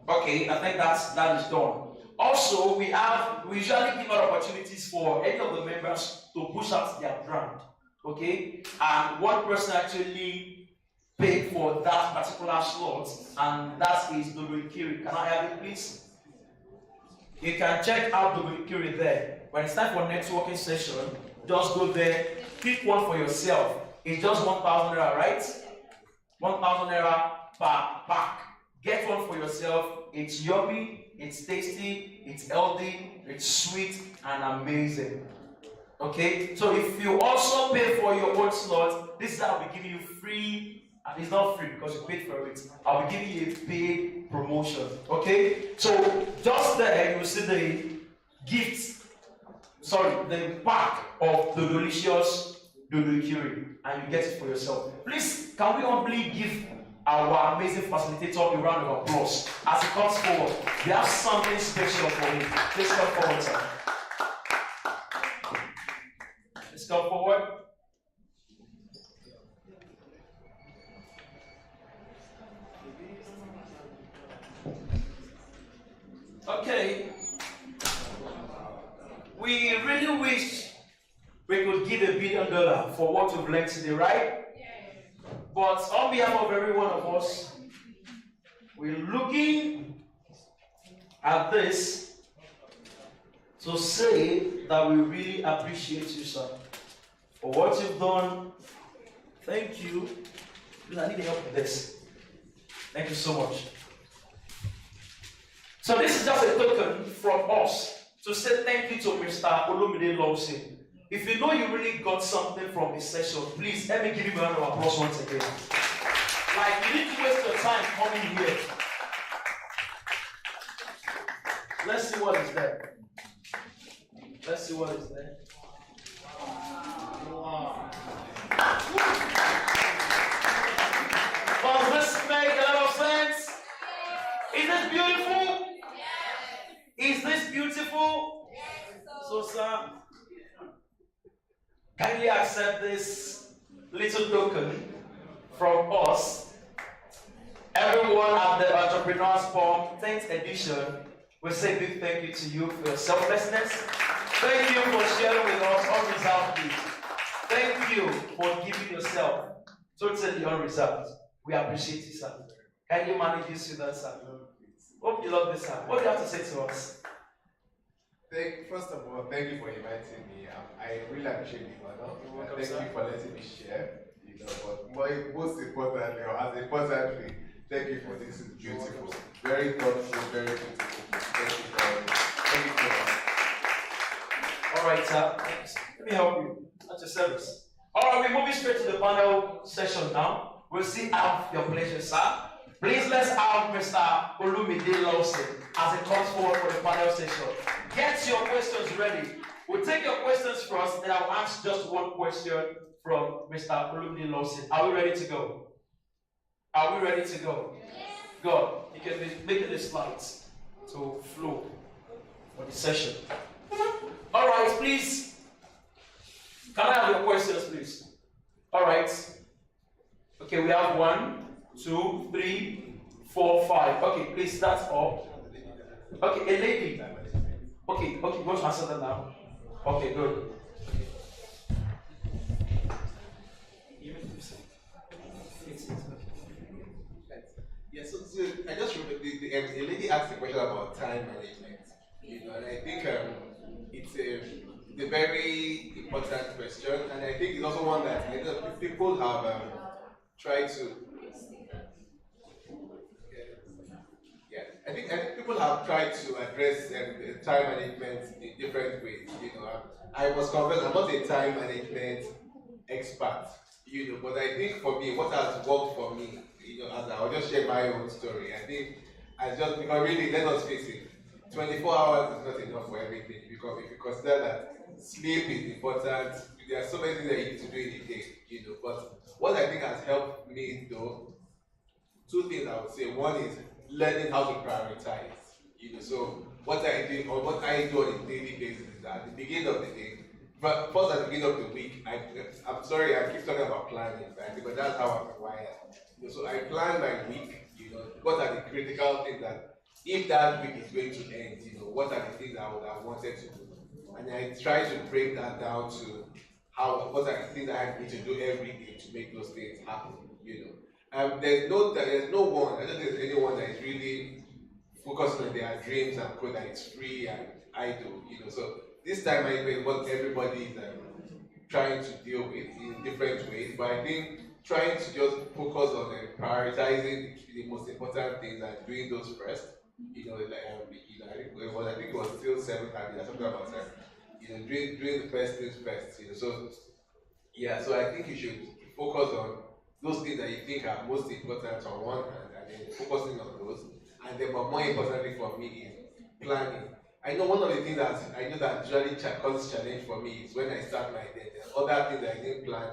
Okay, I think that is done. Also, we usually give out opportunities for any of the members to push out their brand. Okay, and one person actually paid for that particular slot, and that is Kiri. Can I have it, please? You can check out Kiri there. When it's time for networking session, just go there, pick one for yourself. It's just 1,000 naira, right? 1,000 naira per pack. Get one for yourself. It's yummy, it's tasty, it's healthy, it's sweet, and amazing. Okay, so if you also pay for your own slot, this is how I'll be giving you free, and it's not free because you paid for it. I'll be giving you a paid promotion. Okay, so just there you will see the the pack of the delicious Kiri, and you get it for yourself. Please, can we humbly give our amazing facilitator a round of applause as he comes forward? We have something special for him. Please come forward, sir. Let's come forward. Okay. We really wish we could give $1 billion for what we've learned today, right? But on behalf of every one of us, we're looking at this to say that we really appreciate you, sir, for what you've done. Thank you. Please, I need help with this. Thank you so much. So this is just a token from us to say thank you to Mr. Olumide Lawson. If you know you really got something from this session, please let me give him a round of applause once again. Like, you didn't waste your time coming here. Let's see what is there. Let's see what is there. Wow. Does this make a lot of sense? Is this beautiful? Is this beautiful? So, sir, kindly accept this little token from us. Everyone at the Entrepreneurs Forum 10th edition will say a big thank you to you for your selflessness. Thank you for sharing with us unreservedly. Thank you for giving yourself totally unreserved. We appreciate you, sir. Can you manage this with us, sir? Hope you love this, sir. What do you have to say to us? First of all, thank you for inviting me. I really appreciate the honor. Thank you for letting me share. But most importantly, or as importantly, thank you for this. It's beautiful, very thoughtful, very beautiful. Thank you for that. All right, sir. Let me help you. At your service. All right, we're moving straight to the panel session now. We'll see have your pleasure, sir. Please let's have Mr. Olumide Lawson as he comes forward for the panel session. Get your questions ready. We'll take your questions first, then I'll ask just one question from Mr. Olumide Lawson. Are we ready to go? Are we ready to go? Yes. Good. You can be making the slides to flow for the session. All right, please. Can I have your questions, please? All right. Okay, we have 1, 2, 3, 4, 5. Okay, please start up. Okay, a lady. Okay, you want to answer that now? Okay, good. So I just remember the lady asked a question about time management. And I think it's a very important question, and I think it's also one that I know people have tried to. Yeah, I think people have tried to address time management in different ways. I must confess I'm not a time management expert. But I think for me, what has worked for me, as I'll just share my own story. I think because really, let us face it, 24 hours is not enough for everything. Because if you consider that sleep is important, there are so many things that you need to do in a day. But what I think has helped me though, two things I would say. One is learning how to prioritize. So what I do or what I do on a daily basis is that at the beginning of the day, but first at the beginning of the week, I'm sorry I keep talking about planning, right? But that's how I'm wired. So I plan my week. What are the critical things that if that week is going to end, what are the things I would have wanted to do, and I try to break that down to what are the things that I need to do every day to make those things happen. There's no one. I don't think there's anyone that is really focused on their dreams and code that is free and idle. So this time I know what everybody is trying to deal with in different ways, but I think trying to just focus on prioritizing the most important things and doing those first. I think it was still 7:30 or something about that. Doing the first things first. So yeah, so I think you should focus on those things that you think are most important on one hand, and then focusing on those. And then, but more importantly for me is planning. I know one of the things that I know that usually causes challenge for me is when I start my day. There's other things that I didn't plan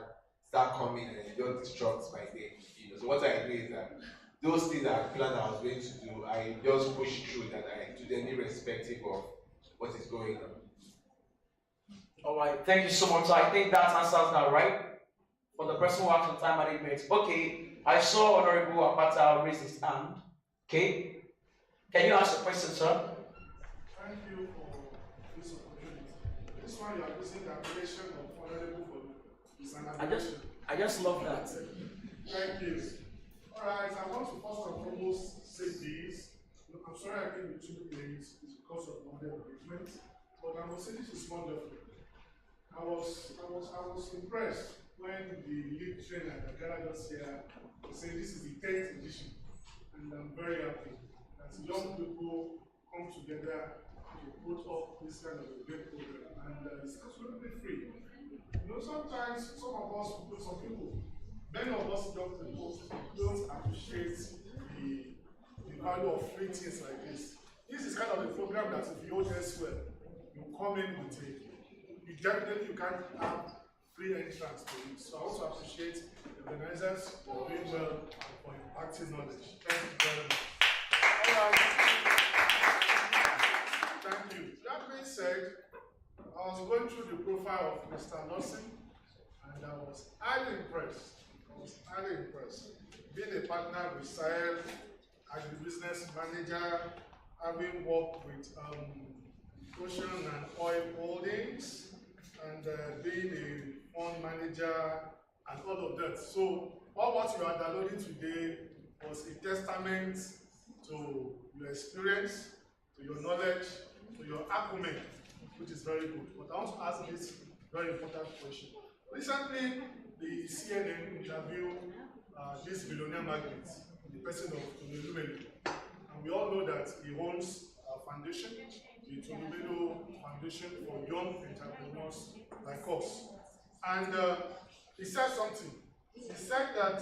start coming and it just disrupts my day. So what I do is that those things that I planned I was going to do, I just push through that I do them irrespective of what is going on. All right, thank you so much. So I think that answers that, right? For the person who asked on time management. Okay, I saw Honorable Apata raise his hand. Okay, can you ask a question, sir? Thank you for this opportunity. This one you are using the appellation of Honorable for is an appellation. I just love that. Thank you. Alright, I want to first and foremost say this. I'm sorry I came with 2 minutes because of my engagement, but I must say this is wonderful. I was impressed when the lead trainer that gathered us here was saying this is the 10th edition, and I'm very happy that young people come together to put up this kind of a great program, and it's absolutely free. Sometimes some people, many of us young people don't appreciate the value of free things like this. This is kind of a program that if you hold elsewhere, you come in with it. You can't have free entrance to it. So I also appreciate the organizers for doing well and for impacting knowledge. Thank you very much. All right. Thank you. That being said, I was going through the profile of Mr. Lawson, and I was highly impressed. Being a partner with Sahel as a business manager, having worked with Ocean and Oil Holdings, and being a fund manager and all of that. So all what you are downloading today was a testament to your experience, to your knowledge, to your acumen, which is very good. But I want to ask this very important question. Recently, the CNN interviewed this billionaire magnate, the person of Olumide, and we all know that he owns a foundation, the Olumide Foundation for Young Entrepreneurs like us. And he said something. He said that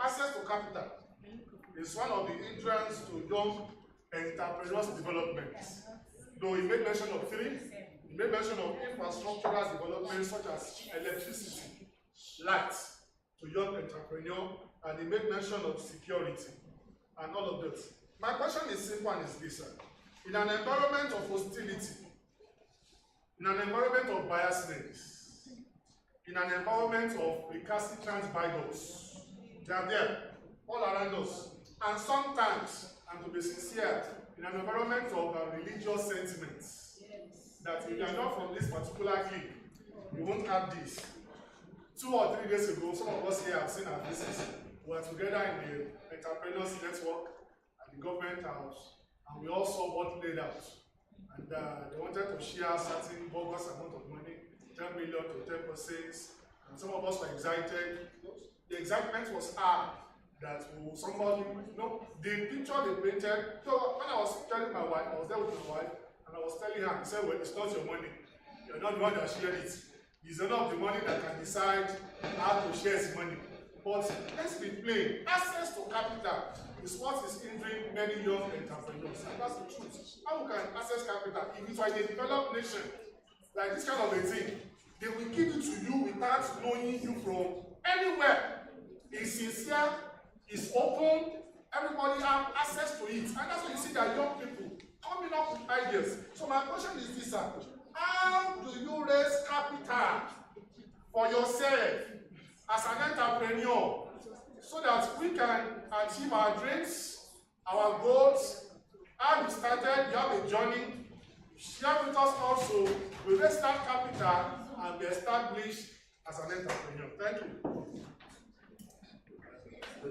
access to capital is one of the hindrances to young entrepreneurs' development. Though he made mention of 3, he made mention of infrastructural development such as electricity, light to young entrepreneurs, and he made mention of security and all of that. My question is simple and is this, sir. In an environment of hostility, in an environment of biasness, in an environment of recalcitrant bigots, they are there all around us. And sometimes, and to be sincere, in an environment of religious sentiments, that if you are not from this particular clique, you won't have this. 2 or 3 days ago, some of us here have seen our business. We were together in the entrepreneurs network at the government house, and we all saw what laid out. And they wanted to share certain bogus amount of money, 10 million to 10%, and some of us were excited. The excitement was high that somebody, the picture they painted. So when I was telling my wife, I was there with my wife, and I was telling her, I said, well, it's not your money. You're not the one that shared it. It's not the money that can decide how to share his money. But let's be plain, access to capital is what is hindering many young entrepreneurs. And that's the truth. How can access capital? If it's like a developed nation, like this kind of a thing, they will give it to you without knowing you from anywhere. It's sincere, it's open, everybody has access to it. And that's why you see that young people coming up with ideas. So my question is this, sir. How do you raise capital for yourself as an entrepreneur so that we can achieve our dreams, our goals? How we started, you have a journey. Share with us also. We raise that capital and be established as an entrepreneur. Thank you.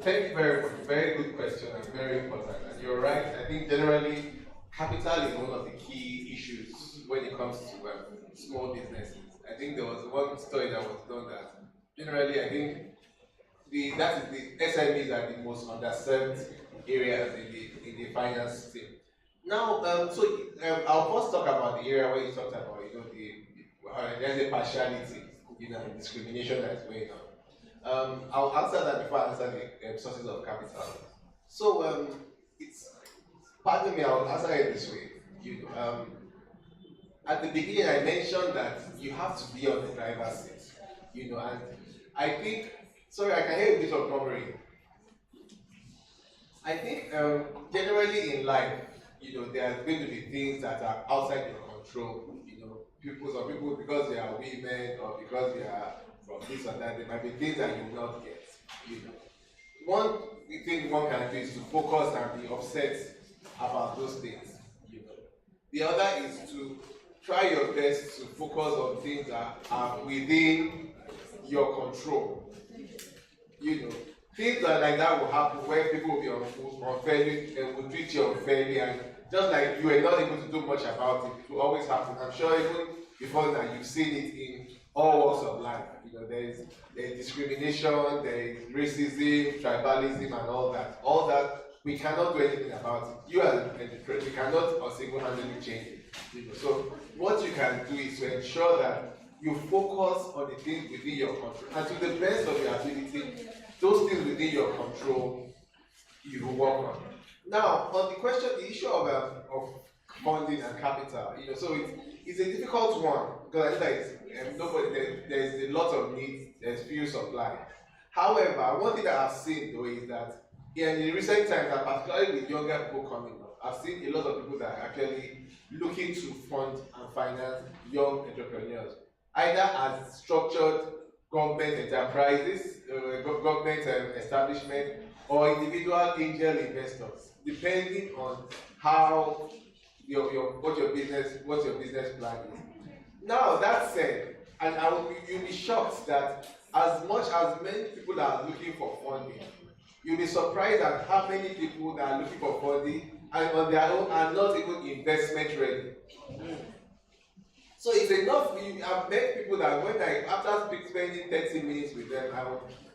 Thank you very much. Very good question and very important. And you're right. I think generally capital is one of the key issues when it comes to small businesses. I think there was one study that was done that generally I think that is the SMEs are the most underserved areas in the finance team. Now, I'll first talk about the area where you talked about, there's a partiality, discrimination that's going on. I'll answer that before I answer the sources of capital. So, pardon me, I'll answer it this way. At the beginning, I mentioned that you have to be on the driver's seat, and I think, sorry, I can hear a bit of murmuring. I think generally in life, there are going to be things that are outside your control. Some people, because they are women or because they are from this or that, there might be things that you will not get. One thing one can do is to focus and be upset about those things. The other is to try your best to focus on things that are within your control. Things like that will happen where people will be unfairly, and will treat you unfairly, and just like you were not able to do much about it, it will always happen. I'm sure even before that you've seen it in all walks of life. There's discrimination, there's racism, tribalism, and all that. All that we cannot do anything about it. You as an entrepreneur, you cannot single-handedly change it. So what you can do is to ensure that you focus on the things within your control, and to the best of your ability, those things within your control, you will work on. Now, on the question, the issue of funding and capital, so it's a difficult one because I think there's a lot of needs, there's few supply. However, one thing that I've seen though is that in recent times, and particularly with younger people coming up, I've seen a lot of people that are actually looking to fund and finance young entrepreneurs, either as structured government enterprises, government establishment, or individual angel investors, depending on how what your business plan is. Now that said, and you'll be shocked that as much as many people are looking for funding, you'll be surprised at how many people that are looking for funding and on their own are not even investment ready. So it's enough. I've met people that when after spending 30 minutes with them,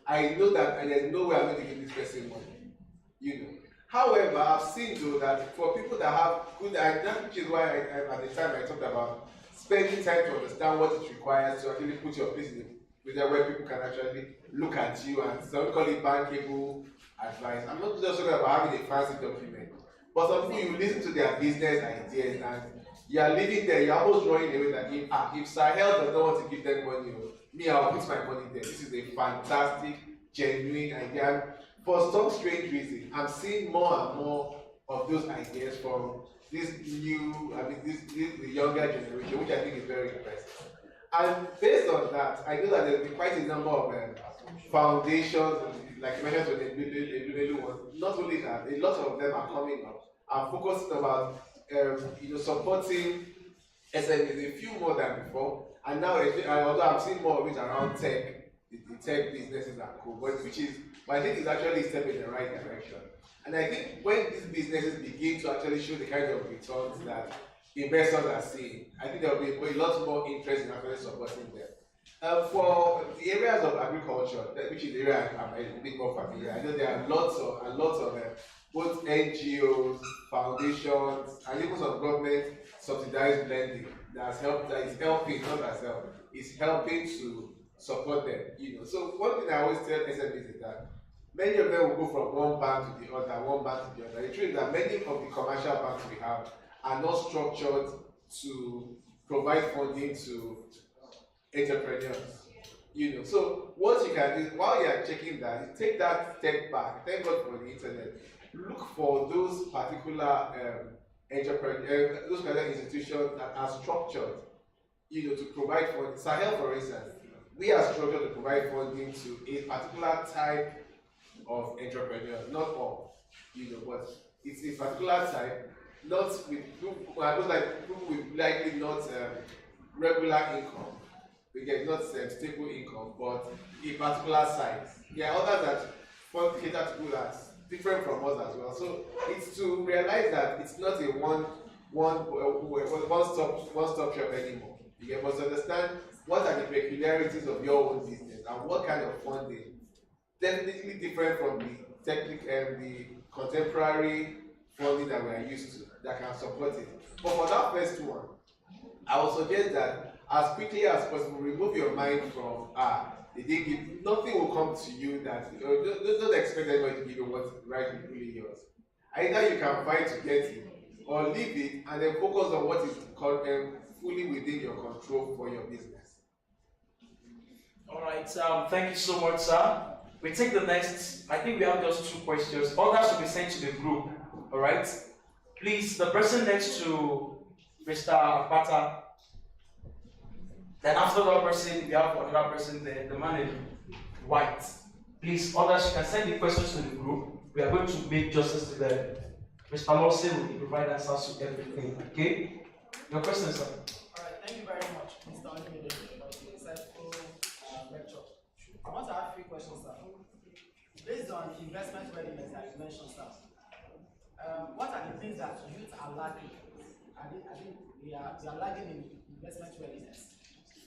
I know that there's no way I'm going to give this person money. However, I've seen though that for people that have good ideas, which is why at the time I talked about spending time to understand what it requires to actually put your business with where people can actually look at you, and some call it bankable advice. I'm not just talking about having a fancy document, but some people you listen to their business ideas and you are living there, you're almost running away that if Sahel does not want to give them money, me, I'll put my money there. This is a fantastic, genuine idea. For some strange reason, I'm seeing more and more of those ideas from this the younger generation, which I think is very impressive. And based on that, I know that there will be quite a number of foundations, like you mentioned, not only that, a lot of them are coming up and focusing about supporting SMEs, a few more than before, and now although I'm seeing more of it around tech, the tech businesses are cool, but I think it's actually a step in the right direction. And I think when these businesses begin to actually show the kind of returns that investors are seeing, I think there will be a lot more interest in actually supporting them. For the areas of agriculture, which is the area I'm a bit more familiar, I know there are lots of both NGOs, foundations, and even some government subsidized lending that is helping, not as help, is helping to support them. So one thing I always tell SMEs is that many of them will go from one bank to the other, one bank to the other. The truth is that many of the commercial banks we have are not structured to provide funding to entrepreneurs. So what you can do while you are checking that, is take that step back. Thank God for the internet. Look for those particular those kind of institutions that are structured, to provide funding. Sahel, for instance, we are structured to provide funding to a particular type of entrepreneurs, not all, but it's a particular type, not with people with likely not regular income. We get not stable income, but a particular size. There are others that fund cater to people that's different from us as well. So it's to realize that it's not a one-stop shop anymore. You must understand what are the peculiarities of your own business and what kind of funding. Definitely different from the the contemporary funding that we are used to that can support it. But for that first one, I would suggest that as quickly as possible, remove your mind from they didn't give, nothing will come to you that don't expect anybody to give you what's rightfully yours. Either you can fight to get it or leave it and then focus on what is fully within your control for your business. All right, thank you so much, sir. We take the next, I think we have just 2 questions. Others will be sent to the group, all right? Please, the person next to Mr. Apata, then after that person, we have another person there, the man in white. Please, others, you can send the questions to the group. We are going to make justice to them. Mr. Lawson will provide answers to everything, okay? Your question, sir. All right, thank you very much, Mr. Olumide, for the insightful lecture. I want to ask 3 questions, sir. Based on investment readiness that you mentioned, sir, what are the things that youth are lacking? I think we are lagging in investment readiness.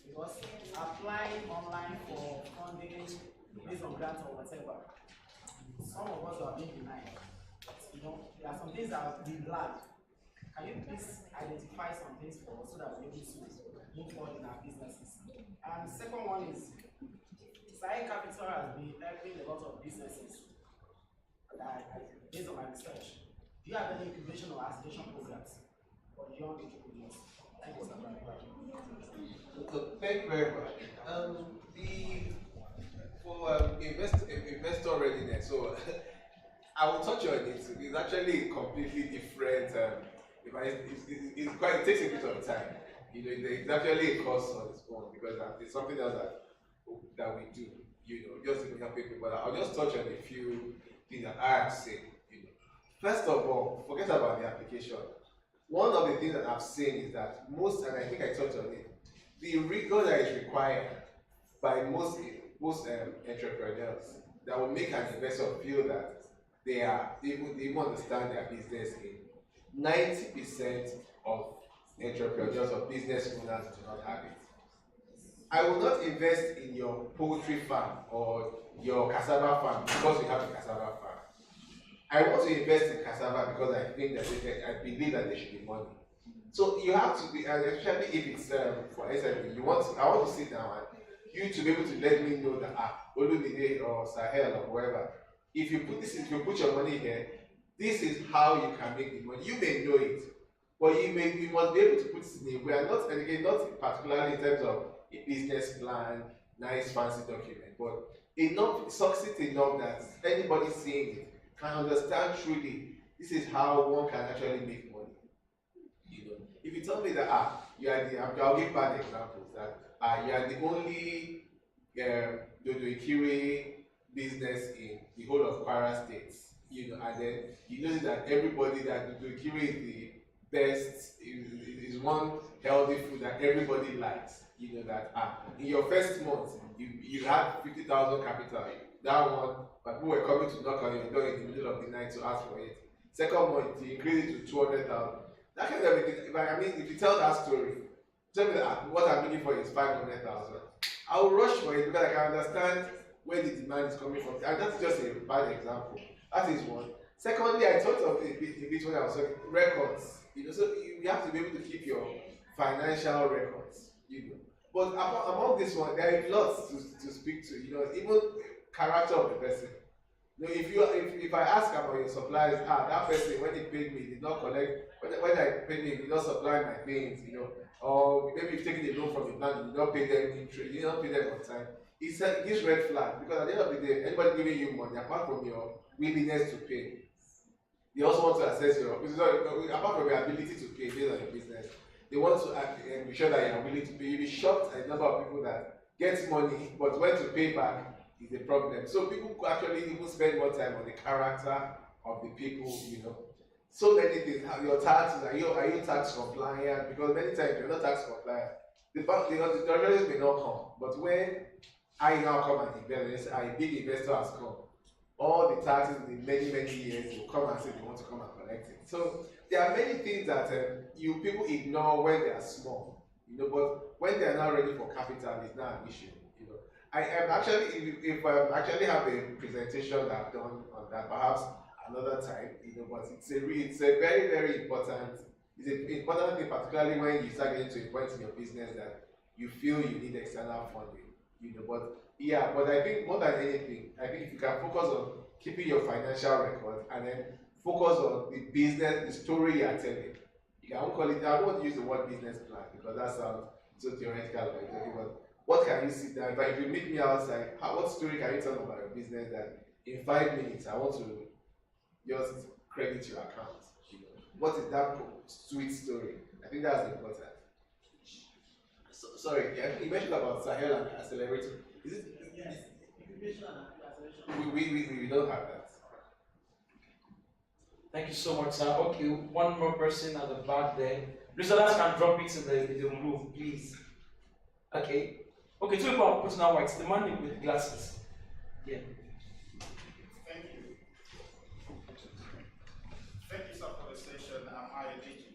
Because applying online for funding based on grants or whatever, some of us are being denied. There are some things that have been lagged. Can you please identify some things for us so that we're able to move forward in our businesses? And the second one is, Sahel Capital has been helping a lot of businesses based on my research. Do you have any incubation or acceleration programs for young entrepreneurs? Thank you, sir. Thank you very much. For investor readiness, so I will touch on it. It's actually completely different. It takes a bit of time. It's actually a course on its own because it's something else that we do. Just to help people. But I'll just touch on a few things that I have seen. First of all, forget about the application. One of the things that I've seen is that and I think I touched on it, the rigor that is required by most entrepreneurs that will make an investor feel that they understand their business in 90% of entrepreneurs or business owners do not have it. I will not invest in your poultry farm or your cassava farm because you have a cassava farm. I want to invest in cassava because I think that I believe that there should be money. So you have to be, especially if it's for SME, I want to sit down and you to be able to let me know that Olumide or Sahel or whoever, if you put your money here, this is how you can make the money. You may know it, but you must be able to put it in a way, not particularly in terms of a business plan, nice fancy document, but succinct enough that anybody seeing it can understand truly this is how one can actually make money. If you tell me that I'll give bad examples that you are the only Dodo business in the whole of Kwara State, and then you notice that everybody that Dodo is the best, is one healthy food that everybody likes. You know that in your first month you had 50,000 capital. That one, but people were coming to knock on your door in the middle of the night to ask for it. Second month you increase it to 200,000. That kind of thing. If you tell that story, tell me that what I'm looking for is 500,000. I will rush for it because I can understand where the demand is coming from. And that's just a bad example. That is one. Secondly, I thought of a bit when I was talking records. So you have to be able to keep your financial records. But among this one, there are lots to speak to. Even character of the person. If I ask about your suppliers, that person when he paid me did not collect. When I paid him, did not supply my things. Or maybe you've taken a loan from a bank, you did not pay them interest, you did not pay them on time. It gives red flag because at the end of the day, anybody giving you money, apart from your willingness to pay, they also want to assess apart from your ability to pay based on your business, they want to be sure that you are willing to pay. You'll be shocked at the number of people that get money, but when to pay back is a problem. So people actually even spend more time on the character of the people, So many things. Your taxes, are you tax compliant? Because many times you're not tax compliant. The authorities may not come, but when I now come and invest, a big investor has come, all the taxes in many years will come and say they want to come and collect it. So there are many things that people ignore when they are small, but when they are now ready for capital, it's not an issue. I am actually, if I actually have a presentation that I've done on that, perhaps another time, but it's a very important, it's an important thing, particularly when you start getting to a point in your business that you feel you need external funding, but I think more than anything, I think if you can focus on keeping your financial record and then focus on the business, the story you are telling. I don't want to use the word business plan because that sounds so theoretical, but what can you sit down? If you meet me outside, what story can you tell me about your business that in 5 minutes I want to just credit your account? What is that sweet story? I think that's important. Sorry, you mentioned about Sahel and accelerating. Is it? Yes. We don't have that. Thank you so much, sir. Okay, one more person at the back there. Please, others can drop it in the room, please. Okay. Okay, two people are putting on white. The man with glasses. Yeah. Thank you. Thank you, sir, for the session. I'm Ayodiji.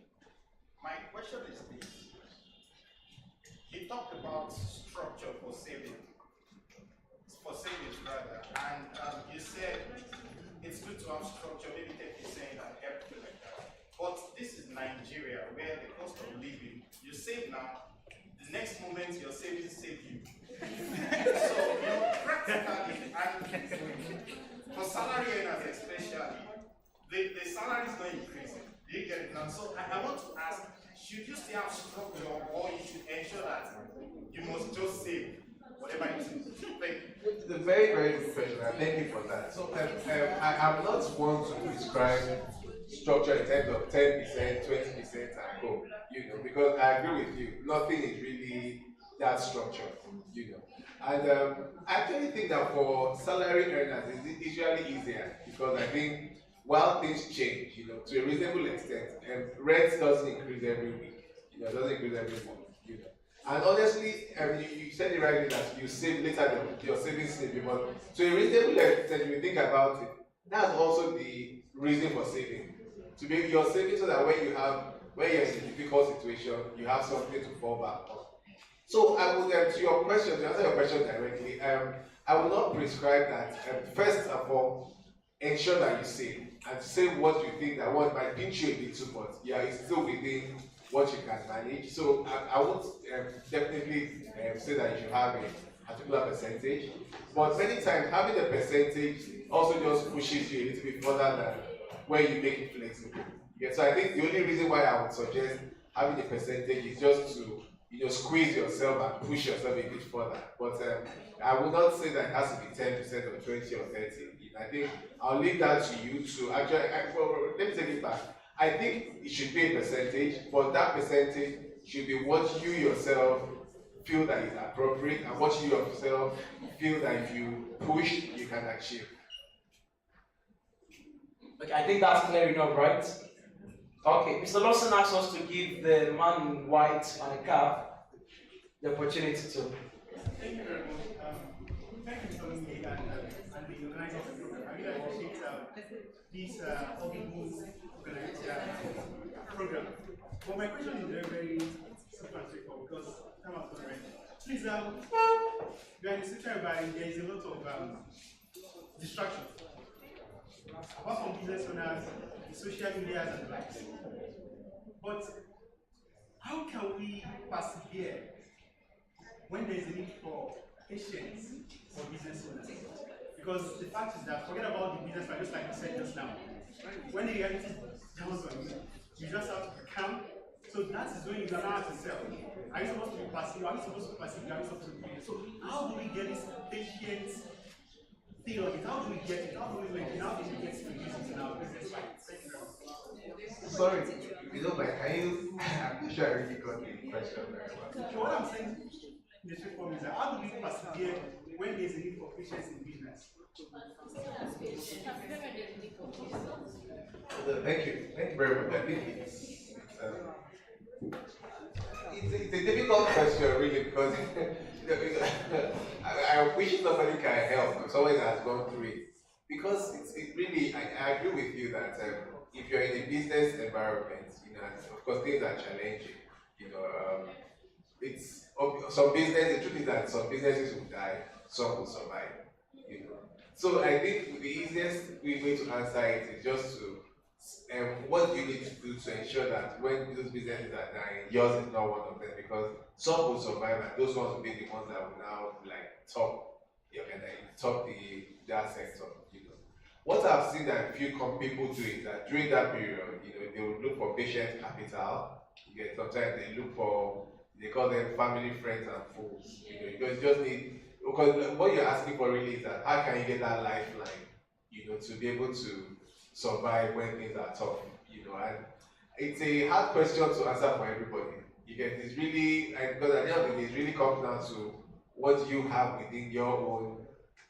My question is this. You talked about structure for savings rather, and you said it's good to have structure, maybe 10% and everything like that. But this is Nigeria, where the cost of living, you save now, the next moment your savings save you. So, practically, and for salary earners especially, the salary is not increasing. Do you get it now? So I want to ask, should you still have structure, or you should ensure that you must just save whatever it is? Thank you. It's a very good question, and thank you for that. So I'm not one to prescribe structure in terms of 10%, 20% and go, because I agree with you, nothing is really that structured, And I actually think that for salary earners, it's usually easier because I think while things change, to a reasonable extent, rent doesn't increase every week, it doesn't increase every month, And honestly, you said it rightly that you save later than your savings save, but to a reasonable extent, if you think about it, that's also the reason for saving. To make your saving so that when you're in a difficult situation, you have something to fall back on. So I would, to answer your question directly, I will not prescribe that. First of all, ensure that you save, and save what you think that what might pinch you a bit too much. Yeah, it's still within what you can manage. So I would definitely say that you should have a particular percentage. But many times having a percentage also just pushes you a little bit further than where you make it flexible. Yeah, so I think the only reason why I would suggest having a percentage is just to squeeze yourself and push yourself a bit further. But I would not say that it has to be 10% or 20 or 30. I think I'll leave that to you to actually, let me take it back. I think it should be a percentage, but that percentage should be what you yourself feel that is appropriate and what you yourself feel that if you push, you can achieve. Okay, I think that's clear enough, right? Okay, Mr. Lawson asked us to give the man in white and a cap the opportunity to. Thank you very much. Thank you for coming here and the organizer of the program. I really appreciate this audible program. But my question is very, very simple and straightforward because time has gone already. Please, we are in a situation where there is a lot of distractions. Apart from business owners, the social media and the likes. But how can we persevere when there is a need for patience for business owners? Because the fact is that forget about the business, just like you said just now. When the reality comes on you, you just have to be calm. So that is when you learn how to sell. Are you supposed to be passive? Are you supposed to be passive? Are you supposed to be patient? So how do we get this patience thing on it? How do we get it? How do we make it? How do we get to use it in our business life? Thank you very much. Sorry, if you don't mind, can you? I'm not sure I really got the question very well. Okay, what I'm saying in the short form is that how do we persevere when there's a need for patience in business? Thank you very much. I think it's a difficult question, really, because I wish somebody can help, someone that has gone through it. Because it really, I agree with you that if you're in a business environment, of course things are challenging. It's some business. The truth is that some businesses will die, some will survive. So I think the easiest way to answer it is just to what do you need to do to ensure that when those businesses are dying, yours is not one of them, because some will survive and those ones will be the ones that will now top that sector. What I've seen that a few people do is that during that period, they will look for patient capital. Sometimes they look for, they call them family, friends, and fools. You just need, because what you're asking for really is that how can you get that lifeline, to be able to survive when things are tough, and it's a hard question to answer for everybody. It's really, because at the end of the day, it really comes down to what you have within your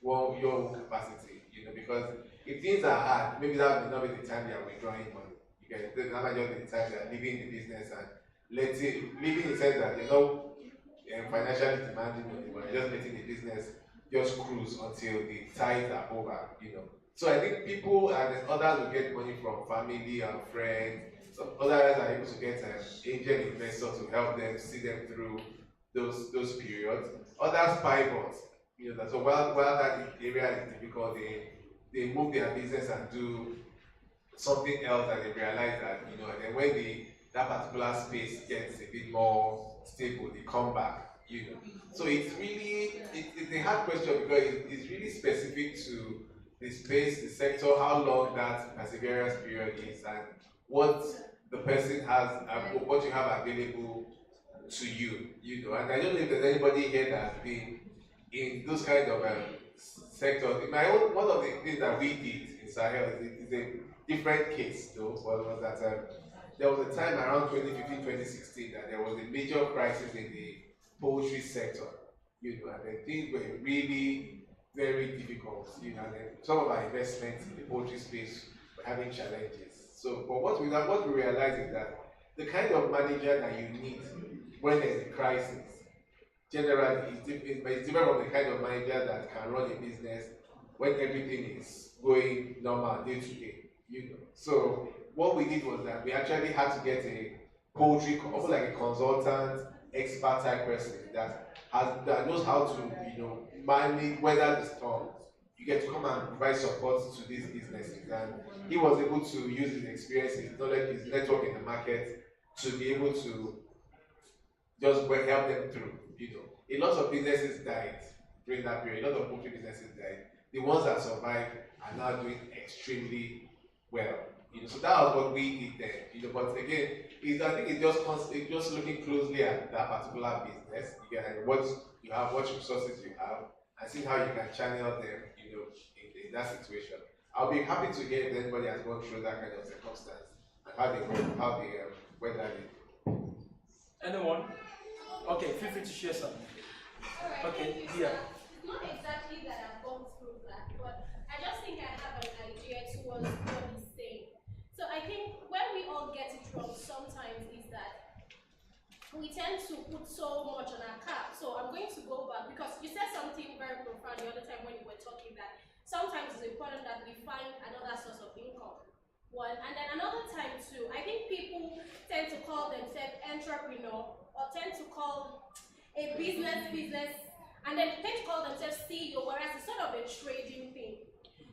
own capacity, because if things are hard, maybe that may not be the time they are withdrawing money. That might just be the time they are leaving the business and leaving in the sense that they're not financially demanding money, but just letting the business just cruise until the tides are over, So I think people and others will get money from family and friends. Some others are able to get angel investors to help them see them through those periods. Others pivot, so while that area is difficult, they move their business and do something else that they realize that, and then when that particular space gets a bit more stable, they come back, So it's a hard question because it's really specific to the space, the sector, how long that perseverance period is, and what the person has, what you have available to you, And I don't know if there's anybody here that has been in those kind of sectors. One of the things that we did in Sahel is a different case, though, was that there was a time around 2015, 2016 that there was a major crisis in the poultry sector, and the things were really very difficult, and some of our investments in the poultry space were having challenges. So, but what we realized is that the kind of manager that you need when there's a crisis, generally, it's different from the kind of manager that can run a business when everything is going normal day to day, So what we did was that we actually had to get a poultry, almost like a consultant, expert type person that knows how to, manage, weather the storm. You get to come and provide support to these businesses, and he was able to use his experience, his knowledge, his network in the market to be able to just help them through. A lot of businesses died during that period. A lot of poultry businesses died. The ones that survived are now doing extremely well. So that was what we did then. But again, I think it's just looking closely at that particular business, and what you have, what resources you have, and see how you can channel them, in that situation. I'll be happy to hear if anybody has gone through that kind of circumstance and how they weather it. Anyone? Okay, feel free to share something. Okay, yeah. Not exactly that I've gone through that, but I just think I have an idea towards what he's saying. So I think where we all get it wrong sometimes is that we tend to put so much on our cap. So I'm going to go back because you said something very profound the other time when you were talking that sometimes it's important that we find another source of income. One, and then another time too, I think people tend to call themselves entrepreneur or tend to call a business, and then tend to call themselves CEO, whereas it's sort of a trading thing.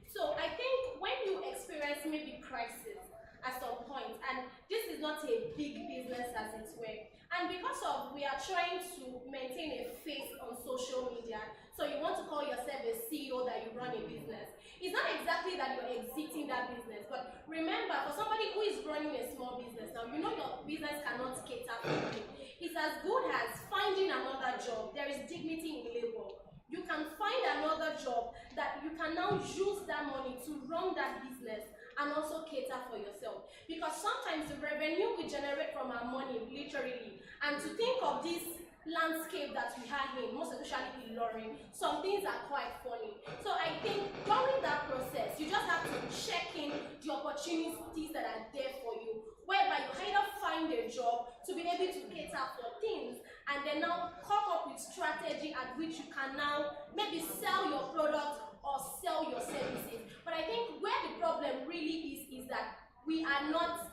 So I think when you experience maybe crisis at some point, and this is not a big business as it were, and because of we are trying to maintain a face on social media, so you want to call yourself a CEO that you run a business. It's not exactly that you're exiting that business, but remember, for somebody who is running a small business, now you know your business cannot cater for you. It's as good as finding another job. There is dignity in labor. You can find another job that you can now use that money to run that business and also cater for yourself. Because sometimes the revenue we generate from our money, literally, and to think of this landscape that we have in, most especially Ilorin, some things are quite funny. So I think during that process, you just have to check in the opportunities that are there for you, whereby you either find a job to be able to cater for things, and then now come up with strategy at which you can now maybe sell your product or sell your services. But I think where the problem really is that we are not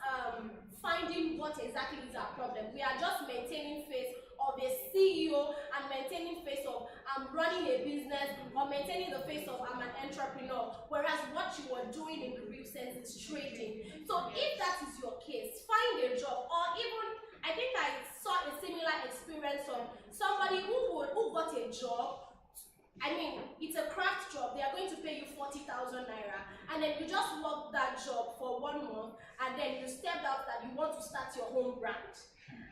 finding what exactly is our problem. We are just maintaining face of a CEO and maintaining face of I'm running a business, or maintaining the face of I'm an entrepreneur, whereas what you are doing in the real sense is trading. So if that is your case, find a job, or even I think I saw a similar experience of somebody who got a job. I mean, it's a craft job. They are going to pay you 40,000 naira, and then you just work that job for 1 month, and then you stepped out that you want to start your own brand.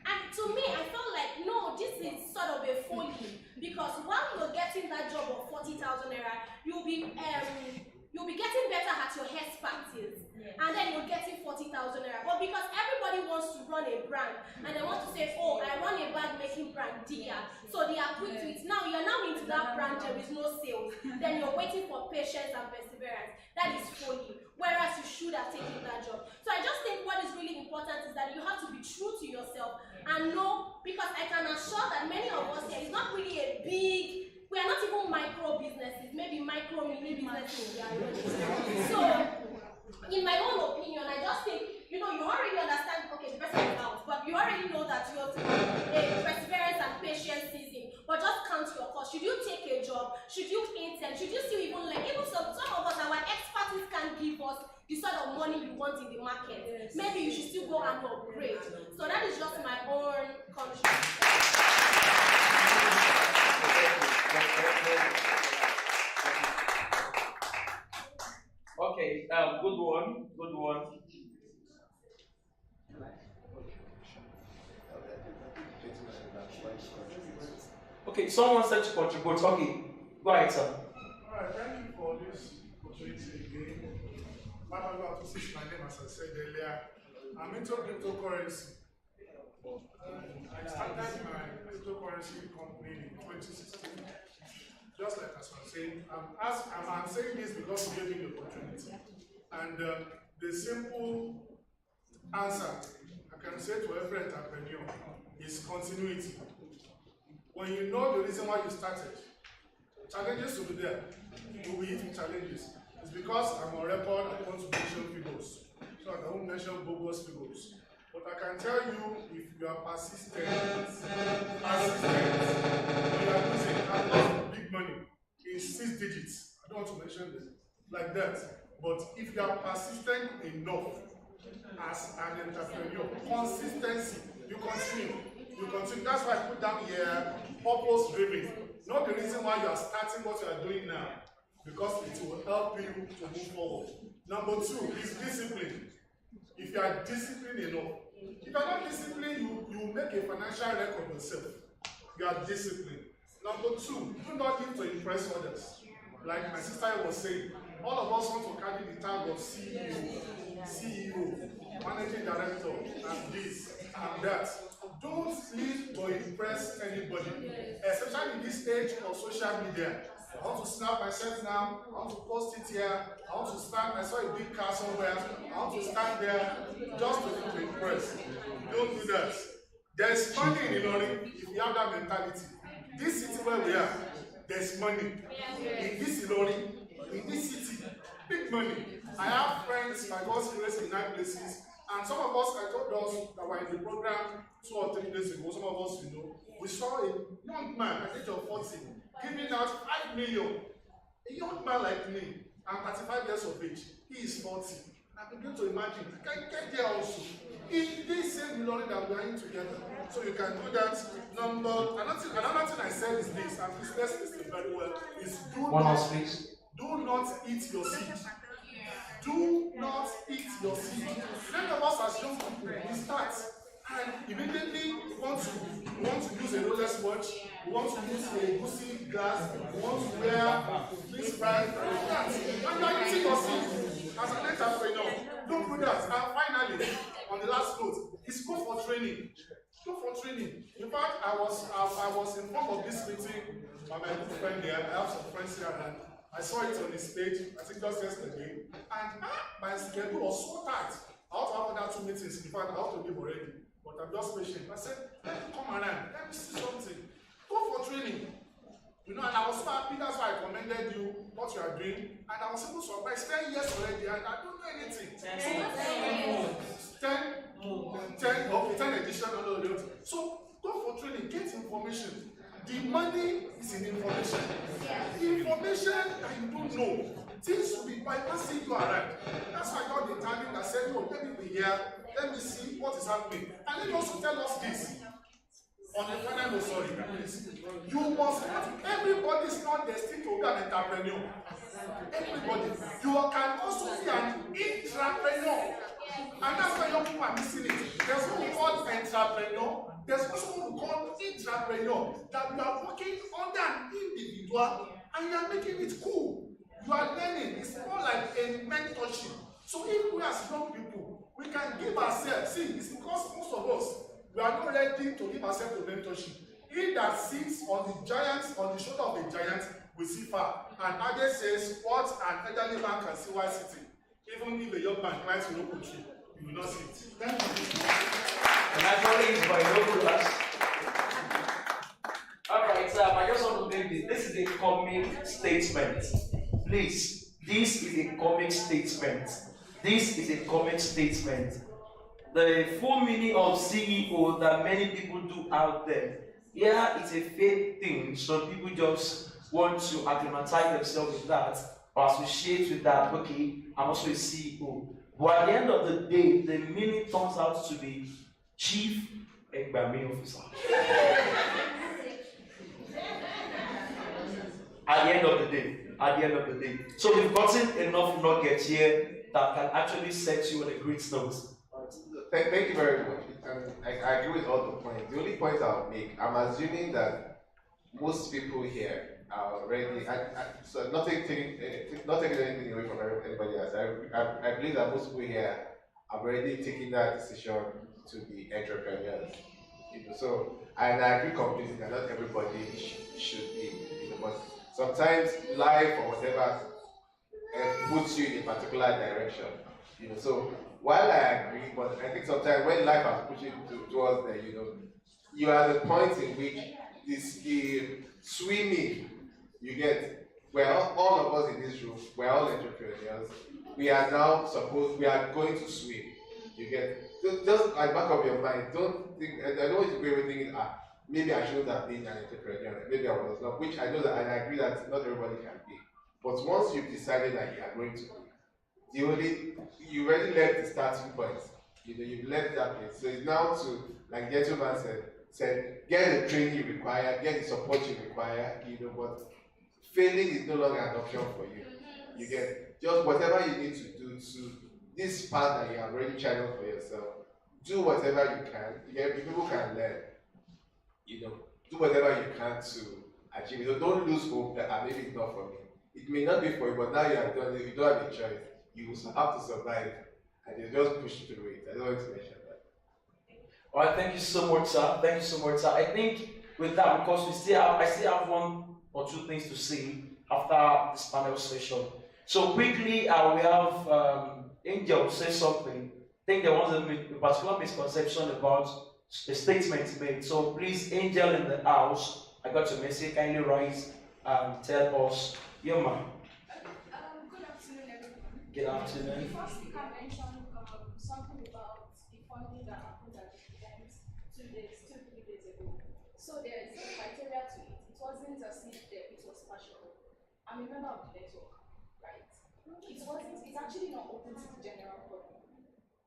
And to me, I felt like, no, this is sort of a folly, because while you're getting that job of 40,000 naira, you'll be getting better at your hair parties, and then you're getting 40,000 naira. But because everybody wants to run a brand, and they want to say, oh, I run a bag making brand, dear. So they are quick to it. Now you're now into that brand, there is no sales. Then you're waiting for patience and perseverance. That is folly. Whereas you should have taken that job. So I just think what is really important is that you have to be true to yourself and know, because I can assure that many of us here, it's not really a big, we are not even micro businesses, maybe micro mini businesses we are running. So, in my own opinion, I just think, you know, you already understand, okay, the person is out, but you already know that you're a perseverance and patience season, but just count your cost. Should you take a job? Should you intern? Should you still even learn? Even some of us, our expertise can give us the sort of money you want in the market. Yes. Maybe you should still go and upgrade. So that is just my own contribution. Okay, good one. Okay, someone said to contribute. Okay, go ahead, sir. Alright, thank you for this opportunity again. Baba got to switch my name, as I said earlier. I'm into cryptocurrency. I started my cryptocurrency company in 2016. Just like as I'm saying, I'm saying this because you gave me the opportunity. And the simple answer I can say to every entrepreneur is continuity. When you know the reason why you started, challenges will be there. You will be hitting challenges. It's because I'm on record, I want to mention figures. So I won't mention bogus figures. But I can tell you, if you are persistent, you are losing big money in 6 digits. I don't want to mention them like that. But if you are persistent enough as an entrepreneur, consistency, you continue. That's why I put down here, purpose driven. Not the reason why you are starting what you are doing now, because it will help you to move forward. Number 2 is discipline. If you are disciplined enough, if you are not disciplined, you will make a financial record yourself. You are disciplined. Number 2, do not live to impress others. Like my sister was saying, all of us want to carry the tag of CEO, managing director, and this and that. Don't live to impress anybody, especially in this age of social media. I want to snap myself now, I want to post it here, I want to stand, I saw a big car somewhere, I want to stand there just to impress. Don't do that. There's money in Ilorin if you have that mentality. This city where we are, there's money. In this Ilorin, in this city, big money. I have friends, my God's grace, in 9 places, and some of us, I told us that were in the program 2 or 3 days ago, some of us, we saw a young man at the age of 40 giving out 5 million. A young man like me, I'm 35 years of age, he is 40. I begin to imagine, I can get there also. In this same Ilorin that we are in together. So you can do that. Another thing I said is this, and please let's listen very well, is do not eat your seed. Do not eat your seed. Many of us as young people, we start and immediately we want to use a Rolex watch, we want to use a Gucci glass, we want to wear this brand, and that. And you are eating your seed as an entrepreneur. Don't do that. And finally, on the last note, is go for training. Go for training. In fact, I was informed of this meeting by my good friend here. I have some friends here, and I saw it on his page, I think just yesterday. And my schedule was so tight. I want to have another 2 meetings. In fact, I have to leave already. But I'm just patient. I said, let me come around. Let me see something. Go for training. And I was so happy. That's why I commended you, what you are doing. And I was able to surprise 10 years already, and I don't know anything. 10 edition. So go for training, get information. The money is in information. Information that you don't know. Things will be bypassing you around. That's why God determined that said, no, let me be here, let me see what is happening. And let me also tell us this. On the final note, sorry, please. You must have, everybody is not destined to be an entrepreneur. Everybody. You can also be an intrapreneur. And that's why young people are missing it. There's what we call entrepreneur. There's also what we call intrapreneur. That you are working under an individual and you are making it cool. You are learning. It's more like a mentorship. So if we as young people, we can give ourselves, see, it's because most of us, we are not ready to give ourselves to mentorship. He that sits on the shoulder of a giant, will see far. And Ade says, what an elderly man can see while sitting. Even if a young man climbs a local tree, you will not see it. Thank you. And actually, it's by local class. Alright, I just want to make this is a comic statement. Please, this is a comic statement. This is a comic statement. The full meaning of CEO that many people do out there. Yeah, it's a fake thing. Some people just want to acclimatize themselves with that or associate with that. Okay, I'm also a CEO. But at the end of the day, the meaning turns out to be Chief Egbami Officer. At the end of the day. So we've gotten enough nuggets here that can actually set you on a great note. Thank you very much. I agree with all the points. The only point I'll make, I'm assuming that most people here are already, so not taking anything away from anybody else. I believe that most people here have already taken that decision to be entrepreneurs. So, and I agree completely that not everybody should be. But sometimes life or whatever puts you in a particular direction. So while I agree, but I think sometimes when life has pushed you towards there, you are at the point in which this swimming, you get, we're all of us in this room, we're all entrepreneurs. We are going to swim. You get, just at the back of your mind, don't think, I don't want you to go away thinking, maybe I shouldn't have been an entrepreneur, maybe I was not, which I know that, and I agree that not everybody can be. But once you've decided that you are going to be, you already left the starting point. You've left that place. So it's now to, like the gentleman said, get the training you require, get the support you require, but failing is no longer an option for you. You get just whatever you need to do to this path that you have already channeled for yourself. Do whatever you can. People can learn. Do whatever you can to achieve it. So don't lose hope that maybe it's not for me. It may not be for you, but now you have done it, you don't have a choice. You will have to survive, and you just push through it. I don't want to mention that. All right, thank you so much, sir. Thank you so much, sir. I think with that, because I still have 1 or 2 things to say after this panel session. So quickly, we have Angel say something. I think there was a particular misconception about a statement made. So please, angel in the house, I got your message. Kindly rise and tell us your mind. Good afternoon, everyone. Good afternoon. The first speaker mentioned something about the funding that happened at the event 2 days, 2-3 days ago. So there is a criteria to it. It wasn't as if it was partial. I'm a member of the network, right? It's actually not open to the general public.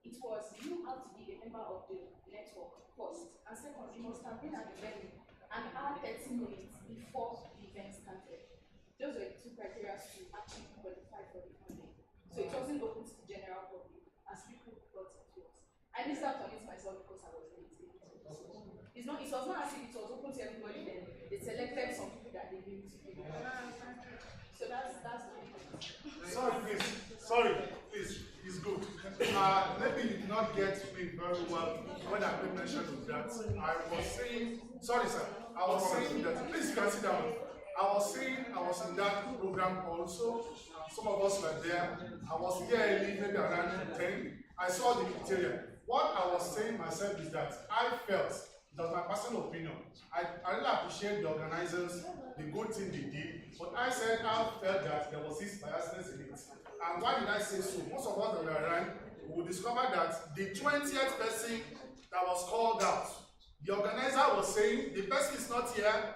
It was you have to be a member of the network first, and second, you must have been at the venue an hour 30 minutes before the event started. Those were the two criteria to actually qualify for the funding. So it wasn't open to the general public, as people thought it was. I missed out on it myself because I was late. It was not as if it was open to everybody, then they selected some people that they knew to do it. So that's the thing. Sorry, please, it's good. Maybe you did not get me very well when I made mention of that. I was saying, sorry sir, I was saying that, please you can sit down. I was in that program also. Some of us were there. I was here early, maybe around 10. I saw the criteria. What I was saying myself is that I felt, that's my personal opinion, I really appreciate the organizers, the good thing they did, but I said I felt that there was this biasness in it. And why did I say so? Most of us that were around will discover that the 20th person that was called out, the organizer was saying the person is not here.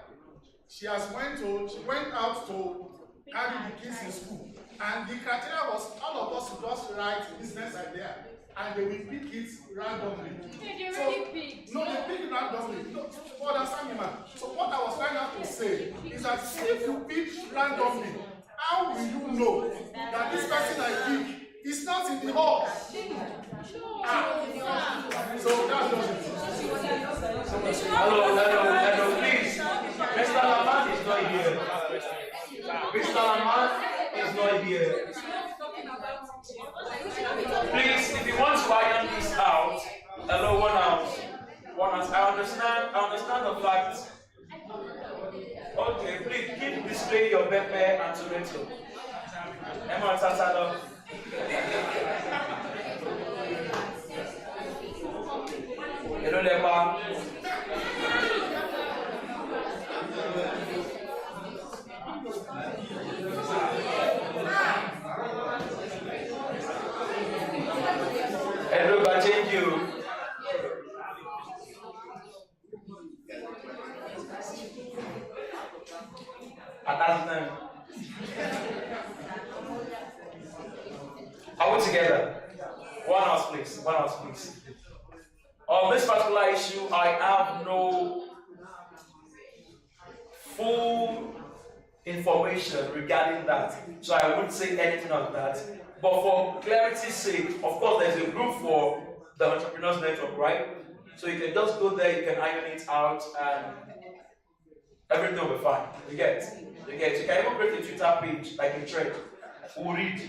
She went out to carry the kids in school. And the criteria was all of us to just write business idea. And they will pick it randomly. No, they pick it randomly. No, understand me, man. So what I was trying to say is that if you pick randomly, how will you know that this person I pick is not in the hall? So that's just it. Hello, please. Mr. Lamont is not here. Mr. Lamont is not here. Please, if you want to iron this out, hello, one out. I understand the fact. Okay, please keep displaying your pepper and tomato. Emma Tatalo. Hello, Lepa. Hello, thank you. Are we together? One house, please. On this particular issue, I have no full information regarding that, so I wouldn't say anything on that. But for clarity's sake, of course, there's a group for the Entrepreneurs Network, right? So you can just go there, you can iron it out, and everything will be fine. You get? You can even create a Twitter page, like a thread. We'll read.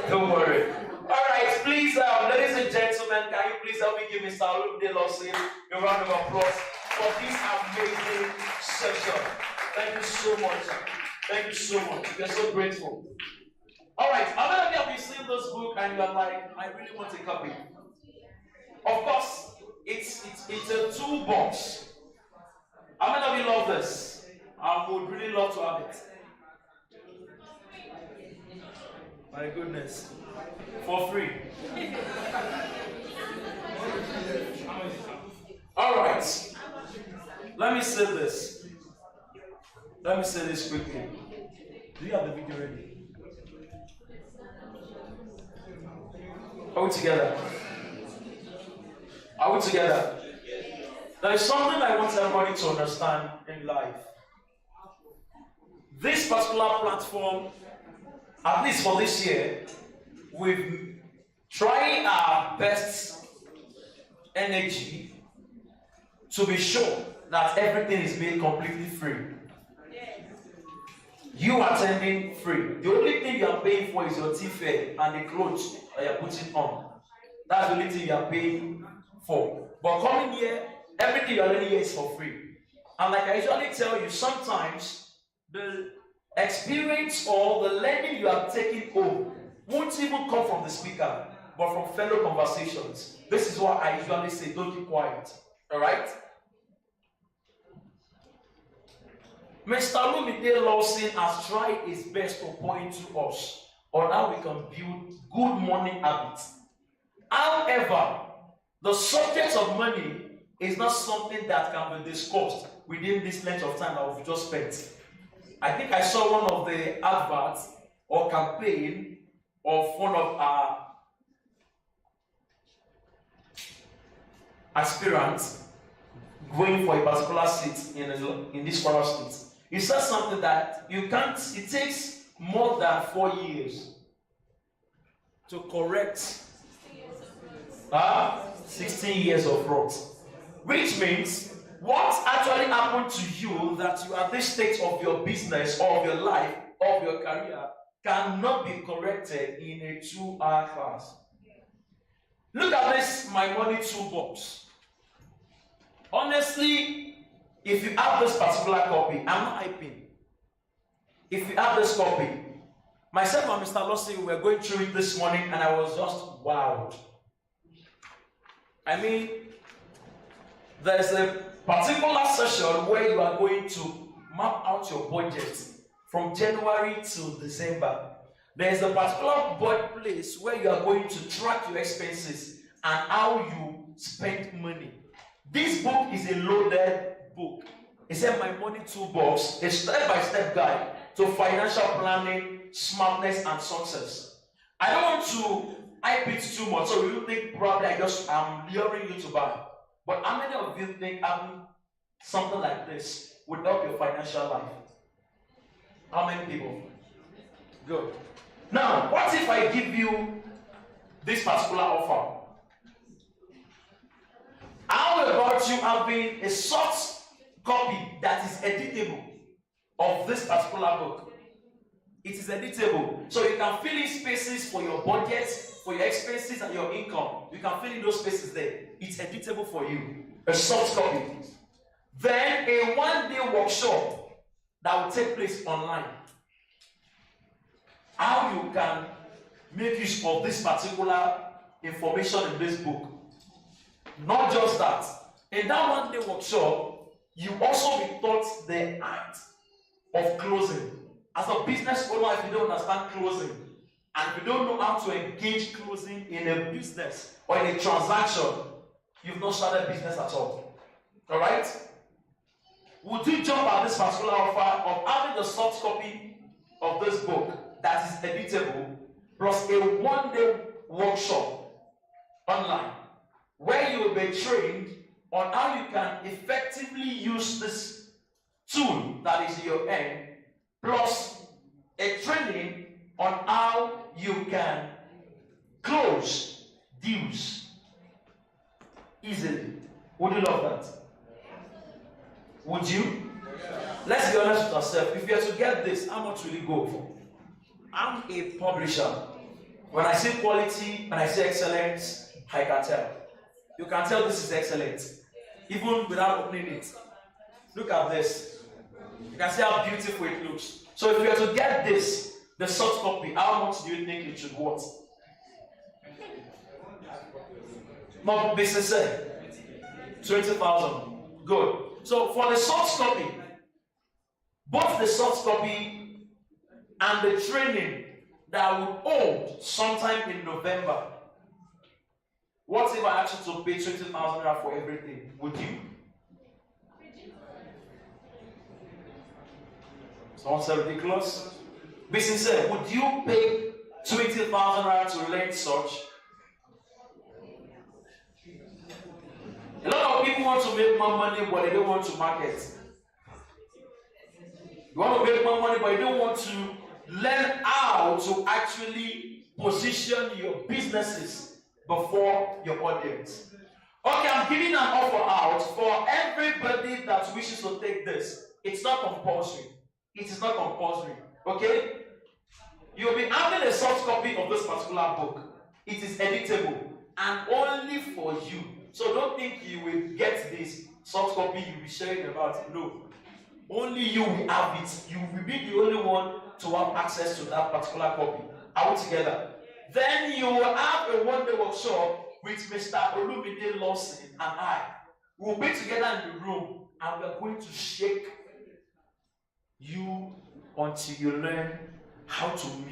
Don't worry. Alright, please, ladies and gentlemen, can you please help me give Mr. Olumide Lawson a round of applause for this amazing session. Thank you so much. Thank you so much. We are so grateful. Alright, how many of you have been seeing this book and you are like, I really want a copy? Of course, it's a toolbox. How many of you love this? I would really love to have it. My goodness. For free. Alright. Let me say this. Let me say this quickly. Do you have the video ready? Are we together? Are we together? There is something I want everybody to understand in life. This particular platform, at least for this year, we've tried our best energy to be sure that everything is made completely free. You attending free. The only thing you are paying for is your tea fare and the clothes that you are putting on. That's the only thing you are paying for. But coming here, everything you are learning here is for free. And like I usually tell you, sometimes the experience or the learning you are taking home won't even come from the speaker. but from fellow conversations. This is what I usually say, don't keep quiet. Alright? Mr. Olumide Lawson has tried his best to point to us on how we can build good money habits. However, the subject of money is not something that can be discussed within this length of time that we've just spent. I think I saw one of the adverts or campaign of one of our aspirants going for a particular seat in this Kwara state. He said something that you can't, it takes more than 4 years to correct 16 years of rot. Which means, what actually happened to you that you are at this stage of your business or of your life or of your career cannot be corrected in a 2-hour class. Look at this, my money toolbox. Honestly, if you have this particular copy, I'm not hyping. If you have this copy, myself and Mr. Lawson were going through it this morning and I was just wowed. I mean, there's a particular session where you are going to map out your budget from January to December. There's a particular place where you are going to track your expenses and how you spend money. This book is a loaded book. It's My Money Toolbox, a step-by-step guide to financial planning, smartness, and success. I don't want to hype it too much, so you think probably I'm luring you to buy. But how many of you think having something like this would help your financial life? How many people? Good. Now, what if I give you this particular offer? How about you having a soft copy that is editable of this particular book? It is editable, so you can fill in spaces for your budget, for your expenses and your income. You can fill in those spaces there. It's editable for you. A soft copy. Then a one-day workshop that will take place online. How you can make use of this particular information in this book. Not just that. In that one-day workshop, you also be taught the art of closing. As a business owner, if you don't understand closing, and if you don't know how to engage closing in a business or in a transaction, you've not started business at all. Alright? Would you jump at this particular offer of having the soft copy of this book that is editable, plus a one-day workshop online, where you will be trained on how you can effectively use this tool that is in your hand, plus a training on how you can close deals easily. Would you love that? Would you? Let's be honest with ourselves. If you are to get this, how much will you go for? I'm a publisher. When I say quality, when I say excellence, I can tell. You can tell this is excellent, even without opening it. Look at this. You can see how beautiful it looks. So if you are to get this, the soft copy, how much do you think it should worth? More business, 20,000. Good. So for the soft copy, both the soft copy and the training that I would hold sometime in November. What if I asked you to pay 20,000 for everything? Would you? Sounds so ridiculous. Be sincere, would you pay 20,000 to learn such? A lot of people want to make more money, but they don't want to market. You want to make more money, but you don't want to learn how to actually position your businesses before your audience. Okay, I'm giving an offer out for everybody that wishes to take this. It's not compulsory. It is not compulsory. Okay? You'll be having a soft copy of this particular book. It is editable and only for you. So don't think you will get this soft copy you'll be sharing about. No. Only you will have it. You will be the only one to have access to that particular copy. Are we together? Then you will have a one-day workshop with Mr. Olumide, Lawson, and I. We'll be together in the room and we're going to shake you until you learn how to